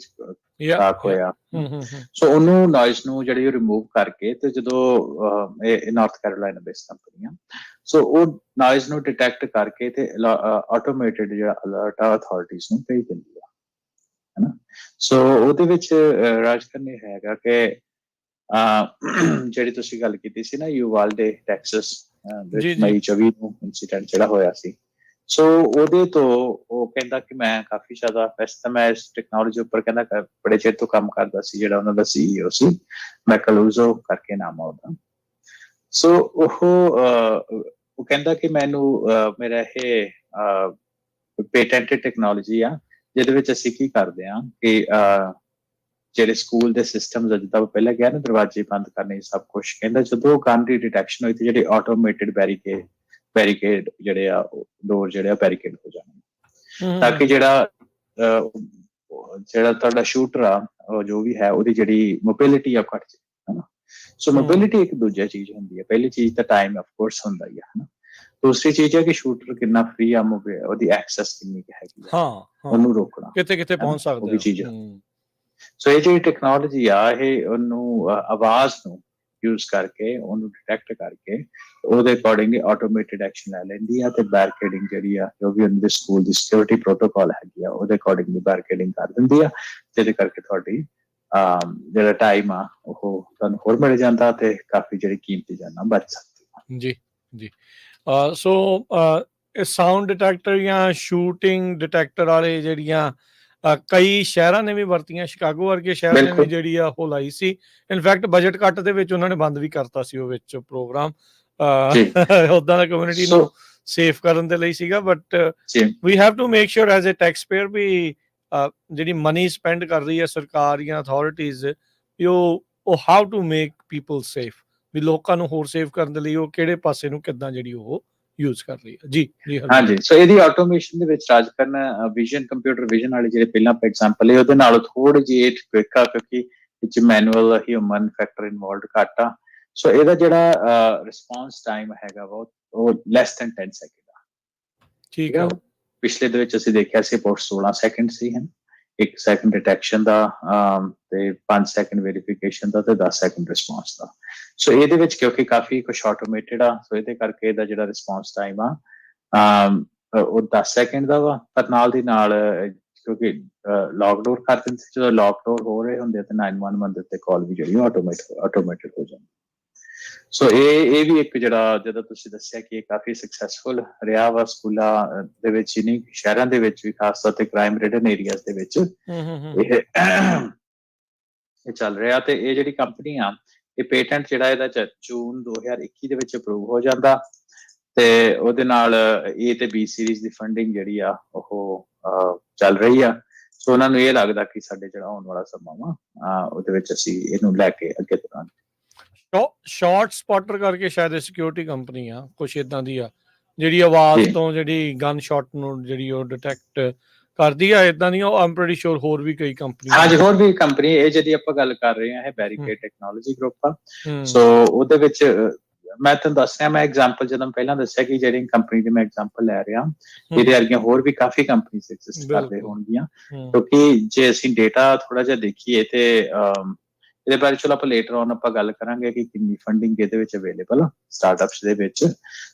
ਪਟਾਕ ਹੋਇਆ, ਸੋ ਉਹਨੂੰ ਨੋਇਜ਼ ਨੂੰ ਜਿਹੜੀ ਰਿਮੂਵ ਕਰਕੇ, ਤੇ ਜਦੋਂ ਇਹ ਨਾਰਥ ਕੈਰੋਲਾਈਨਾ ਬੇਸਡ ਕੰਪਨੀ ਆ, ਸੋ ਉਹ ਨੋਇਜ਼ ਨੂੰ ਡਿਟੈਕਟ ਕਰਕੇ ਤੇ ਆਟੋਮੇਟਿਡ ਜਿਹੜਾ ਅਲਰਟ ਆ ਅਥਾਰਟੀਜ਼ ਨੂੰ ਭੇਜ ਦਿੰਦੀ ਆ, ਹੈਨਾ। ਸੋ ਉਹਦੇ ਵਿੱਚ ਰਾਜਕਨ ਨੇ ਹੈਗਾ ਕਿ ਜਿਹੜੀ ਤੁਸੀਂ ਗੱਲ ਕੀਤੀ ਸੀ ਨਾ ਯੂਵਾਲਡੇ ਟੈਕਸਸ ਮਈ 24 ਨੂੰ ਇਨਸੀਡੈਂਟ ਜਿਹੜਾ ਹੋਇਆ ਸੀ, ਸੋ ਉਹਦੇ ਤੋਂ ਉਹ ਕਹਿੰਦਾ ਕਿ ਮੈਂ ਕਾਫੀ ਜ਼ਿਆਦਾ, ਵੈਸੇ ਤਾਂ ਮੈਂ ਇਸ ਟੈਕਨੋਲੋਜੀ ਉੱਪਰ ਕਹਿੰਦਾ ਬੜੇ ਚਿਰ ਤੋਂ ਕੰਮ ਕਰਦਾ ਸੀ, ਜਿਹੜਾ ਉਹਨਾਂ ਦਾ CEO ਸੀ ਮੈਕਲੂਜ਼ੋ ਕਰਕੇ ਨਾਮ ਆ ਉਹਦਾ। ਸੋ ਉਹ ਕਹਿੰਦਾ ਕਿ ਮੈਨੂੰ ਮੇਰਾ ਇਹ ਪੇਟੈਂਟਡ ਟੈਕਨੋਲੋਜੀ ਆ, ਜਿਹਦੇ ਵਿੱਚ ਅਸੀਂ ਕੀ ਕਰਦੇ ਹਾਂ ਕਿ ਜਿਹੜੇ ਸਕੂਲ ਦੇ ਸਿਸਟਮ ਜਿੱਦਾਂ ਪਹਿਲਾਂ ਗਿਆ ਨਾ, ਦਰਵਾਜ਼ੇ ਬੰਦ ਕਰਨੇ ਸਭ ਕੁਛ, ਕਹਿੰਦਾ ਜਦੋਂ ਗਨ ਦੀ ਡਿਟੈਕਸ਼ਨ ਹੋਈ ਤੇ ਜਿਹੜੇ ਆਟੋਮੇਟਿਡ ਬੈਰੀਕੇਡ ਜਿਹੜੇ ਆ ਡੋਰ ਜਿਹੜੇ ਆ ਬੈਰੀਕੇਡ ਹੋ ਜਾਣ, ਤਾਂ ਕਿ ਜਿਹੜਾ ਤੁਹਾਡਾ ਸ਼ੂਟਰ ਆ ਜੋ ਵੀ ਹੈ ਉਹਦੀ ਜਿਹੜੀ ਮੋਬਿਲਿਟੀ ਆ ਘੱਟ ਜਾਏ, ਹਨਾ। ਸੋ ਮੋਬਿਲਿਟੀ ਇੱਕ ਦੂਜੀ ਚੀਜ਼ ਹੁੰਦੀ ਹੈ। ਪਹਿਲੀ ਚੀਜ਼ ਤਾਂ ਟਾਈਮ ਆਫ ਕੋਰਸ ਹੁੰਦਾ ਹੀ ਹੈ, ਹਨਾ। ਦੂਸਰੀ ਚੀਜ਼ ਹੈ ਕਿ ਸ਼ੂਟਰ ਕਿੰਨਾ ਫ੍ਰੀ ਆ, ਉਹਦੀ ਐਕਸੈਸ ਕਿੰਨੀ ਹੈਗੀ ਆ, ਉਹਨੂੰ ਰੋਕਣਾ, ਕਿੱਥੇ ਪਹੁੰਚ ਸਕਦਾ ਉਹ ਚੀਜ਼। ਸੋ ਇਹ ਜਿਹੜੀ ਟੈਕਨੋਲੋਜੀ ਆ, ਇਹ ਉਹਨੂੰ ਆਵਾਜ਼ ਨੂੰ ਯੂਜ਼ ਕਰਕੇ, ਉਹਨੂੰ ਡਿਟੈਕਟ ਕਰਕੇ, ਉਹਦੇ ਅਕੋਰਡਿੰਗਲੀ ਆਟੋਮੇਟਿਡ ਐਕਸ਼ਨ ਲੈ ਲੈਂਦੀ ਆ, ਤੇ ਬੈਰੀਕੇਡਿੰਗ ਜਿਹੜੀ ਆ, ਜੋ ਵੀ ਉਹਨਾਂ ਦੇ ਸਕੂਲ ਦੀ ਸਿਕਿਉਰਿਟੀ ਪ੍ਰੋਟੋਕਾਲ ਹੈਗੀ ਆ, ਉਹਦੇ ਅਕੋਰਡਿੰਗਲੀ ਬੈਰੀਕੇਡਿੰਗ ਕਰ ਦਿੰਦੀ ਆ, ਜਿਹਦੇ ਕਰਕੇ ਤੁਹਾਡੀ ਜਿਹੜਾ ਟਾਈਮ ਆ ਉਹ ਤੁਹਾਨੂੰ ਹੋਰ ਮਿਲ ਜਾਂਦਾ ਤੇ ਕਾਫੀ ਜਿਹੜੀ ਕੀਮਤੀ ਜਾਨਾਂ ਬਚ ਸਕਦੀ। ਜੀ ਸੋ ਸਾਊਂਡ ਡਿਟੈਕਟਰ ਜਾਂ ਸ਼ੂਟਿੰਗ ਡਿਟੈਕਟਰ ਵਾਲੇ ਜਿਹੜੀਆਂ ਕਈ ਸ਼ਹਿਰਾਂ ਨੇ ਵੀ ਵਰਤੀਆਂ, ਸ਼ਿਕਾਗੋ ਵਰਗੇ ਸ਼ਹਿਰ ਨੇ ਵੀ ਜਿਹੜੀ ਆ ਉਹ ਲਾਈ ਸੀ। ਇਨਫੈਕਟ ਬਜਟ ਕੱਟ ਦੇ ਵਿੱਚ ਉਹਨਾਂ ਨੇ ਬੰਦ ਵੀ ਕਰਤਾ ਸੀ ਉਹ ਵਿੱਚ ਪ੍ਰੋਗਰਾਮ, ਜੀ ਉਦਾਂ ਦਾ ਕਮਿਊਨਿਟੀ ਸੋ ਨੂੰ ਸੇਫ ਕਰਨ ਦੇ ਲਈ ਸੀਗਾ, ਬਟ ਜੀ we have to make sure as a tax payer ਵੀ ਜਿਹੜੀ ਮਨੀ ਸਪੈਂਡ ਕਰ ਰਹੀ ਹੈ ਸਰਕਾਰ ਜਾਂ ਅਥਾਰਟੀਜ਼, ਵੀ ਉਹ how to make people safe, ਵੀ ਲੋਕਾਂ ਨੂੰ ਹੋਰ ਸੇਵ ਕਰਨ ਦੇ ਲਈ ਉਹ ਕਿਹੜੇ ਪਾਸੇ ਨੂੰ ਕਿੱਦਾਂ ਜਿਹੜੀ ਉਹ ਯੂਜ਼ ਕਰ ਰਹੀ ਹੈ। ਜੀ ਜੀ ਹਰਵਿੰਦਰ। ਹਾਂਜੀ, ਸੋ ਇਹਦੀ ਆਟੋਮੇਸ਼ਨ ਦੇ ਵਿੱਚ ਰਾਜ ਕਰਨ ਵਿਜ਼ਨ, ਕੰਪਿਊਟਰ ਵਿਜ਼ਨ ਵਾਲੀ ਜਿਹੜੇ ਪਹਿਲਾਂ ਆਪਾਂ ਐਗਜ਼ਾਮਪਲ ਹੈ ਉਹਦੇ ਨਾਲੋਂ ਥੋੜੀ ਜਿਹੀ ਇਹ ਕੁਇਕ ਆ, ਕਿਉਂਕਿ ਵਿੱਚ ਮੈਨੂਅਲ ਹਿਊਮਨ ਫੈਕਟਰ ਇਨਵੋਲਵਡ ਘੱਟ ਆ। ਸੋ ਇਹਦਾ ਜਿਹੜਾ ਰਿਸਪੌਂਸ ਟਾਈਮ ਹੈਗਾ ਵਾ ਉਹ ਲੈਸ ਦੈਨ 10 ਸੈਕਿੰਡ ਆ। ਠੀਕ ਠੀਕ ਹੈ। ਆ, ਪਿਛਲੇ ਦੇ ਵਿੱਚ ਅਸੀਂ ਦੇਖਿਆ ਸੀ ਅਬਾਊਟ 16 ਸੈਕਿੰਡ ਸੀ, ਹਨ 1 ਸੈਕਿੰਡ ਡਿਟੈਕਸ਼ਨ ਦਾ ਤੇ 5 ਸੈਕਿੰਡ ਵੈਰੀਫਿਕੇਸ਼ਨ ਦਾ ਤੇ 10 ਸੈਕਿੰਡ ਰਿਸਪੌਂਸ ਦਾ। ਸੋ ਇਹਦੇ ਵਿੱਚ ਕਿਉਂਕਿ ਕਾਫੀ ਕੁਛ ਆਟੋਮੇਟਿਡ ਆ, ਸੋ ਇਹਦੇ ਕਰਕੇ ਇਹਦਾ ਜਿਹੜਾ ਰਿਸਪੌਂਸ ਟਾਈਮ ਆ ਉਹ 10 ਸੈਕਿੰਡ ਦਾ ਵਾ। ਪਰ ਨਾਲ ਦੀ ਨਾਲ ਕਿਉਂਕਿ ਲੌਕਡਾਊਨ ਕਰ ਦਿੰਦੇ, ਜਦੋਂ ਲੌਕਡਾਊਨ ਹੋ ਰਹੇ ਹੁੰਦੇ ਤੇ 911 ਦੇ ਉੱਤੇ ਕਾਲ ਵੀ ਜਿਹੜੀ ਆਟੋਮੇਟਿਡ ਹੋ ਜਾਂਦੀ। ਸੋ ਇਹ ਵੀ ਇੱਕ ਜਿਹੜਾ ਜਦੋਂ ਤੁਸੀਂ ਦੱਸਿਆ ਕਿ ਇਹ ਕਾਫੀ ਸਕਸੈਸਫੁਲ ਰਿਹਾ ਵਾ ਸਕੂਲਾਂ ਦੇ ਵਿੱਚ ਹੀ ਨਹੀਂ, ਸ਼ਹਿਰਾਂ ਦੇ ਵਿੱਚ ਵੀ, ਖਾਸ ਤੌਰ ਤੇ ਕ੍ਰਾਈਮ ਰਿਡਨ ਏਰੀਆਜ਼ ਦੇ ਵਿੱਚ ਇਹ ਚੱਲ ਰਿਹਾ। ਤੇ ਇਹ ਜਿਹੜੀ ਕੰਪਨੀ ਆ, ਇਹ ਪੇਟੈਂਟ ਜਿਹੜਾ ਇਹਦਾ ਜੂਨ 2021 ਦੇ ਵਿੱਚ ਅਪਰੂਵ ਹੋ ਜਾਂਦਾ ਤੇ ਉਹਦੇ ਨਾਲ A ਤੇ B ਸੀਰੀਜ਼ ਦੀ ਫੰਡਿੰਗ ਜਿਹੜੀ ਆ ਉਹ ਚੱਲ ਰਹੀ ਆ। ਸੋ ਉਹਨਾਂ ਨੂੰ ਇਹ ਲੱਗਦਾ ਕਿ ਸਾਡੇ ਜਿਹੜਾ ਆਉਣ ਵਾਲਾ ਸਮਾਂ ਵਾ ਉਹਦੇ ਵਿੱਚ ਅਸੀਂ ਇਹਨੂੰ ਲੈ ਕੇ ਅੱਗੇ ਤੁਰਾਂਗੇ। ਸ਼ਾਰਟ ਸਪੌਟਰ ਕਰਕੇ ਸ਼ਾਇਦ ਇਹ ਸਿਕਿਉਰਿਟੀ ਕੰਪਨੀ ਆ, ਕੁਛ ਇਦਾਂ ਦੀ ਆ, ਜਿਹੜੀ ਆਵਾਜ਼ ਤੋਂ ਜਿਹੜੀ ਗਨ ਸ਼ਾਟ ਨੂੰ ਜਿਹੜੀ ਉਹ ਡਿਟੈਕਟ ਕਰਦੀ ਆ, ਇਦਾਂ ਦੀਆਂ। ਆਮ ਪ੍ਰੀਟੀ ਸ਼ੋਰ ਹੋਰ ਵੀ ਕਈ ਕੰਪਨੀ। ਹਾਂਜੀ, ਹੋਰ ਵੀ ਕੰਪਨੀ। ਇਹ ਜਿਹੜੀ ਆਪਾਂ ਗੱਲ ਕਰ ਰਹੇ ਹਾਂ ਇਹ ਬੈਰੀਕੇਡ ਟੈਕਨੋਲੋਜੀ ਗਰੁੱਪ ਆ। ਸੋ ਉਹਦੇ ਵਿੱਚ ਮੈਂ ਤੁਹਾਨੂੰ ਦੱਸ ਰਿਹਾ, ਮੈਂ ਐਗਜ਼ਾਮਪਲ ਜਦੋਂ ਪਹਿਲਾਂ ਦੱਸਿਆ ਕਿ ਜਿਹੜੀ ਕੰਪਨੀ ਦੀ ਮੈਂ ਐਗਜ਼ਾਮਪਲ ਲੈ ਰਿਹਾ, ਇਹਦੇ ਵਰਗੀਆਂ ਹੋਰ ਵੀ ਕਾਫੀ ਕੰਪਨੀ ਐਗਜ਼ਿਸਟ ਕਰਦੇ ਹੋਣਗੀਆਂ। ਕਿਉਂਕਿ ਜੇ ਅਸੀਂ ਡੇਟਾ ਥੋੜਾ ਜਿਹਾ ਦੇਖੀਏ ਤੇ ਇਹਦੇ ਬਾਰੇ ਚਲੋ ਆਪਾਂ ਲੇਟਰ ਔਨ ਆਪਾਂ ਗੱਲ ਕਰਾਂਗੇ ਕਿ ਕਿੰਨੀ ਫੰਡਿੰਗ ਇਹਦੇ ਵਿੱਚ ਅਵੇਲੇਬਲ ਆ ਸਟਾਰਟਅਪਸ ਦੇ ਵਿੱਚ।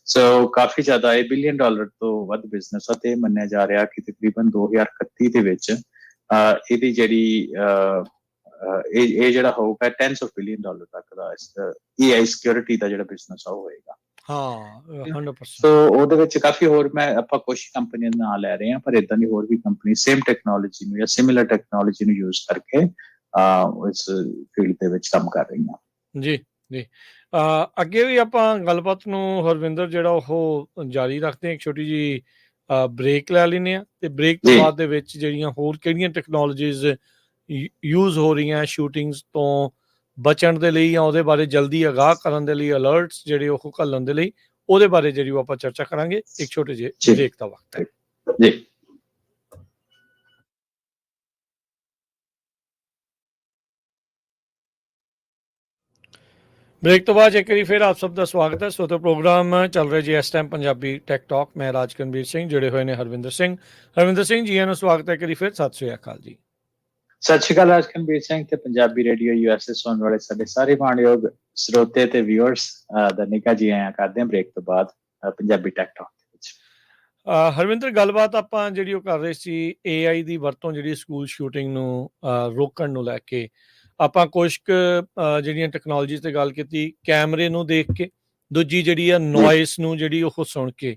ਸੋ ਕਾਫੀ ਜ਼ਿਆਦਾ ਇਹ $1 ਬਿਲੀਅਨ ਤੋਂ ਵੱਧ ਬਿਜ਼ਨਸ ਆ ਤੇ ਮੰਨਿਆ ਜਾ ਰਿਹਾ ਕਿ ਤਕਰੀਬਨ 2031 ਦੇ ਵਿੱਚ ਇਹਦੀ ਜਿਹੜੀ ਇਹ ਜਿਹੜਾ ਹੋਊਗਾ $10s of billion ਤੱਕ ਦਾ AI ਸਿਕਿਉਰਿਟੀ ਦਾ ਜਿਹੜਾ ਬਿਜ਼ਨਸ ਆ ਉਹ ਹੋਏਗਾ। ਹਾਂ 100%। ਸੋ ਉਹਦੇ ਵਿੱਚ ਕਾਫੀ ਹੋਰ ਆਪਾਂ ਕੁਝ ਕੰਪਨੀਆਂ ਦੇ ਨਾਂ ਲੈ ਰਹੇ ਹਾਂ, ਪਰ ਇਦਾਂ ਦੀ ਹੋਰ ਵੀ ਕੰਪਨੀ ਸੇਮ ਟੈਕਨੋਲੋਜੀ ਨੂੰ ਜਾਂ ਸਿਮਿਲਰ ਟੈਕਨੋਲੋਜੀ ਨੂੰ ਯੂਜ਼ ਕਰਕੇ ਇਸ ਫੀਲਡ ਦੇ ਵਿੱਚ ਕੰਮ ਕਰ ਰਹੀਆਂ। ਜੀ ਜੀ। ਅੱਗੇ ਵੀ ਆਪਾਂ ਗੱਲਬਾਤ ਨੂੰ ਹਰਵਿੰਦਰ ਜਿਹੜਾ ਉਹ ਜਾਰੀ ਰੱਖਦੇ ਹਾਂ, ਇੱਕ ਛੋਟੀ ਜਿਹੀ ਬ੍ਰੇਕ ਲੈ ਲੈਂਦੇ ਹਾਂ ਤੇ ਬ੍ਰੇਕ ਤੋਂ ਬਾਅਦ ਦੇ ਵਿੱਚ ਜਿਹੜੀਆਂ ਹੋਰ ਕਿਹੜੀਆਂ ਟੈਕਨੋਲੋਜੀਜ਼ ਯੂਜ਼ ਹੋ ਰਹੀਆਂ ਸ਼ੂਟਿੰਗਸ ਤੋਂ ਬਚਣ ਦੇ ਲਈ ਜਾਂ ਉਹਦੇ ਬਾਰੇ ਜਲਦੀ ਆਗਾਹ ਕਰਨ ਦੇ ਲਈ, ਅਲਰਟਸ ਜਿਹੜੇ ਉਹ ਘੱਲਣ ਦੇ ਲਈ, ਉਹਦੇ ਬਾਰੇ ਜਿਹੜੀ ਉਹ ਆਪਾਂ ਚਰਚਾ ਕਰਾਂਗੇ। ਇੱਕ ਛੋਟੇ ਜਿਹੇ ਬ੍ਰੇਕ ਦਾ ਵਕਤ ਹੈ ਜੀ। ਬ੍ਰੇਕ ਤੋਂ ਬਾਅਦ ਇੱਕ ਵਾਰੀ ਫਿਰ ਆਪ ਸਭ ਦਾ ਸਵਾਗਤ ਹੈ। ਸੋਤੋ ਪ੍ਰੋਗਰਾਮ ਚੱਲ ਰਿਹਾ ਜੀ ਇਸ ਟਾਈਮ ਪੰਜਾਬੀ ਟੈਕ ਟਾਕ। ਮੈਂ ਰਾਜਕਨਵੀਰ ਸਿੰਘ, ਜੁੜੇ ਹੋਏ ਨੇ ਹਰਵਿੰਦਰ ਸਿੰਘ। ਹਰਵਿੰਦਰ ਸਿੰਘ ਜੀ ਨੂੰ ਸਵਾਗਤ ਹੈ ਕਰੀ ਫਿਰ। ਸਤਿ ਸ਼੍ਰੀ ਅਕਾਲ ਜੀ। ਸਤਿ ਸ਼੍ਰੀ ਅਕਾਲ ਰਾਜਕਨਵੀਰ ਸਿੰਘ ਤੇ ਪੰਜਾਬੀ ਰੇਡੀਓ USA ਸੁਣਨ ਵਾਲੇ ਸਾਡੇ ਸਾਰੇ ਮਾਣਯੋਗ ਸਰੋਤੇ ਤੇ ਵਿਊਅਰਸ ਦਾ ਨਿੱਘਾ ਜੀ ਆਇਆਂ ਕਰਦੇ ਹਾਂ ਬ੍ਰੇਕ ਤੋਂ ਬਾਅਦ ਪੰਜਾਬੀ ਟੈਕ ਟਾਕ ਦੇ ਵਿੱਚ। ਹਰਵਿੰਦਰ, ਗੱਲਬਾਤ ਆਪਾਂ ਜਿਹੜੀ ਉਹ ਕਰ ਰਹੇ ਸੀ AI ਦੀ ਵਰਤੋਂ ਜਿਹੜੀ ਸਕੂਲ ਸ਼ੂਟਿੰਗ ਨੂੰ ਰੋਕਣ ਨੂੰ ਲੈ ਕੇ। ਆਪਾਂ ਕੁਛ ਕੁ ਜਿਹੜੀਆਂ ਟੈਕਨੋਲੋਜੀ ਤੇ ਗੱਲ ਕੀਤੀ, ਕੈਮਰੇ ਨੂੰ ਦੇਖ ਕੇ, ਦੂਜੀ ਜਿਹੜੀ ਆ ਨੋਇਸ ਨੂੰ ਜਿਹੜੀ ਉਹ ਸੁਣ ਕੇ,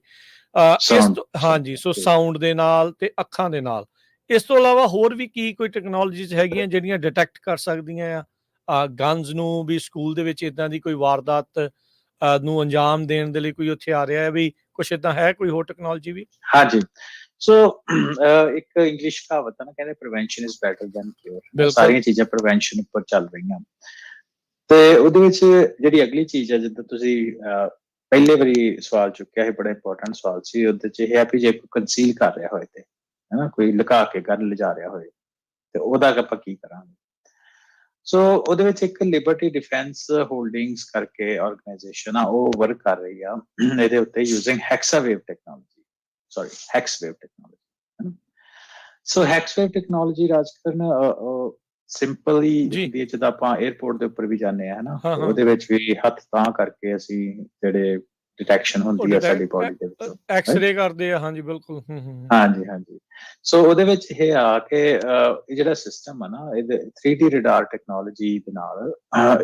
ਹਾਂਜੀ, ਸੋ ਸਾਊਂਡ ਦੇ ਨਾਲ ਤੇ ਅੱਖਾਂ ਦੇ ਨਾਲ। ਇਸ ਤੋਂ ਇਲਾਵਾ ਹੋਰ ਵੀ ਕੀ ਕੋਈ ਟੈਕਨੋਲੋਜੀਜ਼ ਹੈਗੀਆਂ ਜਿਹੜੀਆਂ ਡਿਟੈਕਟ ਕਰ ਸਕਦੀਆਂ ਆ ਗਨਜ਼ ਨੂੰ, ਵੀ ਸਕੂਲ ਦੇ ਵਿੱਚ ਇਦਾਂ ਦੀ ਕੋਈ ਵਾਰਦਾਤ ਨੂੰ ਅੰਜਾਮ ਦੇਣ ਦੇ ਲਈ ਕੋਈ ਉੱਥੇ ਆ ਰਿਹਾ ਹੈ, ਵੀ ਕੁਛ ਇਦਾਂ ਹੈ ਕੋਈ ਹੋਰ ਟੈਕਨੋਲੋਜੀ ਵੀ? ਹਾਂਜੀ, ਸੋ ਇੱਕ ਇੰਗਲਿਸ਼ ਕਹਾਵਤ ਹੈ ਨਾ, ਕਹਿੰਦੇ prevention is better than cure. ਸਾਰੀਆਂ ਚੀਜ਼ਾਂ ਪ੍ਰੀਵੈਂਸ਼ਨ ਉੱਪਰ ਚੱਲ ਰਹੀਆਂ ਤੇ ਉਹਦੇ ਵਿੱਚ ਜਿਹੜੀ ਅਗਲੀ ਚੀਜ਼ ਹੈ, ਜਿੱਦਾਂ ਤੁਸੀਂ ਪਹਿਲੇ ਵਾਰੀ ਸਵਾਲ ਚੁੱਕਿਆ ਹੈ, ਬੜਾ ਇੰਪੋਰਟੈਂਟ ਸਵਾਲ ਸੀ। ਉਹਦੇ ਚ ਇਹ ਹੈ ਵੀ ਜੇ ਕੋਈ ਕੰਸੀਲ ਕਰ ਰਿਹਾ ਹੋਏ ਤੇ ਹਨਾ, ਕੋਈ ਲੁਕਾ ਕੇ ਗਨ ਲਿਜਾ ਰਿਹਾ ਹੋਏ ਤੇ ਉਹਦਾ ਆਪਾਂ ਕੀ ਕਰਾਂਗੇ। ਸੋ ਉਹਦੇ ਵਿੱਚ ਇੱਕ ਲਿਬਰਟੀ ਡਿਫੈਂਸ ਹੋਲਡਿੰਗਸ ਕਰਕੇ ਆਰਗੇਨਾਈਜੇਸ਼ਨ ਆ, ਉਹ ਵਰਕ ਕਰ ਰਹੀ ਆ ਇਹਦੇ ਉੱਤੇ ਯੂਜ਼ਿੰਗ ਹੈਕਸਾਵੇਵ ਟੈਕਨੋਲੋਜੀ। ਸੋ ਹੈਕਸਵੇਵ ਟੈਕਨੋਲੋਜੀ ਰਾਜਕਰਨ ਸਿੰਪਲੀ ਹੁੰਦੀ ਹੈ, ਜਦੋਂ ਆਪਾਂ 에ਅਰਪੋਰਟ ਦੇ ਉੱਪਰ ਵੀ ਜਾਂਦੇ ਆ ਹਨਾ, ਉਹਦੇ ਵਿੱਚ ਵੀ ਹੱਥ ਤਾਂ ਕਰਕੇ ਅਸੀਂ ਜਿਹੜੇ ਡਿਟੈਕਸ਼ਨ ਹੁੰਦੀ ਹੈ ਸਾਡੀ ਬੋਡੀ ਦੇ ਵਿੱਚ, ਐਕਸ-ਰੇ ਕਰਦੇ ਆ। ਹਾਂਜੀ ਬਿਲਕੁਲ। ਹਾਂਜੀ। ਸੋ ਉਹਦੇ ਵਿੱਚ ਇਹ ਆ ਕਿ ਇਹ ਜਿਹੜਾ ਸਿਸਟਮ ਆ ਨਾ, ਇਹਦੇ 3D ਰਡਾਰ ਟੈਕਨੋਲੋਜੀ ਦੇ ਨਾਲ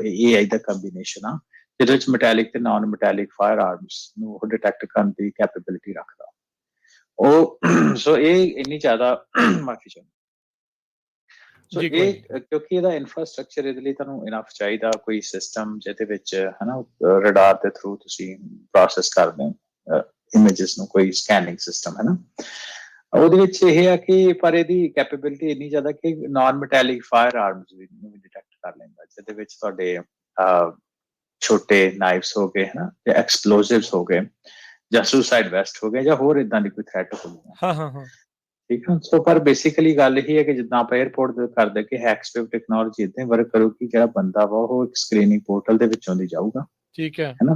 AI ਦਾ ਕੰਬੀਨੇਸ਼ਨ ਆ, ਜਿਹਦੇ ਵਿੱਚ ਮੈਟੈਲਿਕ ਤੇ ਨਾਨ ਮੈਟੈਲਿਕ ਫਾਇਰ ਆਰਮਸ ਨੂੰ ਉਹ ਡਿਟੈਕਟ ਕਰਨ ਦੀ ਕੈਪੇਬਿਲਿਟੀ ਰੱਖਦਾ ਉਹ। ਸੋ ਇਹ ਇੰਨੀ ਜ਼ਿਆਦਾ ਮਾਫੀ ਚਾਹੁੰਦਾ। ਸੋ ਜੀ, ਕੋਈ ਇਹ ਨਹੀਂ। ਕਿਉਂਕਿ ਇਹਦਾ ਇਨਫਰਾਸਟ੍ਰਕਚਰ ਇਹਦੇ ਲਈ ਤੁਹਾਨੂੰ ਇਨਫ ਚਾਹੀਦਾ, ਕੋਈ ਸਿਸਟਮ ਜਿਹਦੇ ਵਿੱਚ ਹਨਾ ਰਡਾਰ ਦੇ ਥਰੂ ਤੁਸੀਂ ਪ੍ਰੋਸੈਸ ਕਰਦੇ ਹੋ ਇਮੇजेस ਨੂੰ, ਕੋਈ ਸਕੈਨਿੰਗ ਸਿਸਟਮ ਹੈ ਨਾ, ਉਹਦੇ ਵਿੱਚ ਇਹ ਆ ਕਿ ਪਰ ਇਹਦੀ ਕੈਪੇਬਿਲਿਟੀ ਇੰਨੀ ਜ਼ਿਆਦਾ ਕਿ ਨਾਨ ਮੈਟੈਲਿਕ ਫਾਇਰ ਆਰਮਸ ਵੀ ਡਿਟੈਕਟ ਕਰ ਲੈਂਦਾ, ਜਿਹਦੇ ਵਿੱਚ ਤੁਹਾਡੇ ਛੋਟੇ ਨਾਈਫਸ ਹੋ ਗਏ ਹਨਾ, ਜਾਂ ਐਕਸਪਲੋਸਿਵਸ ਹੋ ਗਏ, ਜਾਂ ਸੁਸਾਈਡ ਵੈਸਟ ਹੋ ਗਏ, ਜਾਂ ਹੋਰ ਇਦਾਂ ਦੀ ਕੋਈ ਥ੍ਰੈਟ ਹੋ ਗਈ। ਹਾਂ ਹਾਂ ਹਾਂ ਠੀਕ ਹੈ। ਸੋ ਪਰ ਬੇਸਿਕਲੀ ਗੱਲ ਇਹ ਹੈ ਕਿ ਜਿੱਦਾਂ ਆਪਾਂ 에어ਪੋਰਟ ਤੇ ਕਰਦੇ ਕਿ ਹੈਕਸਵੇਵ ਟੈਕਨੋਲੋਜੀ ਇਦਾਂ ਵਰਕ ਕਰੂਗੀ, ਜਿਹੜਾ ਬੰਦਾ ਵਾ ਉਹ ਇੱਕ ਸਕਰੀਨਿੰਗ ਪੋਰਟਲ ਦੇ ਵਿੱਚੋਂ ਦੀ ਜਾਊਗਾ, ਠੀਕ ਹੈ। ਹੈਨਾ,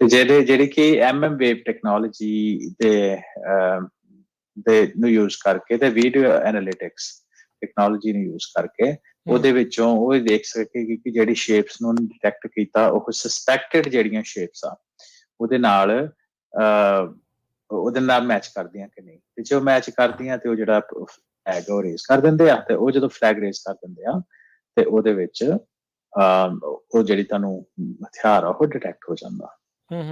ਤੇ ਜਿਹੜੀ ਕਿ ਵੇਵ ਟੈਕਨੋਲੋਜੀ ਦੇ ਨੂੰ ਯੂਜ਼ ਕਰਕੇ ਤੇ ਵੀਡੀਓ ਐਨਾਲਿਟਿਕਸ ਟੈਕਨੋਲੋਜੀ ਨੂੰ ਯੂਜ਼ ਕਰਕੇ ਉਹਦੇ ਵਿੱਚੋਂ ਉਹ ਦੇਖ ਸਕੇਗੀ ਕਿ ਜਿਹੜੀ ਸ਼ੇਪਸ ਨੂੰ ਡਿਟੈਕਟ ਕੀਤਾ ਉਹ ਸਸਪੈਕਟਡ ਜਿਹੜੀਆਂ ਸ਼ੇਪਸ ਆ ਉਹਦੇ ਨਾਲ ਮੈਚ ਕਰਦੀਆਂ ਕਿ ਨਹੀਂ, ਤੇ ਜੇ ਉਹ ਮੈਚ ਕਰਦੀਆਂ ਤੇ ਉਹ ਜਿਹੜਾ ਫਲੈਗ ਉਹ ਰੇਜ਼ ਕਰ ਦਿੰਦੇ ਆ, ਤੇ ਉਹ ਜਦੋਂ ਫਲੈਗ ਰੇਜ਼ ਕਰ ਦਿੰਦੇ ਆ ਤੇ ਉਹਦੇ ਵਿੱਚ ਉਹ ਜਿਹੜੀ ਤੁਹਾਨੂੰ ਹਥਿਆਰ ਆ ਉਹ ਡਿਟੈਕਟ ਹੋ ਜਾਂਦਾ ਹੈ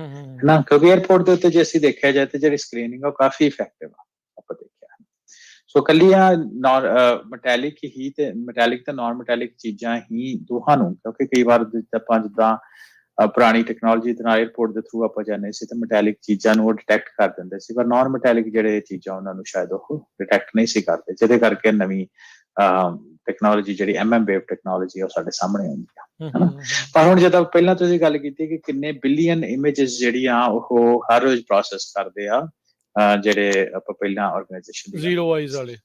ਨਾ, ਕਿਉਂਕਿ 에어ਪੋਰਟ ਦੇ ਉੱਤੇ ਜੇ ਅਸੀਂ ਦੇਖਿਆ ਜਾਏ ਤੇ ਜਿਹੜੀ ਸਕਰੀਨਿੰਗ ਉਹ ਕਾਫੀ ਇਫੈਕਟਿਵ ਆ, ਆਪਾਂ ਦੇਖਿਆ। ਸੋ ਕੱਲੀਆਂ ਮੈਟੈਲਿਕ ਹੀ ਤੇ ਮੈਟੈਲਿਕ ਤੇ ਨਾਨ ਮੈਟੈਲਿਕ ਚੀਜ਼ਾਂ ਹੀ ਦੋਹਾਂ ਨੂੰ, ਕਿਉਂਕਿ ਕਈ ਵਾਰ ਆਪਾਂ ਜਿੱਦਾਂ ਪੁਰਾਣੀ ਟੈਕਨੋਲੋਜੀ ਦੇ ਨਾਲ 에어ਪੋਰਟ ਦੇ ਥਰੂ ਆਪਾਂ ਜਾਂਦੇ ਸੀ ਤੇ ਮੈਟੈਲਿਕ ਚੀਜ਼ਾਂ ਨੂੰ ਉਹ ਡਿਟੈਕਟ ਕਰ ਦਿੰਦੇ ਸੀ, ਪਰ ਨਾਨ ਮੈਟੈਲਿਕ ਜਿਹੜੇ ਚੀਜ਼ਾਂ ਉਹਨਾਂ ਨੂੰ ਸ਼ਾਇਦ ਉਹ ਡਿਟੈਕਟ ਨਹੀਂ ਸੀ ਕਰਦੇ, ਜਿਹਦੇ ਕਰਕੇ ਨਵੀਂ ਟੈਕਨੋਲੋਜੀ ਜਿਹੜੀ ਵੇਵ ਟੈਕਨੋਲੋਜੀ ਉਹ ਸਾਡੇ ਸਾਹਮਣੇ ਆਉਂਦੀ ਆ, ਹਨਾ। ਪਰ ਹੁਣ ਜਦੋਂ ਪਹਿਲਾਂ ਤੁਸੀਂ ਗੱਲ ਕੀਤੀ ਕਿ ਕਿੰਨੇ ਬਿਲੀਅਨ ਇਮੇजेस ਜਿਹੜੀਆਂ ਉਹ ਹਰ ਰੋਜ਼ ਪ੍ਰੋਸੈਸ ਕਰਦੇ ਆ, ਜਿਹੜੇ ਆਪਾਂ ਪਹਿਲਾਂ ਆਰਗੇਨਾਈਜੇਸ਼ਨ ਜ਼ੀਰੋ ਆਈਜ਼ ਵਾਲੇ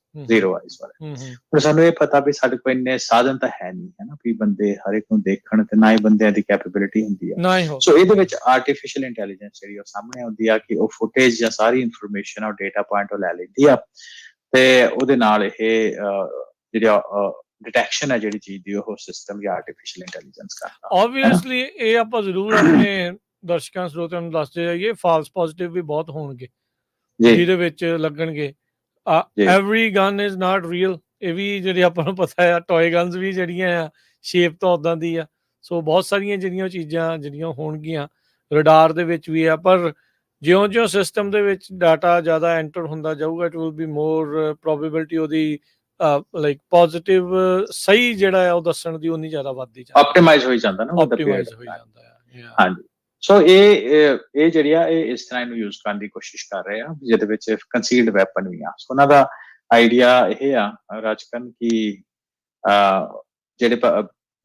ਹੁਣ ਸਾਨੂੰ ਇਹ ਪਤਾ ਵੀ ਸਾਡੇ ਕੋਲ ਇੰਨੇ ਸਾਧਨ ਤਾਂ ਹੈ ਨਹੀਂ, ਹੈ ਨਾ, ਵੀ ਬੰਦੇ ਹਰ ਇੱਕ ਨੂੰ ਦੇਖਣ, ਤੇ ਨਾ ਹੀ ਬੰਦਿਆਂ ਦੀ ਕੈਪੇਬਿਲਿਟੀ ਹੁੰਦੀ ਆ। ਸੋ ਇਹਦੇ ਵਿੱਚ ਆਰਟੀਫੀਸ਼ੀਅਲ ਇੰਟੈਲੀਜੈਂਸ ਜਿਹੜੀ ਉਹ ਸਾਹਮਣੇ ਆਉਂਦੀ ਆ ਕਿ ਉਹ ਫੁਟੇਜ ਜਾਂ ਸਾਰੀ ਇਨਫੋਰਮੇਸ਼ਨ ਔਰ ਡੇਟਾ ਪੁਆਇੰਟ ਉਹ ਲੈ ਲੈਂਦੀ ਆ, ਤੇ ਉਹਦੇ ਨਾਲ ਇਹ ਜਿਹੜਾ ਡਿਟੈਕਸ਼ਨ ਹੈ ਜਿਹੜੀ ਚੀਜ਼ ਦੀ ਉਹ ਸਿਸਟਮ ਜਾਂ ਆਰਟੀਫੀਸ਼ੀਅਲ ਇੰਟੈਲੀਜੈਂਸ ਕਰਦਾ। ਆਬਵੀਅਸਲੀ ਇਹ ਆਪਾਂ ਜ਼ਰੂਰ ਆਪਣੇ ਦਰਸ਼ਕਾਂ ਸਰੋਤਿਆਂ ਨੂੰ ਦੱਸਦੇ ਜਾਈਏ, ਫਾਲਸ ਪੋਜ਼ਿਟਿਵ ਵੀ ਬਹੁਤ ਹੋਣਗੇ ਜਿਹਦੇ ਵਿੱਚ ਲੱਗਣਗੇ। Every gun is not real, ਇਹ ਵੀ ਜਿਹੜੇ ਆਪਾਂ ਨੂੰ ਪਤਾ ਆ, ਟੋਏ ਗਨਸ ਵੀ ਜਿਹੜੀਆਂ ਆ ਸ਼ੇਪ ਤਾਂ ਉਦਾਂ ਦੀ ਆ। ਸੋ ਬਹੁਤ ਸਾਰੀਆਂ ਜਿਹੜੀਆਂ ਚੀਜ਼ਾਂ ਜਿਹੜੀਆਂ ਹੋਣਗੀਆਂ ਰਡਾਰ ਦੇ ਵਿੱਚ ਵੀ ਆ, ਪਰ ਜਿਉਂ-ਜਿਉਂ ਸਿਸਟਮ ਦੇ ਵਿੱਚ ਡਾਟਾ ਜ਼ਿਆਦਾ ਐਂਟਰ ਹੁੰਦਾ ਜਾਊਗਾ, it will be more probability ਉਹਦੀ ਲਾਈਕ ਪੋਜ਼ਿਟਿਵ ਸਹੀ ਜਿਹੜਾ ਆ ਉਹ ਦੱਸਣ ਦੀ ਉਨੀ ਜ਼ਿਆਦਾ ਵੱਧਦੀ ਜਾਂਦੀ, ਆਪਟੀਮਾਈਜ਼ ਹੋਈ ਜਾਂਦਾ ਨਾ, ਆਪਟੀਮਾਈਜ਼ ਹੋਈ ਜਾਂਦਾ ਆ। ਹਾਂਜੀ, ਸੋ ਇਹ ਜਿਹੜੀ ਆ ਇਹ ਇਸ ਤਰ੍ਹਾਂ ਇਹਨੂੰ ਯੂਜ਼ ਕਰਨ ਦੀ ਕੋਸ਼ਿਸ਼ ਕਰ ਰਹੇ ਆ, ਜਿਹਦੇ ਵਿੱਚ ਕੰਸੀਲਡ ਵੈਪਨ ਵੀ ਆ। ਸੋ ਉਹਨਾਂ ਦਾ ਆਈਡੀਆ ਇਹ ਆ ਰਾਜਕਨ ਕਿ ਜਿਹੜੇ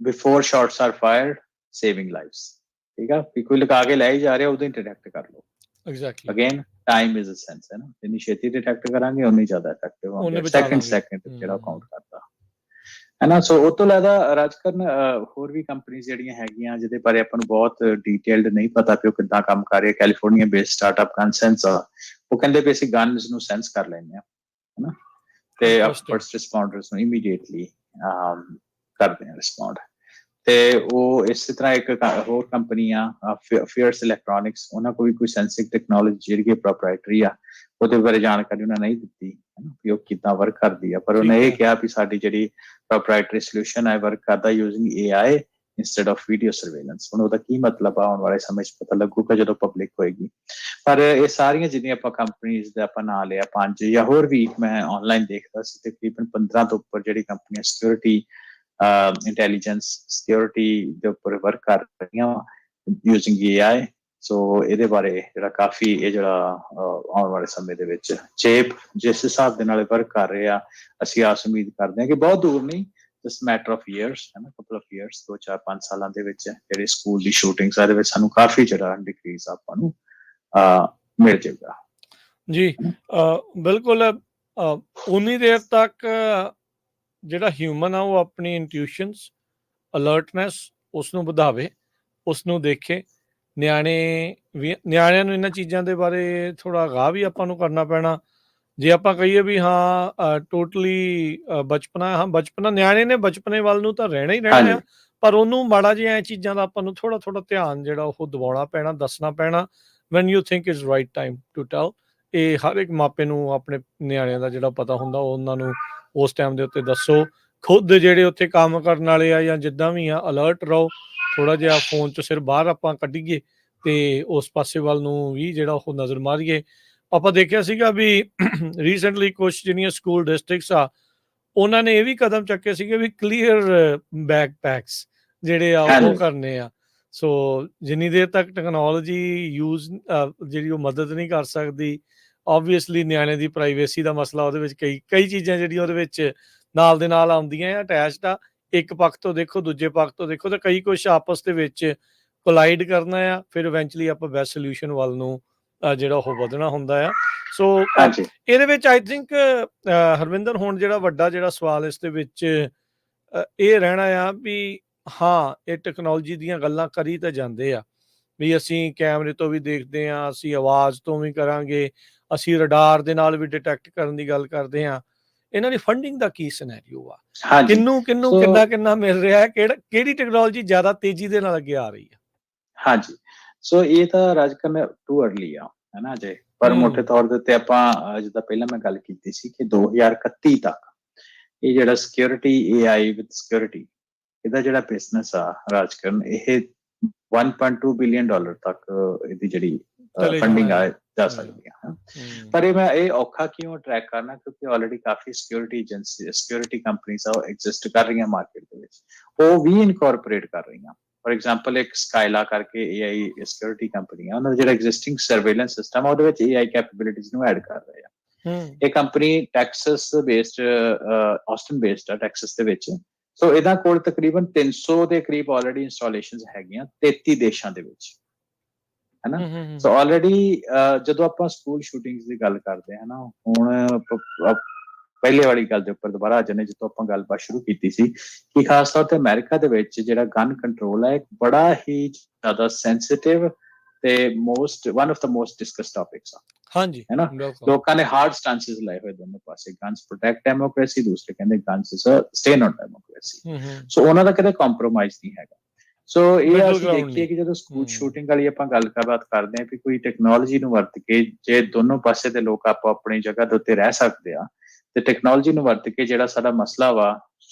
before shots are fired saving lives, ਠੀਕ ਆ, ਵੀ ਕੋਈ ਲਗਾ ਕੇ ਲੈ ਹੀ ਜਾ ਰਿਹਾ ਉਦੋਂ ਹੀ ਡਿਟੈਕਟ ਕਰ ਲਓ। Exactly, again time is a sense, ਹੈ ਨਾ, ਜਿੰਨੀ ਛੇਤੀ ਡਿਟੈਕਟ ਕਰਾਂਗੇ ਉਨੀ ਜ਼ਿਆਦਾ ਇਫੈਕਟਿਵ ਹੋਣਗੇ, ਸੈਕਿੰਡ ਜਿਹੜਾ ਕਾਊਂਟ ਕਰਦਾ ਹੈ ਨਾ। ਸੋ ਉਹ ਤੋਂ ਇਲਾਵਾ ਰਾਜਕਰਨ ਹੋਰ ਵੀ ਕੰਪਨੀਆਂ ਜਿਹੜੀਆਂ ਹੈਗੀਆਂ ਜਿਹਦੇ ਬਾਰੇ ਆਪਾਂ ਨੂੰ ਬਹੁਤ ਡੀਟੇਲਡ ਨਹੀਂ ਪਤਾ ਕਿ ਉਹ ਕਿੱਦਾਂ ਕੰਮ ਕਰ ਰਹੀ ਹੈ। ਕੈਲੀਫੋਰਨੀਆ ਬੇਸਡ ਸਟਾਰਟਅਪ ਕਨਸੈਂਸ ਆ, ਉਹ ਕਹਿੰਦੇ ਵੀ ਅਸੀਂ ਗਨਸ ਨੂੰ ਸੈਂਸ ਕਰ ਲੈਂਦੇ ਹਾਂ, ਹੈ ਨਾ, ਤੇ ਫਰਸਟ ਰਿਸਪੌਂਡਰਸ ਨੂੰ ਇਮੀਡੀਏਟਲੀ ਕਰਦੇ ਆ ਰਿਸਪੌਂਡ। ਤੇ ਉਹ ਇਸੇ ਤਰ੍ਹਾਂ ਇੱਕ ਹੋਰ ਕੰਪਨੀ ਆ ਫੀਅਰਸ ਇਲੈਕਟ੍ਰੋਨਿਕਸ, ਉਹਨਾਂ ਕੋਲ ਵੀ ਕੋਈ ਸੈਂਸਿੰਗ ਟੈਕਨੋਲੋਜੀ ਜਿਹੜੀ ਪ੍ਰੋਪਰਾਈਟਰੀ ਆ, ਉਹਦੇ ਬਾਰੇ ਜਾਣਕਾਰੀ ਉਹਨਾਂ ਨਹੀਂ ਦਿੱਤੀ ਕਿ ਉਹ ਕਿੱਦਾਂ ਵਰਕ ਕਰਦੀ ਆ, ਪਰ ਉਹਨੇ ਇਹ ਕਿਹਾ ਵੀ ਸਾਡੀ ਜਿਹੜੀ ਪ੍ਰੋਪਰਾਈਟਰੀ ਸੋਲੂਸ਼ਨ ਹੈ ਵਰਕ ਕਰਦਾ using AI instead of video surveillance. ਹੁਣ ਉਹਦਾ ਕੀ ਮਤਲਬ ਆ ਆਉਣ ਵਾਲੇ ਸਮੇਂ 'ਚ ਪਤਾ ਲੱਗੂਗਾ ਜਦੋਂ ਪਬਲਿਕ ਹੋਏਗੀ। ਪਰ ਇਹ ਸਾਰੀਆਂ ਜਿਹੜੀਆਂ ਆਪਾਂ ਕੰਪਨੀਜ਼ ਦਾ ਆਪਾਂ ਨਾਂ ਲਿਆ 5 ਜਾਂ ਹੋਰ ਵੀ, ਮੈਂ ਆਨਲਾਈਨ ਦੇਖਦਾ ਸੀ ਤਕਰੀਬਨ 15 ਤੋਂ ਉੱਪਰ ਜਿਹੜੀ ਕੰਪਨੀਆਂ ਸਿਕਿਉਰਿਟੀ ਇੰਟੈਲੀਜੈਂਸ ਸਿਕਿਉਰਿਟੀ ਦੇ ਉੱਪਰ ਵਰਕ ਕਰ ਰਹੀਆਂ ਯੂਜ਼ਿੰਗ AI। ਸੋ ਇਹਦੇ ਬਾਰੇ ਜਿਹੜਾ ਕਾਫੀ ਇਹ ਜਿਹੜਾ ਆਉਣ ਵਾਲੇ ਸਮੇਂ ਦੇ ਵਿੱਚ ਚੇਪ ਜਿਸ ਹਿਸਾਬ ਦੇ ਨਾਲ ਵਰਕ ਕਰ ਰਹੇ ਆ, ਅਸੀਂ ਆਸ ਉਮੀਦ ਕਰਦੇ ਹਾਂ ਕਿ ਬਹੁਤ ਦੂਰ ਨਹੀਂ, ਜਸਟ ਮੈਟਰ ਆਫ ਈਅਰਸ, ਹੈ ਨਾ, ਕਪਲ ਆਫ ਈਅਰਸ, 2-4-5 ਸਾਲਾਂ ਦੇ ਵਿੱਚ ਜਿਹੜੇ ਸਕੂਲ ਦੀ ਸ਼ੂਟਿੰਗਸ ਆ ਦੇ ਵਿੱਚ ਸਾਨੂੰ ਕਾਫੀ ਜਿਹੜਾ ਡਿਕਰੀਜ਼ ਆਪਾਂ ਨੂੰ ਮਿਲ ਜਾਏਗਾ। ਜੀ ਬਿਲਕੁਲ, ਉਨੀ ਦੇਰ ਤੱਕ ਜਿਹੜਾ ਹਿਊਮਨ ਆ ਉਹ ਆਪਣੀ ਇੰਟਿਊਸ਼ਨਸ, ਅਲਰਟਨੈਸ ਉਸ ਨੂੰ ਵਧਾਵੇ, ਉਸ ਨੂੰ ਦੇਖੇ। ਨਿਆਣਿਆਂ ਨੂੰ ਇਹਨਾਂ ਚੀਜ਼ਾਂ ਦੇ ਬਾਰੇ ਥੋੜ੍ਹਾ ਅਗਾਹ ਵੀ ਆਪਾਂ ਨੂੰ ਕਰਨਾ ਪੈਣਾ। ਜੇ ਆਪਾਂ ਕਹੀਏ ਵੀ ਹਾਂ ਟੋਟਲੀ ਬਚਪਨਾ ਨਿਆਣੇ ਨੇ ਬਚਪਨੇ ਵੱਲ ਨੂੰ ਤਾਂ ਰਹਿਣਾ ਹੀ ਰਹਿਣਾ ਆ, ਪਰ ਉਹਨੂੰ ਮਾੜਾ ਜਿਹਾ ਇਹ ਚੀਜ਼ਾਂ ਦਾ ਆਪਾਂ ਨੂੰ ਥੋੜ੍ਹਾ ਧਿਆਨ ਜਿਹੜਾ ਉਹ ਦਿਵਾਉਣਾ ਪੈਣਾ, ਦੱਸਣਾ ਪੈਣਾ। When you think is right time to tell, ਇਹ ਹਰ ਇੱਕ ਮਾਪੇ ਨੂੰ ਆਪਣੇ ਨਿਆਣਿਆਂ ਦਾ ਜਿਹੜਾ ਪਤਾ ਹੁੰਦਾ ਉਹ ਉਹਨਾਂ ਨੂੰ ਉਸ ਟਾਈਮ ਦੇ ਉੱਤੇ ਦੱਸੋ। ਖੁਦ ਜਿਹੜੇ ਉੱਥੇ ਕੰਮ ਕਰਨ ਵਾਲੇ ਆ ਜਾਂ ਜਿੱਦਾਂ ਵੀ ਆ, ਅਲਰਟ ਰਹੋ, ਥੋੜ੍ਹਾ ਜਿਹਾ ਫੋਨ 'ਚ ਸਿਰ ਬਾਹਰ ਆਪਾਂ ਕੱਢੀਏ ਤੇ ਉਸ ਪਾਸੇ ਵੱਲ ਨੂੰ ਵੀ ਜਿਹੜਾ ਉਹ ਨਜ਼ਰ ਮਾਰੀਏ। ਆਪਾਂ ਦੇਖਿਆ ਸੀਗਾ ਵੀ ਰੀਸੈਂਟਲੀ ਕੁਛ ਜਿਹੜੀਆਂ ਸਕੂਲ ਡਿਸਟ੍ਰਿਕਟਸ ਆ ਉਹਨਾਂ ਨੇ ਇਹ ਵੀ ਕਦਮ ਚੱਕੇ ਸੀਗੇ ਵੀ ਕਲੀਅਰ ਬੈਕਪੈਕਸ ਜਿਹੜੇ ਆ ਉਹ ਹਾਂਜੀ ਕਰਨੇ ਆ। ਸੋ ਜਿੰਨੀ ਦੇਰ ਤੱਕ ਟੈਕਨੋਲੋਜੀ ਯੂਜ਼ ਜਿਹੜੀ ਉਹ ਮਦਦ ਨਹੀਂ ਕਰ ਸਕਦੀ, ਓਬਵੀਅਸਲੀ ਨਿਆਣੇ ਦੀ ਪ੍ਰਾਈਵੇਸੀ ਦਾ ਮਸਲਾ ਉਹਦੇ ਵਿੱਚ ਕਈ ਚੀਜ਼ਾਂ ਜਿਹੜੀਆਂ ਉਹਦੇ ਵਿੱਚ ਨਾਲ ਦੇ ਨਾਲ ਆਉਂਦੀਆਂ ਆ, ਅਟੈਚਡ ਆ। ਇੱਕ ਪੱਖ ਤੋਂ ਦੇਖੋ, ਦੂਜੇ ਪੱਖ ਤੋਂ ਦੇਖੋ, ਤਾਂ ਕਈ ਕੁਛ ਆਪਸ ਦੇ ਵਿੱਚ ਕੋਲਾਈਡ ਕਰਨਾ ਆ, ਫਿਰ ਇਵੈਂਚੁਅਲੀ ਆਪਾਂ ਬੈਸਟ ਸੋਲਿਊਸ਼ਨ ਵੱਲ ਨੂੰ ਜਿਹੜਾ ਉਹ ਵਧਣਾ ਹੁੰਦਾ ਆ। ਸੋ ਹਾਂਜੀ ਇਹਦੇ ਵਿੱਚ ਆਈ ਥਿੰਕ ਹਰਵਿੰਦਰ, ਹੁਣ ਜਿਹੜਾ ਵੱਡਾ ਜਿਹੜਾ ਸਵਾਲ ਇਸ ਦੇ ਵਿੱਚ ਇਹ ਰਹਿਣਾ ਆ ਵੀ ਹਾਂ, ਇਹ ਟੈਕਨੋਲੋਜੀ ਦੀਆਂ ਗੱਲਾਂ ਕਰੀ ਤਾਂ ਜਾਂਦੇ ਆ ਵੀ ਅਸੀਂ ਕੈਮਰੇ ਤੋਂ ਵੀ ਦੇਖਦੇ ਹਾਂ, ਅਸੀਂ ਆਵਾਜ਼ ਤੋਂ ਵੀ ਕਰਾਂਗੇ, ਅਸੀਂ ਰਡਾਰ ਦੇ ਨਾਲ ਵੀ ਡਿਟੈਕਟ ਕਰਨ ਦੀ ਗੱਲ ਕਰਦੇ ਹਾਂ। ਇਹਨਾਂ ਦੀ ਫੰਡਿੰਗ ਦਾ ਕੀ ਸਿਨੈਰੀਓ ਆ? ਹਾਂਜੀ ਕਿਹਨੂੰ ਸੋ ਕਿੰਨਾ ਮਿਲ ਰਿਹਾ ਹੈ? ਕਿਹੜੀ ਟੈਕਨੋਲੋਜੀ ਜ਼ਿਆਦਾ ਤੇਜ਼ੀ ਦੇ ਨਾਲ ਅੱਗੇ ਆ ਰਹੀ ਆ? ਹਾਂਜੀ ਸੋ ਇਹ ਤਾਂ ਰਾਜਕਰਨ ਟੂ ਅਰਲੀ ਆ, ਹੈ ਨਾ ਅਜੇ, ਪਰ ਮੋਟੇ ਤੌਰ ਦੇ ਉੱਤੇ ਆਪਾਂ ਜਿੱਦਾਂ ਪਹਿਲਾਂ ਮੈਂ ਗੱਲ ਕੀਤੀ ਸੀ ਕਿ 2031 ਤੱਕ ਇਹ ਜਿਹੜਾ ਸਿਕਿਉਰਿਟੀ AI ਵਿਦ ਸਿਕਿਉਰਿਟੀ, ਇਹਦਾ ਜਿਹੜਾ ਬਿਜ਼ਨਸ ਆ ਰਾਜਕਰਨ, ਇਹ $1.2 ਬਿਲੀਅਨ ਤੱਕ ਇਹਦੀ ਜਿਹੜੀ ਚਲੇ ਫੰਡਿੰਗ ਜਾਣਾ ਆ ਹੈ। ਜਾ ਸਕਦੀ ਆ। ਪਰ ਇਹ ਔਖਾ ਕਿਉਂ ਟਰੈਕ ਕਰਨਾ, ਕਿਉਂਕਿ ਆਲਰੇਡੀ ਕਾਫੀ ਸਿਕਿਉਰਿਟੀ ਏਜੰਸੀ, ਸਿਕਿਉਰਿਟੀ ਕੰਪਨੀਆਂ ਆ, ਉਹ ਐਗਜ਼ਿਸਟ ਕਰ ਰਹੀਆਂ ਮਾਰਕੀਟ ਦੇ ਵਿੱਚ, ਉਹ ਵੀ ਇਨਕੋਰਪੋਰੇਟ ਕਰ ਰਹੀਆਂ। ਫॉर ਐਗਜ਼ਾਮਪਲ ਇੱਕ ਸਕਾਈਲਾ ਕਰਕੇ AI ਸਿਕਿਉਰਿਟੀ ਕੰਪਨੀ ਆ, ਉਹਨਾਂ ਦਾ ਜਿਹੜਾ ਐਗਜ਼ਿਸਟਿੰਗ ਸਰਵੇਲੈਂਸ ਸਿਸਟਮ ਆ ਉਹਦੇ ਵਿੱਚ AI ਕੈਪੇਬਿਲਿਟੀਜ਼ ਨੂੰ ਐਡ ਕਰ ਰਹੇ ਆ। ਇਹ company Texas based, Aston based ਆ ਟੈਕਸਸ ਦੇ ਵਿੱਚ। ਸੋ ਇਹਨਾਂ ਕੋਲ ਤਕਰੀਬਨ 300 ਦੇ ਕਰੀਬ ਆਲਰੇਡੀ ਇੰਸਟਾਲੇਸ਼ਨਸ ਹੈਗੀਆਂ 33 ਦੇਸ਼ਾਂ ਦੇ ਵਿੱਚ, ਹੈ ਨਾ। ਸੋ ਆਲਰੇਡੀ ਜਦੋਂ ਆਪਾਂ ਸਕੂਲ ਸ਼ੂਟਿੰਗਸ ਦੀ ਗੱਲ ਕਰਦੇ ਹਾਂ ਨਾ, ਹੁਣ ਪਹਿਲੇ ਵਾਲੀ ਗੱਲ ਦੇ ਉੱਪਰ ਦੁਬਾਰਾ ਆ ਜਾਂਦੇ, ਜਿੱਥੋਂ ਆਪਾਂ ਗੱਲਬਾਤ ਸ਼ੁਰੂ ਕੀਤੀ ਸੀ ਕਿ ਖਾਸ ਤੌਰ ਤੇ ਅਮਰੀਕਾ ਦੇ ਵਿੱਚ ਜਿਹੜਾ ਗਨ ਕੰਟਰੋਲ ਹੈ, ਇੱਕ ਬੜਾ ਹੀ ਜ਼ਿਆਦਾ ਸੈਂਸਿਟਿਵ ਤੇ one of the most discuss topics ਆ, ਹਾਂਜੀ, ਹੈ ਨਾ। ਬਿਲਕੁਲ। ਲੋਕਾਂ ਨੇ ਹਾਰਡ ਸਟੈਂਸਸ ਲਏ ਹੋਏ ਦੋਨੋਂ ਪਾਸੇ, ਗਨਸ ਪ੍ਰੋਟੈਕਟ ਡੈਮੋਕ੍ਰੇਸੀ, ਦੂਸਰੇ ਕਹਿੰਦੇ guns is a stain on democracy. So ਉਹਨਾਂ ਦਾ ਕਦੇ ਕੰਪਰੋਮਾਈਜ਼ ਨਹੀਂ ਹੈਗਾ। ਸੋ ਇਹ ਮਿਡਲ ਅਸੀਂ ਗਰਾਊਂਡ ਦੇਖੀਏ ਨਹੀਂ। ਕਿ ਜਦੋਂ ਸਕੂਲ ਸ਼ੂਟਿੰਗ ਵਾਲੀ ਆਪਾਂ ਗੱਲਬਾਤ ਕਰਦੇ ਹਾਂ, ਵੀ ਕੋਈ ਟੈਕਨੋਲੋਜੀ ਨੂੰ ਵਰਤ ਕੇ ਜੇ ਦੋਨੋਂ ਪਾਸੇ ਦੇ ਲੋਕ ਆਪੋ ਆਪਣੀ ਜਗ੍ਹਾ ਦੇ ਉੱਤੇ ਰਹਿ ਸਕਦੇ ਆ, ਤੇ ਟੈਕਨੋਲੋਜੀ ਨੂੰ ਵਰਤ ਕੇ ਜਿਹੜਾ ਸਾਡਾ ਮਸਲਾ ਵਾ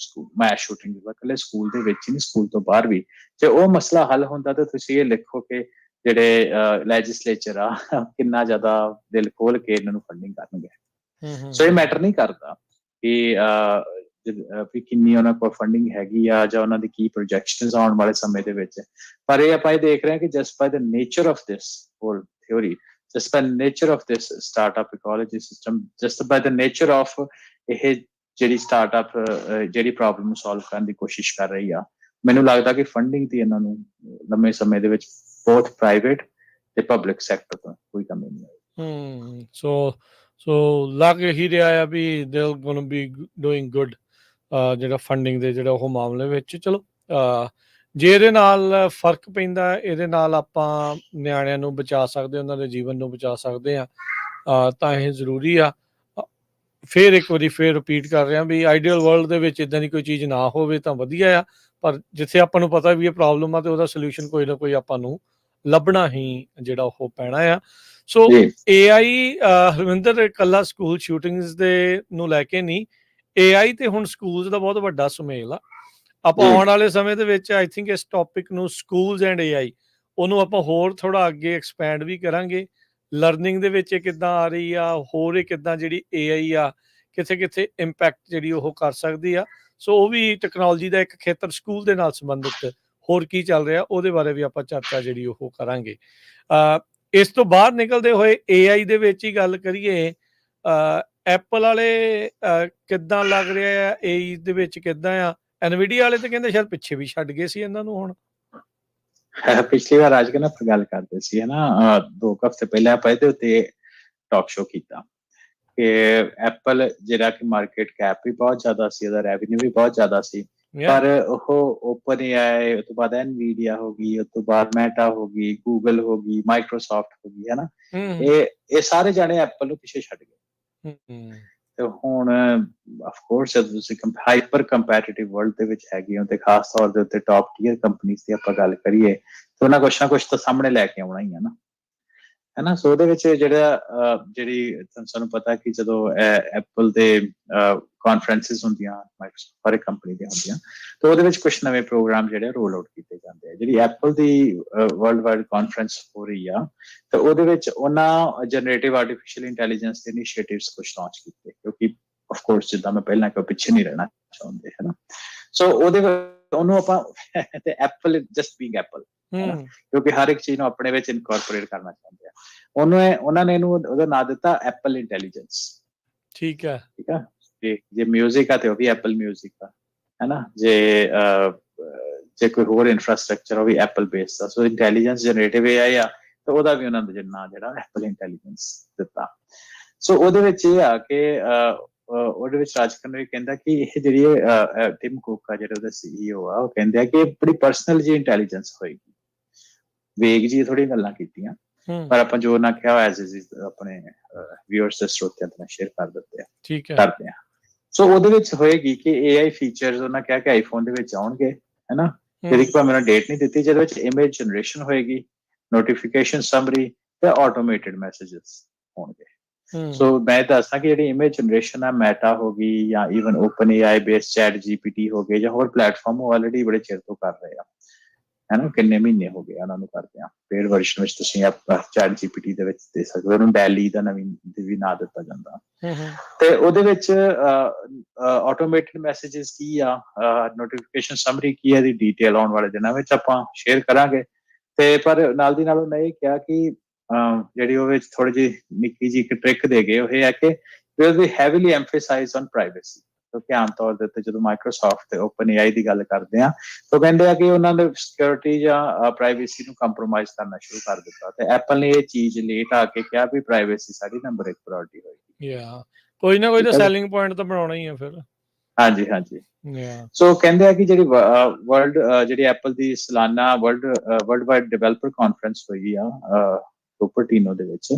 ਮੈਸ ਸ਼ੂਟਿੰਗ ਦਾ, ਇਕੱਲੇ ਸਕੂਲ ਦੇ ਵਿੱਚ ਹੀ ਨਹੀਂ, ਸਕੂਲ ਤੋਂ ਬਾਹਰ ਵੀ, ਜੇ ਉਹ ਮਸਲਾ ਹੱਲ ਹੁੰਦਾ ਤਾਂ ਤੁਸੀਂ ਇਹ ਲਿਖੋ ਕਿ ਜਿਹੜੇ ਲੈਜਿਸਲੇਚਰ ਆ ਕਿੰਨਾ ਜ਼ਿਆਦਾ ਦਿਲ ਖੋਲ ਕੇ ਇਹਨਾਂ ਨੂੰ ਫੰਡਿੰਗ ਕਰਨਗੇ। ਸੋ ਇਹ ਮੈਟਰ ਨਹੀਂ ਕਰਦਾ ਕਿ ਕਿੰਨੀ ਉਹਨਾਂ ਕੋਲ ਫੰਡਿੰਗ ਹੈਗੀ ਆ ਜਾਂ ਉਹਨਾਂ ਦੀ ਕੀ ਪ੍ਰੋਜੈਕਸ਼ਨਸ ਆਉਣ ਵਾਲੇ ਸਮੇਂ ਦੇ ਵਿੱਚ। ਪਰ ਇਹ ਆਪਾਂ ਇਹ ਦੇਖ ਰਹੇ ਹਾਂ ਕਿ just by the nature of this whole theory, just by nature of this startup ecology system, just by the nature of ਇਹ ਜਿਹੜੀ ਸਟਾਰਟਅਪ ਜਿਹੜੀ ਪ੍ਰੋਬਲਮ ਨੂੰ ਸੋਲਵ ਕਰਨ ਦੀ ਕੋਸ਼ਿਸ਼ ਕਰ ਰਹੀ ਆ, ਮੈਨੂੰ ਲੱਗਦਾ ਕਿ ਫੰਡਿੰਗ ਦੀ ਇਹਨਾਂ ਨੂੰ ਲੰਮੇ ਸਮੇਂ ਦੇ ਵਿੱਚ ਬੋਥ ਪ੍ਰਾਈਵੇਟ ਤੇ ਪਬਲਿਕ ਸੈਕਟਰ ਤੋਂ ਕੋਈ ਕਮੀ ਨਹੀਂ ਆਈ। ਸੋ ਲੱਗ ਹੀ ਰਿਹਾ ਆ ਵੀ they are going to be doing good ਜਿਹੜਾ ਫੰਡਿੰਗ ਦੇ ਜਿਹੜਾ ਉਹ ਮਾਮਲੇ ਵਿੱਚ। ਚਲੋ ਜੇ ਇਹਦੇ ਨਾਲ ਫਰਕ ਪੈਂਦਾ, ਇਹਦੇ ਨਾਲ ਆਪਾਂ ਨਿਆਣਿਆਂ ਨੂੰ ਬਚਾ ਸਕਦੇ, ਉਹਨਾਂ ਦੇ ਜੀਵਨ ਨੂੰ ਬਚਾ ਸਕਦੇ ਆ, ਤਾਂ ਇਹ ਜ਼ਰੂਰੀ ਆ। ਫਿਰ ਇੱਕ ਵਾਰੀ ਫਿਰ ਰਿਪੀਟ ਕਰ ਰਿਹਾ ਵੀ ਆਈਡੀਅਲ ਵਰਲਡ ਦੇ ਵਿੱਚ ਇੱਦਾਂ ਦੀ ਕੋਈ ਚੀਜ਼ ਨਾ ਹੋਵੇ ਤਾਂ ਵਧੀਆ ਆ, ਪਰ ਜਿੱਥੇ ਆਪਾਂ ਨੂੰ ਪਤਾ ਵੀ ਇਹ ਪ੍ਰੋਬਲਮ ਆ ਤੇ ਉਹਦਾ ਸੋਲਿਊਸ਼ਨ ਕੋਈ ਨਾ ਕੋਈ ਆਪਾਂ ਨੂੰ ਲੱਭਣਾ ਹੀ ਜਿਹੜਾ ਉਹ ਪੈਣਾ ਆ। ਸੋ AI ਹਰਵਿੰਦਰ, ਇਕੱਲਾ ਸਕੂਲ ਸ਼ੂਟਿੰਗਸ ਦੇ ਨੂੰ ਲੈ ਕੇ ਨਹੀਂ, AI ਤੇ ਹੁਣ ਸਕੂਲਸ ਦਾ ਬਹੁਤ ਵੱਡਾ ਸੁਮੇਲ ਆ। ਆਪਾਂ ਆਉਣ ਵਾਲੇ ਸਮੇਂ ਦੇ ਵਿੱਚ ਆਈ ਥਿੰਕ ਇਸ ਟੌਪਿਕ ਨੂੰ ਸਕੂਲਸ ਐਂਡ AI ਉਹਨੂੰ ਆਪਾਂ ਹੋਰ ਥੋੜਾ ਅੱਗੇ ਐਕਸਪੈਂਡ ਵੀ ਕਰਾਂਗੇ। ਲਰਨਿੰਗ ਦੇ ਵਿੱਚ ਇਹ ਕਿੱਦਾਂ ਆ ਰਹੀ ਆ, ਹੋਰ ਇਹ ਕਿੱਦਾਂ ਜਿਹੜੀ AI ਆ ਕਿੱਥੇ ਇੰਪੈਕਟ ਜਿਹੜੀ ਉਹ ਕਰ ਸਕਦੀ ਆ। ਸੋ ਉਹ ਵੀ ਟੈਕਨੋਲੋਜੀ ਦਾ ਇੱਕ ਖੇਤਰ ਸਕੂਲ ਦੇ ਨਾਲ ਸੰਬੰਧਿਤ ਹੋਰ ਕੀ ਚੱਲ ਰਿਹਾ ਉਹਦੇ ਬਾਰੇ ਵੀ ਆਪਾਂ ਚਰਚਾ ਜਿਹੜੀ ਉਹ ਕਰਾਂਗੇ। ਇਸ ਤੋਂ ਬਾਹਰ ਨਿਕਲਦੇ ਹੋਏ AI ਦੇ ਵਿੱਚ ਹੀ ਗੱਲ ਕਰੀਏ, ਐਪਲ ਵਾਲੇ ਕਿੱਦਾਂ ਲੱਗ ਰਿਹਾ ਆ AI ਦੇ ਵਿੱਚ, ਕਿੱਦਾਂ ਆ? ਐਨਵੀਡੀਆ ਵਾਲੇ ਤੇ ਕਹਿੰਦੇ ਸ਼ਾਇਦ ਪਿੱਛੇ ਵੀ ਛੱਡ ਗਏ ਸੀ ਇਹਨਾਂ ਨੂੰ। ਹੁਣ ਪਿਛਲੀ ਵਾਰ ਅੱਜ ਕੱਲ੍ਹ ਆਪਾਂ ਗੱਲ ਕਰਦੇ ਸੀ, ਹੈ ਨਾ, 2 ਹਫ਼ਤੇ ਪਹਿਲਾਂ ਆਪਾਂ ਇਹਦੇ ਉੱਤੇ ਟਾਕ ਸ਼ੋ ਕੀਤਾ ਕਿ ਐਪਲ ਜਿਹੜਾ ਕਿ ਮਾਰਕੀਟ ਕੈਪ ਵੀ ਬਹੁਤ ਜ਼ਿਆਦਾ ਸੀ, ਉਹਦਾ ਰੈਵਨਿਊ ਵੀ ਬਹੁਤ ਜ਼ਿਆਦਾ ਸੀ, ਪਰ ਉਹ ਓਪਨ AI, ਉਸ ਤੋਂ ਬਾਅਦ ਐਨਵੀਡੀਆ ਹੋ ਗਈ, ਉਸ ਤੋਂ ਬਾਅਦ ਮੈਟਾ ਹੋ ਗਈ, ਗੂਗਲ ਹੋ ਗਈ, ਮਾਈਕਰੋਸਾਫਟ ਹੋ ਗਈ, ਹੈ ਨਾ, ਇਹ ਸਾਰੇ ਜਾਣੇ ਐਪਲ ਨੂੰ ਪਿੱਛੇ ਛੱਡ ਗਏ। ਤੇ ਹੁਣ ਆਫ ਕੋਰਸ ਜਦੋਂ ਤੁਸੀਂ ਹਾਈਪਰ ਕੰਪੈਟੀਟਿਵ ਵਰਲਡ ਦੇ ਵਿੱਚ ਹੈਗੇ ਹੋ, ਤੇ ਖਾਸ ਤੌਰ ਦੇ ਉੱਤੇ ਟੌਪ ਟੀਅਰ ਕੰਪਨੀਆਂ ਦੀ ਆਪਾਂ ਗੱਲ ਕਰੀਏ ਤਾਂ ਉਹਨਾਂ ਕੁਛ ਨਾ ਕੁਛ ਤਾਂ ਸਾਹਮਣੇ ਲੈ ਕੇ ਆਉਣਾ ਹੀ ਹੈ ਨਾ, ਹੈ ਨਾ। ਸੋ ਉਹਦੇ ਵਿੱਚ ਜਿਹੜੀ ਸਾਨੂੰ ਪਤਾ ਕਿ ਜਦੋਂ ਐਪਲ ਦੇ ਕਾਨਫਰੰਸਿਸ ਹੁੰਦੀਆਂ, ਮਾਈਕਰੋਸਾਫਟ ਹਰ ਇੱਕ ਕੰਪਨੀ ਦੀਆਂ ਹੁੰਦੀਆਂ, ਤਾਂ ਉਹਦੇ ਵਿੱਚ ਕੁਛ ਨਵੇਂ ਪ੍ਰੋਗਰਾਮ ਜਿਹੜੇ ਰੋਲ ਆਊਟ ਕੀਤੇ ਜਾਂਦੇ ਆ। ਜਿਹੜੀ ਐਪਲ ਦੀ ਵਰਲਡ ਵਾਈਡ ਕਾਨਫਰੰਸ ਹੋ ਰਹੀ ਆ, ਤਾਂ ਉਹਦੇ ਵਿੱਚ ਉਹਨਾਂ ਜਨਰੇਟਿਵ ਆਰਟੀਫਿਸ਼ੀਅਲ ਇੰਟੈਲੀਜੈਂਸ ਦੇ ਇਨੀਸ਼ੀਏਟਿਵਸ ਕੁਛ ਲਾਂਚ ਕੀਤੇ, ਕਿਉਂਕਿ ਆਫ ਕੋਰਸ ਜਿੱਦਾਂ ਮੈਂ ਪਹਿਲਾਂ ਕਿਹਾ ਪਿੱਛੇ ਨਹੀਂ ਰਹਿਣਾ ਚਾਹੁੰਦੇ ਹੈ ਨਾ। ਸੋ ਉਹਨੂੰ ਆਪਾਂ ਤੇ ਐਪਲ ਜਸਟ ਬੀਇੰਗ ਐਪਲ, ਕਿਉਂਕਿ ਹਰ ਇੱਕ ਚੀਜ਼ ਨੂੰ ਆਪਣੇ ਵਿੱਚ ਇਨਕੋਰਪੋਰੇਟ ਕਰਨਾ ਚਾਹੁੰਦੇ ਆ। ਉਹਨਾਂ ਨੇ ਇਹਨੂੰ ਉਹਦਾ ਨਾਂ ਦਿੱਤਾ ਐਪਲ ਇੰਟੈਲੀਜੈਂਸ। ਠੀਕ ਹੈ ਜੇ ਮਿਊਜ਼ਿਕ ਆ ਤੇ ਉਹ ਵੀ ਐਪਲ ਮਿਊਜ਼ਿਕ ਆ, ਹੈ ਨਾ। ਜੇ ਕੋਈ ਹੋਰ ਇਨਫਰਾਸਟ੍ਰਕਚਰ ਉਹ ਵੀ ਐਪਲ ਬੇਸਡ ਆ। ਸੋ ਇੰਟੈਲੀਜੈਂਸ ਜਨਰੇਟਿਵ AI ਆ ਤੇ ਉਹਦਾ ਵੀ ਉਹਨਾਂ ਦਾ ਨਾਂ ਜਿਹੜਾ ਐਪਲ ਇੰਟੈਲੀਜੈਂਸ ਦਿੱਤਾ। ਸੋ ਉਹਦੇ ਵਿੱਚ ਇਹ ਆ ਕਿ ਉਹਦੇ ਵਿੱਚ ਰਾਜਕਰਨ ਵੀ ਕਹਿੰਦਾ ਕਿ ਇਹ ਜਿਹੜੀ ਟਿਮ ਕੁੱਕ ਆ ਜਿਹੜੇ ਉਹਦੇ CEO ਆ, ਉਹ ਕਹਿੰਦੇ ਆ ਕਿ ਇਹ ਬੜੀ ਪਰਸਨਲ ਜੀ ਇੰਟੈਲੀਜੈਂਸ ਹੋਏਗੀ। ਵੇਗ ਜੀ ਥੋੜ੍ਹੀਆਂ ਗੱਲਾਂ ਕੀਤੀਆਂ, ਪਰ ਆਪਾਂ ਜੋ ਨਾ ਕਿਹਾ ਐਜ਼ ਆਪਣੇ ਵਿਊਅਰਸ ਤੇ ਸਰੋਤਿਆਂ ਨਾਲ ਸ਼ੇਅਰ ਕਰ ਦਿੱਤੇ ਆ, ਠੀਕ ਹੈ ਕਰਦੇ ਆ। ਸੋ ਉਹਦੇ ਵਿੱਚ ਹੋਏਗੀ ਕਿ AI ਫੀਚਰਸ ਉਹਨਾਂ ਕਿਹਾ ਕਿ ਆਈਫੋਨ ਦੇ ਵਿੱਚ ਆਉਣਗੇ, ਹੈ ਨਾ। ਜਿਹਦੀ ਭਾਵੇਂ ਉਹਨਾਂ ਡੇਟ ਨਹੀਂ ਦਿੱਤੀ, ਜਿਹਦੇ ਵਿੱਚ ਇਮੇਜ ਜਨਰੇਸ਼ਨ ਹੋਏਗੀ, ਨੋਟੀਫਿਕੇਸ਼ਨ ਸਮਰੀ ਤੇ ਆਟੋਮੇਟਿਡ ਮੈਸੇजेस ਹੋਣਗੇ। ਸੋ ਮੈਂ ਦੱਸਦਾ ਕਿ ਜਿਹੜੀ ਇਮੇਜ ਜਨਰੇਸ਼ਨ ਆ, ਮੈਟਾ ਹੋ ਗਈ ਜਾਂ even open AI based chat GPT ਹੋ ਗਏ ਜਾਂ ਹੋਰ ਪਲੇਟਫਾਰਮ, ਉਹ ਆਲਰੇਡੀ ਬੜੇ ਚਿਰ ਤੋਂ ਕਰ ਰਹੇ ਆ, ਹੈ ਨਾ। ਕਿੰਨੇ ਮਹੀਨੇ ਹੋ ਗਏ ਉਹਨਾਂ ਨੂੰ ਕਰਦੇ ਆ। ਪੇਡ ਵਰਜ਼ਨ ਵਿੱਚ ਤੁਸੀਂ ਚੈਟ GPT ਦੇ ਵਿੱਚ ਦੇ ਸਕਦੇ ਹੋ। ਉਹਨੂੰ ਡੈਲੀ ਦਾ ਨਵੀਂ ਵੀ ਨਾਂ ਦਿੱਤਾ ਜਾਂਦਾ। ਤੇ ਉਹਦੇ ਵਿੱਚ ਆਟੋਮੇਟਿਡ ਮੈਸੇजेस ਕੀ ਆ, ਨੋਟੀਫਿਕੇਸ਼ਨ ਸਮਰੀ ਕੀ ਹੈ, ਦੀ ਡੀਟੇਲ ਆਉਣ ਵਾਲੇ ਦਿਨਾਂ ਵਿੱਚ ਆਪਾਂ ਸ਼ੇਅਰ ਕਰਾਂਗੇ। ਤੇ ਪਰ ਨਾਲ ਦੀ ਨਾਲ ਉਹਨਾਂ ਇਹ ਕਿਹਾ ਕਿ ਜਿਹੜੀ ਉਹ ਵਿੱਚ ਥੋੜੀ ਜਿਹੀ ਨਿੱਕੀ ਜਿਹੀ ਇੱਕ ਟ੍ਰਿਕ ਦੇ ਗਏ, ਉਹ ਇਹ ਹੈ ਕਿ will be heavily ਐਮਫੇਸਾਈਜ਼ on privacy. ਕਿਉਂਕਿ ਆਮ ਤੌਰ ਦੇ ਉੱਤੇ ਜਦੋਂ ਮਾਈਕਰੋਸਾਫਟ ਤੇ ਓਪਨ AI ਦੀ ਗੱਲ ਕਰਦੇ ਆ ਤਾਂ ਕਹਿੰਦੇ ਆ ਕਿ ਉਹਨਾਂ ਨੇ ਸਿਕਿਉਰਿਟੀ ਜਾਂ ਪ੍ਰਾਈਵੇਸੀ ਨੂੰ ਕੰਪਰੋਮਾਈਜ਼ ਕਰਨਾ ਸ਼ੁਰੂ ਕਰ ਦਿੱਤਾ। ਤੇ ਐਪਲ ਨੇ ਇਹ ਚੀਜ਼ ਲੇਟ ਆ ਕੇ ਕਿਹਾ ਵੀ ਪ੍ਰਾਈਵੇਸੀ ਸਾਡੀ ਨੰਬਰ 1 ਪ੍ਰਾਇੋਰਟੀ ਹੋਏਗੀ। ਕੋਈ ਨਾ ਕੋਈ ਤਾਂ ਸੈਲਿੰਗ ਪੁਆਇੰਟ ਤਾਂ ਬਣਾਉਣਾ ਹੀ ਆ ਫਿਰ। ਹਾਂਜੀ ਸੋ ਕਹਿੰਦੇ ਆ ਕਿ ਜਿਹੜੀ ਵਰਲਡ ਜਿਹੜੀ ਐਪਲ ਦੀ ਸਾਲਾਨਾ ਵਰਲਡ ਵਾਈਡ ਡਿਵੈਲਪਰ ਕਾਨਫਰੰਸ ਹੋਈ ਆ ਕੁਪਰਟੀਨੋ ਦੇ ਵਿੱਚ,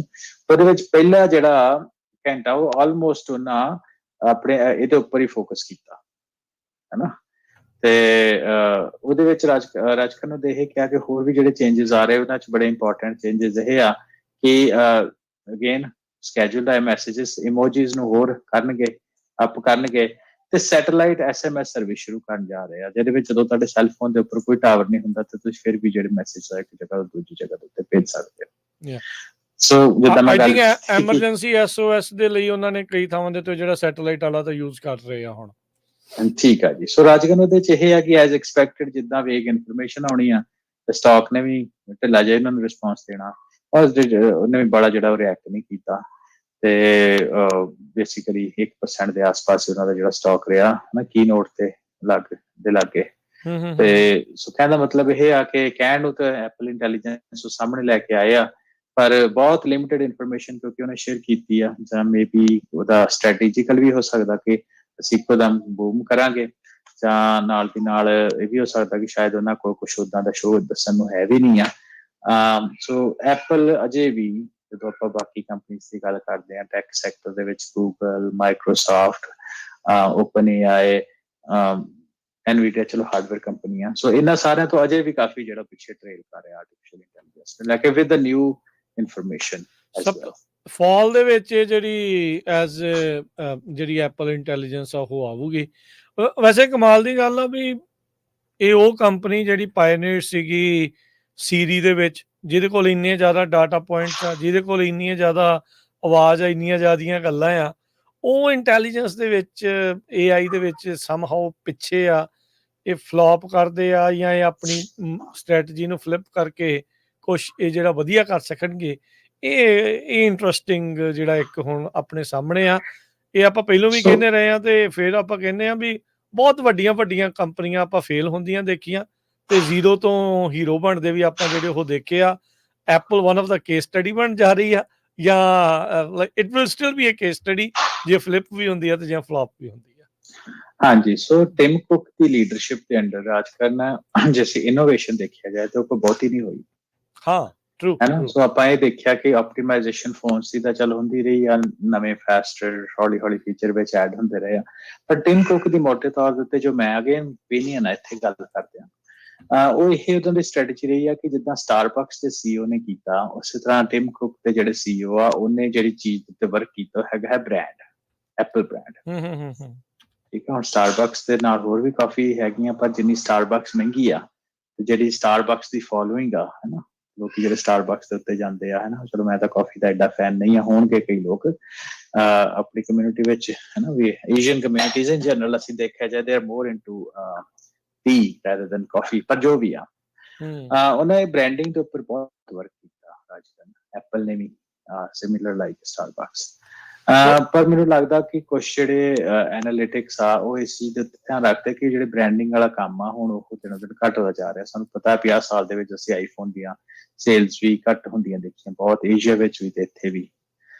ਉਹਦੇ ਵਿੱਚ ਪਹਿਲਾ ਜਿਹੜਾ ਘੰਟਾ ਉਹ ਆਲਮੋਸਟ ਉਹਨਾਂ ਆਪਣੇ ਇਹਦੇ ਉੱਪਰ ਹੀ ਫੋਕਸ ਕੀਤਾ, ਹੈ ਨਾ। ਤੇ ਉਹਦੇ ਵਿੱਚ ਰਾਜਕਰਨ ਨੇ ਇਹ ਕਿਹਾ ਕਿ ਹੋਰ ਵੀ ਜਿਹੜੇ ਚੇਂਜਸ ਆ ਰਹੇ ਉਹਨਾਂ 'ਚ ਬੜੇ ਇੰਪੋਰਟੈਂਟ ਚੇਂਜਸ ਇਹ ਆ ਕਿ ਅਗੇਨ ਸਕੈਜੂਲਡ ਮੈਸੇजेस ਇਮੋਜੀਜ਼ ਨੂੰ ਹੋਰ ਕਰਨਗੇ, ਅਪ ਕਰਨਗੇ। ਤੇ ਸੈਟੇਲਾਈਟ SMS ਸਰਵਿਸ ਸ਼ੁਰੂ ਕਰਨ ਜਾ ਰਹੇ ਆ, ਜਿਹਦੇ ਵਿੱਚ ਜਦੋਂ ਤੁਹਾਡੇ ਸੈੱਲਫੋਨ ਦੇ ਉੱਪਰ ਕੋਈ ਟਾਵਰ ਨਹੀਂ ਹੁੰਦਾ ਤੇ ਤੁਸੀਂ ਫਿਰ ਵੀ ਜਿਹੜੇ ਮੈਸੇਜ ਆ ਇੱਕ ਜਗ੍ਹਾ ਤੋਂ ਦੂਜੀ ਜਗ੍ਹਾ ਦੇ ਉੱਤੇ ਭੇਜ ਸਕਦੇ ਹੋ। ਸੋ ਜਿੱਦਾਂ ਮੈਂ ਗੱਲ ਐਮਰਜੈਂਸੀ SOS ਦੇ ਲਈ ਉਹਨਾਂ ਨੇ ਕਈ ਥਾਵਾਂ ਦੇ ਉੱਤੇ ਜਿਹੜਾ ਸੈਟੇਲਾਈਟ ਵਾਲਾ ਤਾਂ ਯੂਜ਼ ਕਰ ਰਹੇ ਆ ਹੁਣ। ਠੀਕ ਆ ਜੀ। ਸੋ ਰਾਜਕਰਨ ਉਹਦੇ ਚ ਇਹ ਆ ਕਿ ਐਜ਼ ਐਕਸਪੈਕਟਡ ਜਿੱਦਾਂ ਵੇਗ ਇਨਫੋਰਮੇਸ਼ਨ ਆਉਣੀ ਆ ਤੇ ਸਟਾਕ ਨੇ ਵੀ ਢਿੱਲਾ ਜਿਹਾ ਇਹਨਾਂ ਨੂੰ ਰਿਸਪੌਂਸ ਦੇਣਾ, ਉਹਨੇ ਵੀ ਬੜਾ ਜਿਹੜਾ ਉਹ ਰਿਐਕਟ ਨਹੀਂ ਕੀਤਾ। ਤੇ ਬੇਸਿਕਲੀ 1% ਦੇ ਆਸ-ਪਾਸ ਉਹਨਾਂ ਦਾ ਜਿਹੜਾ ਸਟਾਕ ਰਿਹਾ ਨਾ ਕੀ ਨੋਟ ਤੇ ਲਾਗੇ। ਤੇ ਸੋ ਕਹਿੰਦਾ ਮਤਲਬ ਇਹ ਆ ਕਿ ਕਹਿਣ ਨੂੰ ਤਾਂ ਐਪਲ ਇੰਟੈਲੀਜੈਂਸ ਸਾਹਮਣੇ ਲੈ ਕੇ ਆਏ ਆ, ਪਰ ਬਹੁਤ ਲਿਮਿਟਡ ਇਨਫੋਰਮੇਸ਼ਨ ਕਿਉਂਕਿ ਉਹਨੇ ਸ਼ੇਅਰ ਕੀਤੀ ਆ, ਜਾਂ ਮੇਬੀ ਉਹਦਾ ਸਟ੍ਰੈਟੇਜੀਕਲ ਵੀ ਹੋ ਸਕਦਾ ਕਿ ਅਸੀਂ ਇੱਕੋਦਮ ਬੂਮ ਕਰਾਂਗੇ, ਜਾਂ ਨਾਲ ਦੀ ਨਾਲ ਇਹ ਵੀ ਹੋ ਸਕਦਾ ਕਿ ਸ਼ਾਇਦ ਉਹਨਾਂ ਕੋਲ ਕੁਛ ਉੱਦਾਂ ਦਾ ਸ਼ੋਅ ਦੱਸਣ ਨੂੰ ਹੈ ਵੀ ਨਹੀਂ ਆ। ਸੋ ਐਪਲ ਅਜੇ ਵੀ ਜਦੋਂ ਆਪਾਂ ਬਾਕੀ ਕੰਪਨੀਜ਼ ਦੀ ਗੱਲ ਕਰਦੇ ਹਾਂ ਟੈਕ ਸੈਕਟਰ ਦੇ ਵਿੱਚ ਗੂਗਲ, ਮਾਈਕਰੋਸਾਫਟ, ਓਪਨ AI, ਐਨਵੀਡੀਆ, ਚਲੋ ਹਾਰਡਵੇਅਰ ਕੰਪਨੀਆਂ, ਸੋ ਇਹਨਾਂ ਸਾਰਿਆਂ ਤੋਂ ਅਜੇ ਵੀ ਕਾਫੀ ਜਿਹੜਾ ਪਿੱਛੇ ਟ੍ਰੇਲ ਕਰ ਰਿਹਾ ਆਰਟੀਫੀਸ਼ੀਅਲ ਇੰਟੈਲੀਜੈਂਸ ਲੈ ਕੇ with the new information. Fall ਦੇ ਵਿੱਚ ਜਿਹੜੀ ਜਿਹੜੀ ਐਪਲ ਇੰਟੈਲੀਜੈਂਸ ਆ ਉਹ ਆਊਗੀ। ਵੈਸੇ ਕਮਾਲ ਦੀ ਗੱਲ ਆ ਵੀ ਇਹ ਉਹ ਕੰਪਨੀ ਜਿਹੜੀ ਪਾਇਨੀਅਰ ਸੀਗੀ ਸੀਰੀ ਦੇ ਵਿੱਚ, ਜਿਹਦੇ ਕੋਲ ਇੰਨੇ ਜ਼ਿਆਦਾ ਡਾਟਾ ਪੁਆਇੰਟਸ ਆ, ਜਿਹਦੇ ਕੋਲ ਇੰਨੀਆਂ ਜ਼ਿਆਦਾ ਆਵਾਜ਼ ਆ, ਇੰਨੀਆਂ ਜ਼ਿਆਦੀਆਂ ਗੱਲਾਂ ਆ, ਉਹ ਇੰਟੈਲੀਜੈਂਸ ਦੇ ਵਿੱਚ AI ਦੇ ਵਿੱਚ ਸਮਹਾਓ ਪਿੱਛੇ ਆ। ਇਹ ਫਲੋਪ ਕਰਦੇ ਆ ਜਾਂ ਇਹ ਆਪਣੀ ਸਟ੍ਰੈਟਜੀ ਨੂੰ ਫਲਿੱਪ ਕਰਕੇ ਕੁਛ ਇਹ ਜਿਹੜਾ ਵਧੀਆ ਕਰ ਸਕਣਗੇ। ਇਹ ਇੰਟਰਸਟਿੰਗ ਜਿਹੜਾ ਇੱਕ ਹੁਣ ਆਪਣੇ ਸਾਹਮਣੇ ਆ। ਇਹ ਆਪਾਂ ਪਹਿਲਾਂ ਵੀ ਕਹਿੰਦੇ ਰਹੇ ਆ ਤੇ ਫਿਰ ਆਪਾਂ ਕਹਿੰਦੇ ਆ ਵੀ ਬਹੁਤ ਵੱਡੀਆਂ ਕੰਪਨੀਆਂ ਆਪਾਂ ਫੇਲ ਹੁੰਦੀਆਂ ਦੇਖੀਆਂ ਤੇ ਜ਼ੀਰੋ ਤੋਂ ਹੀਰੋ ਬਣਦੇ ਵੀ ਆਪਾਂ ਜਿਹੜੇ ਉਹ ਦੇਖੇ ਆ। Apple one of the case study ਬਣ ਜਾ ਰਹੀ ਆ, ਜਾਂ it will still be a case study ਜੇ ਫਲਿੱਪ ਵੀ ਹੁੰਦੀ ਆ ਤੇ ਜਾਂ ਫਲॉप ਵੀ ਹੁੰਦੀ ਆ। ਹਾਂਜੀ, ਸੋ ਟਿਮ ਕੁੱਕ ਦੀ ਲੀਡਰਸ਼ਿਪ ਦੇ ਅੰਡਰ ਰਾਜ ਕਰਨਾ ਜੈਸੀ ਇਨੋਵੇਸ਼ਨ ਦੇਖਿਆ ਜਾਏ ਤਾਂ ਉਹ ਬਹੁਤੀ ਨਹੀਂ ਹੋਈ। ਹਾਂ ਟਰੂ ਹੈ ਨਾ। ਸੋ ਆਪਾਂ ਇਹ ਦੇਖਿਆ ਕਿ ਆਪਟੀਮਾਈਜ਼ੇਸ਼ਨ ਫੋਨਸ ਦੀ ਤਾਂ ਚੱਲ ਹੁੰਦੀ ਰਹੀ ਆ, ਨਵੇਂ ਫਾਸਟਰ ਹੌਲੀ ਫੀਚਰ ਵਿੱਚ ਐਡ ਹੁੰਦੇ ਰਹੇ ਆ, ਪਰ ਟਿਮ ਕੁੱਕ ਦੀ ਮੋਟੇ ਤੌਰ ਦੇ ਉੱਤੇ ਜੋ ਮੈਂ ਅਗੇਨ ਓਪੀਨੀਅਨ ਆ ਇੱਥੇ ਗੱਲ ਕਰਦੇ ਆ, ਉਹ ਇਹ ਉਦੋਂ ਦੀ ਸਟ੍ਰੈਟਜੀ ਰਹੀ ਆ ਕਿ ਜਿੱਦਾਂ ਸਟਾਰਬਕਸ ਦੇ CEO ਨੇ ਕੀਤਾ, ਉਸੇ ਤਰ੍ਹਾਂ ਟਿਮ ਕੁੱਕ ਦੇ ਜਿਹੜੇ CEO ਆ ਉਹਨੇ ਜਿਹੜੀ ਚੀਜ਼ ਉੱਤੇ ਵਰਕ ਕੀਤਾ ਹੈਗਾ ਹੈ ਬ੍ਰਾਂਡ, ਐਪਲ ਬ੍ਰਾਂਡ। ਠੀਕ ਆ। ਹੁਣ ਸਟਾਰਬਕਸ ਦੇ ਨਾਲ ਹੋਰ ਵੀ ਕਾਫੀ ਹੈਗੀਆਂ, ਪਰ ਜਿੰਨੀ ਸਟਾਰਬਕਸ ਮਹਿੰਗੀ ਆ ਤੇ ਜਿਹੜੀ ਸਟਾਰਬਕਸ ਦੀ ਫੋਲੋਇੰਗ ਆ, ਹੈ ਨਾ, ਲੋਕੀ ਜਿਹੜੇ ਸਟਾਰਬਕਸ ਦੇ ਉੱਤੇ ਜਾਂਦੇ ਆ, ਹੈ ਨਾ, ਚਲੋ ਮੈਂ ਤਾਂ ਕਾਫੀ ਦਾ ਐਡਾ ਫੈਨ ਨਹੀਂ ਆ, ਹੋਣਗੇ ਕਈ ਲੋਕ, ਆਪਣੀ ਕਮਿਊਨਿਟੀ ਵਿੱਚ ਹੈ ਨਾ, ਵੀ ਏਸ਼ੀਅਨ ਕਮਿਊਨਿਟੀਜ਼ ਇਨ ਜਨਰਲ ਅਸੀਂ ਦੇਖਿਆ ਜਾਏ, they are more into tea rather than coffee, ਪਰ ਜੋ ਵੀ ਆ ਉਹਨਾਂ ਨੇ ਬ੍ਰਾਂਡਿੰਗ ਦੇ ਉੱਪਰ ਬਹੁਤ ਵਰਕ ਕੀਤਾ ਰਾਜਸਥਾਨ, ਐਪਲ ਨੇ ਵੀ ਸਿਮਿਲਰ ਲਾਈਕ ਸਟਾਰਬਕਸ। ਪਰ ਮੈਨੂੰ ਲੱਗਦਾ ਕਿ ਕੁਛ ਜਿਹੜੇ ਐਨਾਲਿਟਿਕਸ ਆ ਉਹ ਇਸ ਚੀਜ਼ ਦੇ ਉੱਤੇ ਧਿਆਨ ਰੱਖਦੇ ਕਿ ਜਿਹੜੇ ਬ੍ਰਾਂਡਿੰਗ ਵਾਲਾ ਕੰਮ ਆ ਹੁਣ ਉਹ ਦਿਨੋਂ ਦਿਨ ਘੱਟ ਹੁੰਦਾ ਜਾ ਰਿਹਾ। ਸਾਨੂੰ ਪਤਾ 50 ਸਾਲ ਦੇ ਵਿੱਚ ਅਸੀਂ ਆਈਫੋਨ ਦੀਆਂ ਸੇਲਸ ਵੀ ਘੱਟ ਹੁੰਦੀਆਂ ਦੇਖੀਆਂ, ਬਹੁਤ ਏਸ਼ੀਆ ਵਿੱਚ ਵੀ ਤੇ ਇੱਥੇ ਵੀ,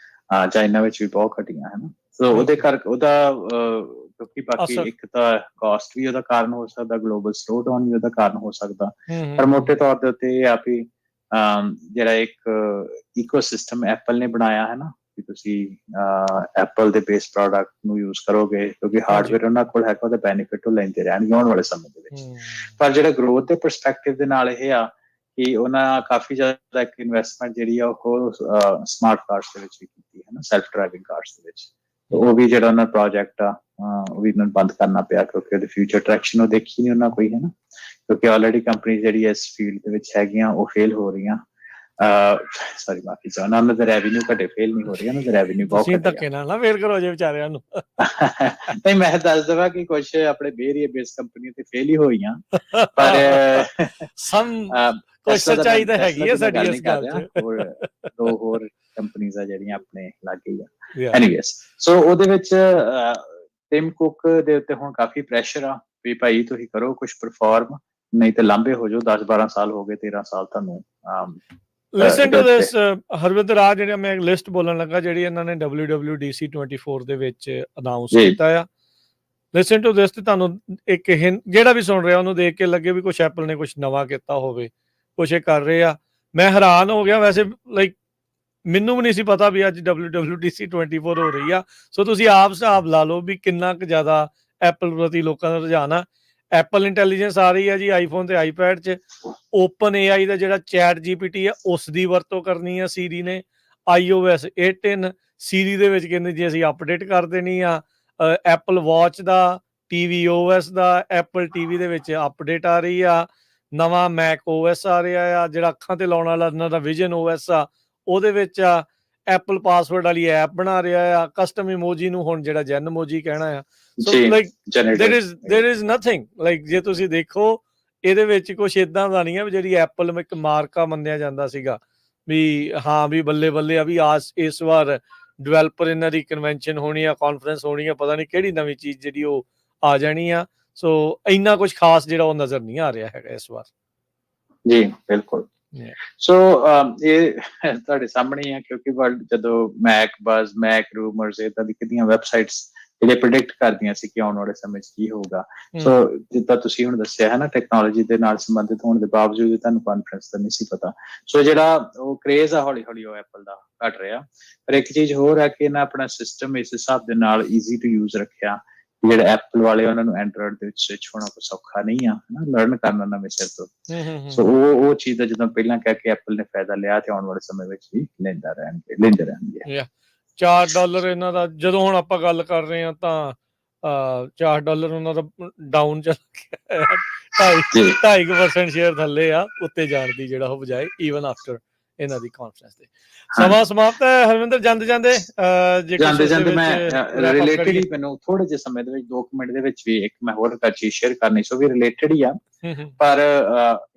ਚਾਈਨਾ ਵਿੱਚ ਵੀ ਬਹੁਤ ਘਟੀਆਂ, ਹੈ ਨਾ। ਸੋ ਉਹਦੇ ਕਰਕੇ ਉਹਦਾ ਕਿਉਂਕਿ ਬਾਕੀ ਇੱਕ ਤਾਂ ਕਾਸਟ ਵੀ ਉਹਦਾ ਕਾਰਨ ਹੋ ਸਕਦਾ, ਗਲੋਬਲ ਸਲੋ ਡਾਊਨ ਵੀ ਉਹਦਾ ਕਾਰਨ ਹੋ ਸਕਦਾ, ਪਰ ਮੋਟੇ ਤੌਰ ਦੇ ਉੱਤੇ ਇਹ ਆ ਵੀ ਜਿਹੜਾ ਇੱਕ ਈਕੋ ਸਿਸਟਮ ਐਪਲ ਨੇ ਬਣਾਇਆ ਹੈ ਨਾ, ਕਿ ਤੁਸੀਂ ਐਪਲ ਦੇ ਬੇਸ ਪ੍ਰੋਡਕਟ ਨੂੰ ਯੂਜ਼ ਕਰੋਗੇ ਕਿਉਂਕਿ ਹਾਰਡਵੇਅਰ ਉਹਨਾਂ ਕੋਲ ਹੈਗਾ, ਉਹਦਾ ਬੈਨੀਫਿਟ ਉਹ ਲੈਂਦੇ ਰਹਿਣਗੇ ਆਉਣ ਵਾਲੇ ਸਮੇਂ ਦੇ ਵਿੱਚ। ਪਰ ਜਿਹੜਾ ਗਰੋਥ ਦੇ ਪਰਸਪੈਕਟਿਵ ਦੇ ਨਾਲ ਇਹ ਆ ਕਿ ਉਹਨਾਂ ਕਾਫੀ ਜ਼ਿਆਦਾ ਇੱਕ ਇਨਵੈਸਟਮੈਂਟ ਜਿਹੜੀ ਆ ਉਹ ਸਮਾਰਟ ਕਾਰਸ ਦੇ ਵਿੱਚ ਵੀ ਕੀਤੀ ਹੈ ਨਾ, ਸੈਲਫ ਡਰਾਈਵਿੰਗ ਕਾਰਸ ਦੇ ਵਿੱਚ। ਉਹ ਵੀ ਜਿਹੜਾ ਉਹਨਾਂ ਪ੍ਰੋਜੈਕਟ ਆ ਉਹ ਵੀ ਇਹਨਾਂ ਨੂੰ ਬੰਦ ਕਰਨਾ ਪਿਆ ਕਿਉਂਕਿ ਉਹਦੇ ਫਿਊਚਰ ਟਰੈਕਸ਼ਨ ਉਹ ਦੇਖੀ ਨਹੀਂ ਉਹਨਾਂ ਕੋਈ, ਹੈ ਨਾ, ਕਿਉਂਕਿ ਆਲਰੇਡੀ ਕੰਪਨੀ ਜਿਹੜੀ ਇਸ ਫੀਲਡ ਦੇ ਵਿੱਚ ਹੈਗੀਆਂ ਉਹ ਫੇਲ ਹੋ ਰਹੀਆਂ। ਸੌਰੀ ਮਾਫੀ ਚਾਹੁੰਦਾ, ਉਹਨਾਂ ਦਾ ਰੈਵਨਿਊ ਘਟੇ, ਫੇਲ ਨਹੀਂ ਹੋ ਰਹੀ, ਉਹਨਾਂ ਦਾ ਰੈਵਨਿਊ ਬਹੁਤ ਘਟਿਆ। ਧੱਕੇ ਨਾਲ ਨਾ ਫੇਲ ਕਰੋ ਜੇ ਵਿਚਾਰਿਆਂ ਨੂੰ। ਨਹੀਂ, ਮੈਂ ਦੱਸ ਦੇਵਾਂ ਕਿ ਕੁਝ ਆਪਣੇ ਬੇਰੀਏ ਬੇਸ ਕੰਪਨੀਆਂ ਤੇ ਫੇਲ ਹੀ ਹੋਈਆਂ, ਪਰ ਕੁਝ ਸੱਚਾਈ ਤਾਂ ਹੈਗੀ ਹੈ ਸਾਡੀ ਇਸ ਗੱਲ 'ਚ। ਦੋ ਹੋਰ ਕੰਪਨੀਆਂ ਆ ਜਿਹੜੀਆਂ ਆਪਣੇ ਲਾਗੇ ਹੀ ਆ। ਐਨੀਵੇਜ਼, ਸੋ ਉਹਦੇ ਵਿੱਚ ਟਿਮ ਕੁੱਕ ਦੇ ਉੱਤੇ ਹੁਣ ਕਾਫੀ ਪ੍ਰੈਸ਼ਰ ਆ ਵੀ ਭਾਈ ਤੁਸੀਂ ਕਰੋ ਕੁਝ ਪਰਫਾਰਮ, ਨਹੀਂ ਤੇ ਲਾਂਭੇ ਹੋ ਜਾਓ। 10-12 ਸਾਲ ਹੋ ਗਏ, 13 ਸਾਲ ਤੁਹਾਨੂੰ। ਲਿਸਨ ਟੂ ਦਿਸ ਹਰਵਿੰਦਰ, ਆ ਜਿਹੜਾ ਮੈਂ ਲਿਸਟ ਬੋਲਣ ਲੱਗਾ ਜਿਹੜੀ ਇਹਨਾਂ ਨੇ WWDC 24 ਦੇ ਵਿੱਚ ਅਨਾਉਂਸ ਕੀਤਾ ਆ, ਲਿਸਨ ਟੂ ਦਿਸ, ਤੇ ਤੁਹਾਨੂੰ ਇੱਕ ਜਿਹੜਾ ਵੀ ਸੁਣ ਰਿਹਾ ਉਹਨੂੰ ਦੇਖ ਕੇ ਲੱਗੇ ਵੀ ਕੁਛ ਐਪਲ ਨੇ ਕੁਛ ਨਵਾਂ ਕੀਤਾ ਹੋਵੇ, ਕੁਛ ਇਹ ਕਰ ਰਹੇ ਆ। ਮੈਂ ਹੈਰਾਨ ਹੋ ਗਿਆ, ਵੈਸੇ ਲਾਈਕ ਮੈਨੂੰ ਵੀ ਨਹੀਂ ਸੀ ਪਤਾ ਵੀ ਅੱਜ WWDC 24 ਹੋ ਰਹੀ ਆ। ਸੋ ਤੁਸੀਂ ਆਪ ਹਿਸਾਬ ਲਾ ਲਓ ਵੀ ਕਿੰਨਾ ਕੁ ਜ਼ਿਆਦਾ ਐਪਲ ਪ੍ਰਤੀ ਲੋਕਾਂ ਦਾ ਰੁਝਾਨ ਆ। ਐਪਲ ਇੰਟੈਲੀਜੈਂਸ ਆ ਰਹੀ ਹੈ ਜੀ ਆਈਫੋਨ ਤੇ ਆਈਪੈਡ 'ਚ। ਓਪਨ AI ਦਾ ਜਿਹੜਾ ਚੈਟ GPT ਆ ਉਸ ਦੀ ਵਰਤੋਂ ਕਰਨੀ ਆ ਸੀਰੀ ਨੇ। iOS 18 ਸੀਰੀ ਦੇ ਵਿੱਚ ਕਹਿੰਦੇ ਜੀ ਅਸੀਂ ਅਪਡੇਟ ਕਰ ਦੇਣੀ ਆ। ਐਪਲ ਵਾਚ ਦਾ, tvOS ਦਾ, ਐਪਲ TV ਦੇ ਵਿੱਚ ਅਪਡੇਟ ਆ ਰਹੀ ਆ। ਨਵਾਂ ਮੈਕ OS ਆ ਰਿਹਾ ਆ, ਜਿਹੜਾ ਅੱਖਾਂ ਤੇ ਲਾਉਣ ਵਾਲਾ ਇਹਨਾਂ ਦਾ ਵਿਜ਼ਨ OS ਆ, ਉਹਦੇ ਵਿੱਚ ਆ। ਐਪਲ ਪਾਸਵਰਡ ਵਾਲੀ ਐਪ ਬਣਾ ਰਿਹਾ ਆ। ਕਸਟਮ ਇਮੋਜੀ ਨੂੰ ਹੁਣ ਜਿਹੜਾ ਜੈਨ ਇਮੋਜੀ ਕਹਿਣਾ ਆ। So like there is nothing like, ਜੇ ਤੁਸੀਂ ਦੇਖੋ ਇਹਦੇ ਵਿੱਚ ਕੁਛ ਏਦਾਂ ਦਾ ਨਹੀਂ ਆ ਵੀ ਜਿਹੜੀ ਐਪਲ ਇੱਕ ਮਾਰਕਾ ਮੰਨਿਆ ਜਾਂਦਾ ਸੀਗਾ ਵੀ ਹਾਂ ਵੀ ਬੱਲੇ ਬੱਲੇ ਆ ਵੀ ਇਸ ਵਾਰ ਡਿਵੈਲਪਰ ਇਹਨਾਂ ਦੀ ਕਨਵੈਨਸ਼ਨ ਹੋਣੀ ਆ, ਕਾਨਫਰੰਸ ਹੋਣੀ ਆ, ਪਤਾ ਨਹੀਂ ਕਿਹੜੀ ਨਵੀਂ ਚੀਜ਼ ਜਿਹੜੀ ਉਹ ਆ ਜਾਣੀ ਆ। ਸੋ ਇੰਨਾ ਕੁਛ ਖਾਸ ਜਿਹੜਾ ਉਹ ਨਜ਼ਰ ਨਹੀਂ ਆ ਰਿਹਾ ਹੈਗਾ ਇਸ ਵਾਰ। ਜੀ ਬਿਲਕੁਲ। ਸੋ ਇਹ ਤੁਹਾਡੇ ਸਾਹਮਣੇ ਆ, ਕਿਉਂਕਿ ਵਰਲਡ ਜਦੋਂ ਮੈਕ ਰੂਮਰਸ ਏਦਾਂ ਦੀ ਕਿੰਨੀਆਂ ਵੈਬਸਾਈਟਸ ਜਿਹੜੇ ਪ੍ਰੈਡਿਕਟ ਕਰਦੀਆਂ ਸੀ ਕਿ ਆਉਣ ਵਾਲੇ ਸਮੇਂ 'ਚ ਕੀ ਹੋਊਗਾ। ਸੋ ਜਿੱਦਾਂ ਤੁਸੀਂ ਹੁਣ ਦੱਸਿਆ ਹੈ ਨਾ, ਟੈਕਨੋਲੋਜੀ ਦੇ ਨਾਲ ਸੰਬੰਧਿਤ ਹੋਣ ਦੇ ਬਾਵਜੂਦ ਤੁਹਾਨੂੰ ਕਾਨਫਰੰਸ ਦਾ ਨਹੀਂ ਸੀ ਪਤਾ। ਸੋ ਜਿਹੜਾ ਉਹ ਕ੍ਰੇਜ਼ ਆ ਹੌਲੀ ਹੌਲੀ ਉਹ ਐਪਲ ਦਾ ਘਟ ਰਿਹਾ। ਪਰ ਇੱਕ ਚੀਜ਼ ਹੋਰ ਹੈ ਕਿ ਇਹਨਾਂ ਆਪਣਾ ਸਿਸਟਮ ਇਸ ਹਿਸਾਬ ਦੇ ਨਾਲ ਈਜ਼ੀ ਟੂ ਯੂਜ਼ ਰੱਖਿਆ, ਜਿਹੜੇ ਐਪਲ ਵਾਲੇ ਉਹਨਾਂ ਨੂੰ ਐਂਡਰੋਇਡ ਦੇ ਵਿੱਚ ਸਵਿਚ ਹੋਣਾ ਕੋਈ ਸੌਖਾ ਨਹੀਂ ਆ, ਲਰਨ ਕਰਨਾ ਨਵੇਂ ਸਿਰ ਤੋਂ। ਸੋ ਉਹ ਚੀਜ਼ ਦਾ ਜਦੋਂ ਪਹਿਲਾਂ ਕਹਿ ਕੇ ਐਪਲ ਨੇ ਫਾਇਦਾ ਲਿਆ ਤੇ ਆਉਣ ਵਾਲੇ ਸਮੇਂ ਵਿੱਚ ਵੀ ਲੈਂਦੇ ਰਹਿਣਗੇ। $4 ਇਹਨਾਂ ਦਾ, ਜਦੋਂ ਹੁਣ ਆਪਾਂ ਗੱਲ ਕਰ ਰਹੇ ਹਾਂ ਤਾਂ $4 ਉਹਨਾਂ ਦਾ ਡਾਊਨ ਚੱਲ ਗਿਆ, 2.5% ਸ਼ੇਅਰ ਥੱਲੇ ਆ ਉੱਤੇ ਜਾਣ ਦੀ, ਜਿਹੜਾ ਉਹ ਬਜਾਏ ਈਵਨ ਆਫਟਰ ਇਹਨਾਂ ਦੀ ਕਾਨਫਰੰਸ ਦੇ। ਸਮਾਂ ਸਮਾਪਤ ਹੈ ਹਰਵਿੰਦਰ, ਜਾਂਦੇ ਮੈਂ ਰਿਲੇਟਡ ਹੀ ਮੈਨੂੰ ਥੋੜੇ ਜਿਹੇ ਸਮੇਂ ਦੇ ਵਿੱਚ 2 ਮਿੰਟ ਦੇ ਵਿੱਚ ਵੀ ਇੱਕ ਮੈਂ ਹੋਰ ਚੀਜ਼ ਸ਼ੇਅਰ ਕਰਨੀ, ਸੋ ਵੀ ਰਿਲੇਟਡ ਹੀ ਆ ਪਰ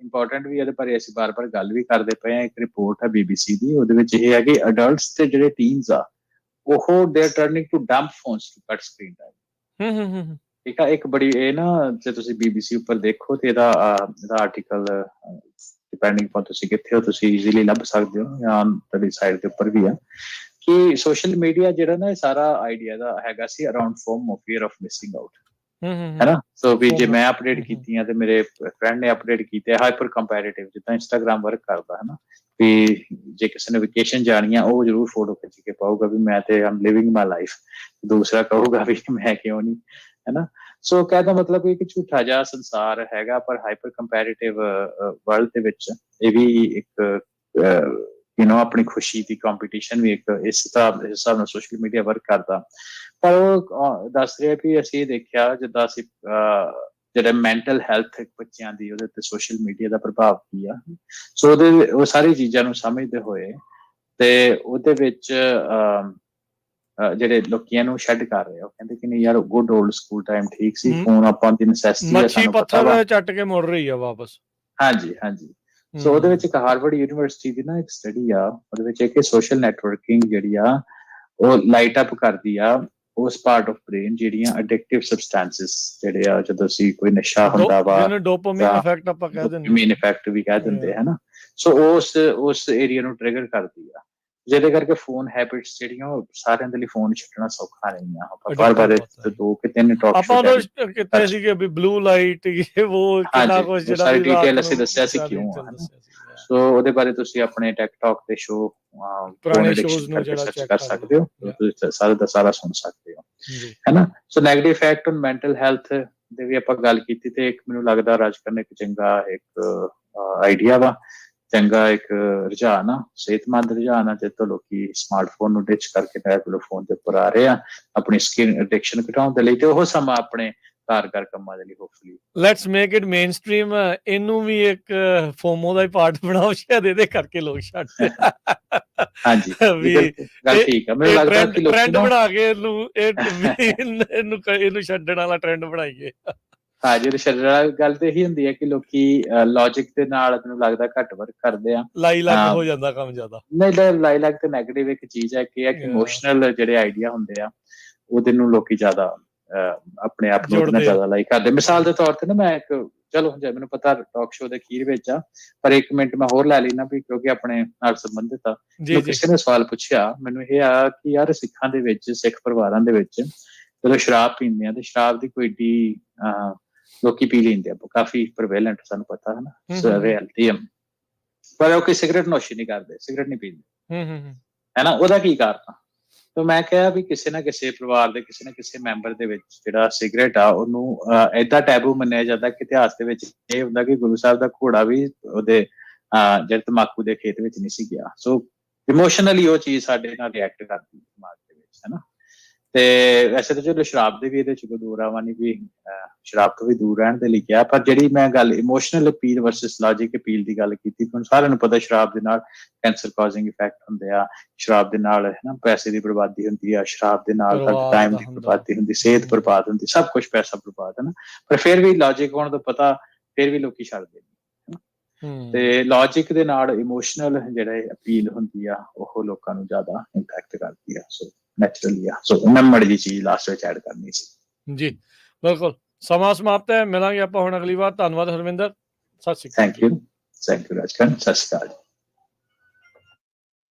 ਇੰਪੋਰਟੈਂਟ ਵੀ ਇਹਦੇ ਬਾਰੇ ਅਸੀਂ ਬਾਰ-ਬਾਰ ਗੱਲ ਵੀ ਕਰਦੇ ਪਏ ਹਾਂ। ਇੱਕ ਰਿਪੋਰਟ ਹੈ BBC ਦੀ, ਉਹਦੇ ਵਿੱਚ ਇਹ ਹੈ ਕਿ ਅਡਲਟਸ ਤੇ ਜਿਹੜੇ ਟੀਨਸ ਆ ਉਹ they are turning to dump phones to cut screen time. ਠੀਕ ਆ, ਇੱਕ ਬੜੀ ਇਹ ਨਾ, ਜੇ ਤੁਸੀਂ BBC ਉੱਪਰ ਦੇਖੋ ਤੇ ਇਹਦਾ ਆਰਟੀਕਲ ਡਿਪੈਂਡਿੰਗ ਅਪਨ ਤੁਸੀਂ ਕਿੱਥੇ ਹੋ ਤੁਸੀਂ ਈਜ਼ੀਲੀ ਲੱਭ ਸਕਦੇ ਹੋ, ਜਾਂ ਤੁਹਾਡੀ ਸਾਈਡ ਦੇ ਉੱਪਰ ਵੀ ਆ ਕਿ ਸੋਸ਼ਲ ਮੀਡੀਆ ਜਿਹੜਾ ਨਾ ਇਹ ਸਾਰਾ ਆਈਡੀਆ ਦਾ ਹੈਗਾ ਸੀ around FOMO of fear of missing out, ਹੈ ਨਾ। ਸੋ ਵੀ ਜੇ ਮੈਂ ਅਪਡੇਟ ਕੀਤੀਆਂ ਤੇ ਮੇਰੇ ਫਰੈਂਡ ਨੇ ਅਪਡੇਟ ਕੀਤੇ, ਹਾਈਪਰ ਕੰਪੈਰੀਟਿਵ ਜਿੱਦਾਂ ਇੰਸਟਾਗ੍ਰਾਮ ਵਰਕ ਕਰਦਾ ਹੈ ਨਾ, ਵੀ ਜੇ ਕਿਸੇ ਨੇ ਵੈਕੇਸ਼ਨ ਜਾਣੀ ਆ ਉਹ ਜ਼ਰੂਰ ਫੋਟੋ ਖਿੱਚ ਕੇ ਪਾਊਗਾ ਵੀ ਮੈਂ ਤੇ ਆਮ ਲਿਵਿੰਗ ਮਾਈ ਲਾਈਫ, ਦੂਸਰਾ ਕਹੂਗਾ ਵੀ ਮੈਂ ਕਿਉਂ ਨਹੀਂ, ਹੈ ਨਾ। ਸੋ ਕਹਿਦਾ ਮਤਲਬ ਇਹ ਕਿ ਝੂਠਾ ਜਿਹਾ ਸੰਸਾਰ ਹੈਗਾ, ਪਰ ਹਾਈਪਰ ਕੰਪੈਰੀਟਿਵ ਵਰਲਡ ਦੇ ਵਿੱਚ ਇਹ ਵੀ ਇੱਕ ਆਪਣੀ ਖੁਸ਼ੀ ਦੀ ਕੰਪੀਟੀਸ਼ਨ ਵੀ ਇੱਕ ਇਸ ਹਿਸਾਬ ਨਾਲ ਸੋਸ਼ਲ ਮੀਡੀਆ ਵਰਕ ਕਰਦਾ। ਪਰ ਉਹ ਦੱਸ ਰਿਹਾ ਵੀ ਅਸੀਂ ਦੇਖਿਆ ਜਿੱਦਾਂ ਅਸੀਂ ਜਿਹੜਾ ਮੈਂਟਲ ਹੈਲਥ ਬੱਚਿਆਂ ਦੀ ਉਹਦੇ ਉੱਤੇ ਸੋਸ਼ਲ ਮੀਡੀਆ ਦਾ ਪ੍ਰਭਾਵ ਕੀ ਆ। ਸੋ ਉਹ ਸਾਰੀ ਚੀਜ਼ਾਂ ਨੂੰ ਸਮਝਦੇ ਹੋਏ ਤੇ ਉਹਦੇ ਵਿੱਚ ਜਿਹੜੇ ਲੋਕੀਆਂ ਨੂੰ ਛੱਡ ਕਰ ਰਹੇ ਆ, ਉਹ ਕਹਿੰਦੇ ਕਿ ਨਹੀਂ ਯਾਰ ਗੁੱਡ ਓਲਡ ਸਕੂਲ ਟਾਈਮ ਠੀਕ ਸੀ, ਹਮ, ਫੋਨ ਆਪਾਂ ਦੀ ਨੈਸੈਸਿਟੀ ਹੈ, ਮੱਛੀ ਸਾਨੂੰ ਪਤਾ ਵਾ। ਪੱਥਰ ਚੱਟ ਕੇ ਮੁੜ ਰਹੀ ਆ ਵਾਪਸ। ਹਾਂਜੀ ਹਾਂਜੀ। ਸੋ ਉਹਦੇ ਵਿੱਚ ਇੱਕ ਹਾਰਵਰਡ ਯੂਨੀਵਰਸਿਟੀ ਦੀ ਨਾ ਇੱਕ ਸਟੱਡੀ ਆ, ਉਹਦੇ ਵਿੱਚ ਇੱਕ ਸੋਸ਼ਲ ਨੈਟਵਰਕਿੰਗ ਜਿਹੜੀ ਆ ਉਹ ਲਾਈਟ ਅਪ ਕਰਦੀ ਆ ਉਸ ਪਾਰਟ ਆਫ ਬ੍ਰੇਨ ਜਿਹੜੀਆਂ ਅਡਿਕਟਿਵ ਸਬਸਟੈਂਸਸ ਜਿਹੜੇ ਆ, ਜਦੋਂ ਅਸੀਂ ਕੋਈ ਨਸ਼ਾ ਹੁੰਦਾ ਵਾ, ਜਿਹਨੂੰ ਡੋਪਾਮਾਈਨ ਇਫੈਕਟ ਆਪਾਂ ਕਹਿ ਦਿੰਦੇ ਡੋਪਾਮਾਈਨ ਇਫੈਕਟ ਵੀ ਕਹਿ ਦਿੰਦੇ ਹੈ ਨਾ। ਸੋ ਉਸ ਏਰੀਆ ਨੂੰ ਟ੍ਰਿਗਰ ਕਰਦੀ ਆ, ਜਿਹਦੇ ਕਰਕੇ ਫੋਨ ਹੈਬਿਟਸ ਜਿਹੜੀਆਂ ਉਹ ਸਾਰਿਆਂ ਦੇ ਲਈ ਫੋਨ ਛੱਡਣਾ ਸੌਖਾ ਨਹੀਂ ਆ। ਆਪਾਂ ਬਾਰ-ਬਾਰ 2 ਕਿ 3 ਟਾਕ ਆਪਾਂ ਉਹ ਕਿਤੇ ਸੀਗੇ ਵੀ ਬਲੂ ਲਾਈਟ ਉਹ ਕਿੰਨਾ ਕੁਝ ਜਿਹੜਾ ਸਾਰੀ ਡਿਟੇਲ ਅਸੀਂ ਦੱਸਿਆ ਸੀ ਕਿਉਂ ਆ। ਸੋ ਉਹਦੇ ਬਾਰੇ ਤੁਸੀਂ ਆਪਣੇ ਟਿਕਟੌਕ ਤੇ ਸ਼ੋ ਪੁਰਾਣੇ ਸ਼ੋਜ਼ ਨੂੰ ਜਿਹੜਾ ਚੈੱਕ ਕਰ ਸਕਦੇ ਹੋ, ਤੁਸੀਂ ਸਾਰਾ ਦਾ ਸਾਰਾ ਸੁਣ ਸਕਦੇ ਹੋ, ਹੈ ਨਾ। So negative effect on mental health ਦੇ ਵੀ ਆਪਾਂ ਗੱਲ ਕੀਤੀ, ਤੇ ਇੱਕ ਮੈਨੂੰ ਲੱਗਦਾ ਰਾਜ ਕਰਨ ਇੱਕ ਚੰਗਾ ਇੱਕ ਆਈਡੀਆ ਵਾ, ਚੰਗਾ ਇੱਕ ਰੁਝਾਨ ਆ, ਸਿਹਤਮੰਦ ਰੁਝਾਨ ਆ, ਜਿੱਥੋਂ ਲੋਕੀ ਸਮਾਰਟਫੋਨ ਨੂੰ ਡਿਚ ਕਰਕੇ ਫੋਨ ਦੇ ਉੱਪਰ ਆ ਰਹੇ ਆ ਆਪਣੀ ਸਕਿਨ ਐਡਿਕਸ਼ਨ ਘਟਾਉਣ ਦੇ ਲਈ, ਤੇ ਉਹ ਸਮਾਂ ਆਪਣੇ ਕਾਰਗਰ ਕੰਮਾਂ ਦੇ ਲਈ hopefully let's make it main stream. ਇਹਨੂੰ ਵੀ ਇੱਕ ਫੋਮੋ ਦਾ ਹੀ ਪਾਰਟ ਬਣਾਓ, ਸ਼ਾਇਦ ਇਹਦੇ ਕਰਕੇ ਲੋਕ ਛੱਡਦੇ। ਹਾਂਜੀ ਵੀ ਗੱਲ ਠੀਕ ਆ, ਮੈਨੂੰ ਲੱਗਦਾ ਕਿ ਲੋਕੀ ਟ੍ਰੈਂਡ ਬਣਾ ਕੇ ਇਹਨੂੰ ਛੱਡਣ ਵਾਲਾ ਟ੍ਰੈਂਡ ਬਣਾਈਏ। ਹਾਂ, ਜਿਹੜੀ ਸ਼ਰਰ ਗੱਲ ਤੇ ਇਹੀ ਹੁੰਦੀ ਹੈ ਕਿ ਲੋਕੀ ਲੌਜਿਕ ਦੇ ਨਾਲ ਮੈਨੂੰ ਲੱਗਦਾ ਘੱਟ ਵਰਕ ਕਰਦੇ ਆ, ਲਾਈ ਲੱਗ ਹੋ ਜਾਂਦਾ ਕੰਮ ਜ਼ਿਆਦਾ। ਨਹੀਂ, ਲਾਈ ਲੱਗ ਤੇ ਨੈਗੇਟਿਵ ਇੱਕ ਚੀਜ਼ ਹੈ ਕਿ ਇਮੋਸ਼ਨਲ ਜਿਹੜੇ ਆਈਡੀਆ ਹੁੰਦੇ ਆ ਉਹਦੇ ਨੂੰ ਲੋਕੀ ਜ਼ਿਆਦਾ ਆਪਣੇ ਆਪ ਨੂੰ ਜ਼ਿਆਦਾ ਲਾਈਕ ਕਰਦੇ। ਮਿਸਾਲ ਦੇ ਤੌਰ ਤੇ ਨਾ ਮੈਂ ਇੱਕ, ਚਲੋ ਜੇ ਮੈਨੂੰ ਪਤਾ ਟਾਕ ਸ਼ੋ ਦੇ ਅਖੀਰ ਵਿੱਚ ਆ, ਪਰ 1 ਮਿੰਟ ਮੈਂ ਹੋਰ ਲੈ ਲੈਣਾ ਵੀ ਕਿਉਂਕਿ ਆਪਣੇ ਨਾਲ ਸੰਬੰਧਿਤ ਆ। ਕਿਸੇ ਨੇ ਸਵਾਲ ਪੁੱਛਿਆ ਮੈਨੂੰ, ਇਹ ਆ ਕਿ ਯਾਰ ਸਿੱਖਾਂ ਦੇ ਵਿੱਚ, ਸਿੱਖ ਪਰਿਵਾਰਾਂ ਦੇ ਵਿੱਚ ਜਦੋਂ ਸ਼ਰਾਬ ਪੀਂਦੇ ਆ ਤੇ ਸ਼ਰਾਬ ਦੀ ਕੋਈ ਏਡੀ ਲੋਕੀ ਪੀ ਲੈਂਦੇ ਆ, ਕਾਫੀ ਪ੍ਰਵੇਲੈਂਟ, ਸਾਨੂੰ ਪਤਾ ਹੈ ਨਾ, ਰਿਐਲਿਟੀ ਆ, ਪਰ ਉਹ ਕੋਈ ਸਿਗਰਟ ਨੋਸ਼ੀ ਨਹੀਂ ਕਰਦੇ, ਸਿਗਰਟ ਨਹੀਂ ਪੀਂਦੇ, ਹੈ ਨਾ। ਉਹਦਾ ਕੀ ਕਾਰਨ ਆ? ਤਾਂ ਮੈਂ ਕਿਹਾ ਵੀ ਕਿਸੇ ਨਾ ਕਿਸੇ ਪਰਿਵਾਰ ਦੇ ਕਿਸੇ ਨਾ ਕਿਸੇ ਮੈਂਬਰ ਦੇ ਵਿੱਚ ਜਿਹੜਾ ਸਿਗਰਟ ਆ ਉਹਨੂੰ ਏਦਾਂ ਟੈਬੂ ਮੰਨਿਆ ਜਾਂਦਾ ਕਿ ਇਤਿਹਾਸ ਦੇ ਵਿੱਚ ਇਹ ਹੁੰਦਾ ਕਿ ਗੁਰੂ ਸਾਹਿਬ ਦਾ ਘੋੜਾ ਵੀ ਉਹਦੇ ਜਿਹੜੇ ਤੰਬਾਕੂ ਦੇ ਖੇਤ ਵਿੱਚ ਨਹੀਂ ਸੀ ਗਿਆ। ਸੋ ਇਮੋਸ਼ਨਲੀ ਉਹ ਚੀਜ਼ ਸਾਡੇ ਨਾਲ ਰਿਐਕਟ ਕਰਦੀ ਦਿਮਾਗ ਦੇ ਵਿੱਚ, ਹੈ ਨਾ। ਤੇ ਵੈਸੇ ਤਾਂ ਚਲੋ ਸ਼ਰਾਬ ਦੇ ਵੀ ਇਹਦੇ ਚ ਕੋਈ ਦੋ ਰਾਵਾਂ ਨਹੀਂ ਵੀ ਸ਼ਰਾਬ ਤੋਂ ਵੀ ਦੂਰ ਰਹਿਣ ਦੇ ਲਈ ਕਿਹਾ, ਪਰ ਜਿਹੜੀ ਮੈਂ ਗੱਲ emotional appeal versus logic appeal ਦੀ ਗੱਲ ਕੀਤੀ, ਤੁਹਾਨੂੰ ਸਾਰਿਆਂ ਨੂੰ ਪਤਾ ਸ਼ਰਾਬ ਦੇ ਨਾਲ ਕੈਂਸਰ ਕਾਜ਼ਿੰਗ ਇਫੈਕਟ ਹੁੰਦੇ ਆ, ਸ਼ਰਾਬ ਦੇ ਨਾਲ ਹੈ ਨਾ ਪੈਸੇ ਦੀ ਬਰਬਾਦੀ ਹੁੰਦੀ ਆ, ਸ਼ਰਾਬ ਦੇ ਨਾਲ ਟਾਈਮ ਦੀ ਬਰਬਾਦੀ ਹੁੰਦੀ, ਸਿਹਤ ਬਰਬਾਦ ਹੁੰਦੀ, ਸਭ ਕੁਝ ਪੈਸਾ ਬਰਬਾਦ, ਹੈ ਨਾ। ਪਰ ਫਿਰ ਵੀ ਲੌਜਿਕ ਹੋਣ ਤੋਂ ਪਤਾ ਫਿਰ ਵੀ ਲੋਕੀ ਛੱਡਦੇ ਨੇ, ਤੇ ਲੌਜਿਕ ਦੇ ਨਾਲ ਇਮੋਸ਼ਨਲ ਜਿਹੜੇ ਅਪੀਲ ਹੁੰਦੀ ਆ ਉਹ ਲੋਕਾਂ ਨੂੰ ਜ਼ਿਆਦਾ ਇੰਪੈਕਟ ਕਰਦੀ ਆ। ਸੋ ਨੈਚੁਰਲੀ ਆ, ਸੋ ਮੈਂ ਮਾੜੀ ਜਿਹੀ ਚੀਜ਼ ਲਾਸਟ ਵਿੱਚ ਐਡ ਕਰਨੀ ਸੀ। ਜੀ ਬਿਲਕੁਲ, ਸਮਾਂ ਸਮਾਪਤ ਹੈ, ਮਿਲਾਂਗੇ ਆਪਾਂ ਹੁਣ ਅਗਲੀ ਵਾਰ। ਧੰਨਵਾਦ ਹਰਵਿੰਦਰ, ਸਤਿ ਸ਼੍ਰੀ ਅਕਾਲ। ਥੈਂਕ ਯੂ ਰਾਜਕਰਨ, ਸਤਿ ਸ਼੍ਰੀ ਅਕਾਲ।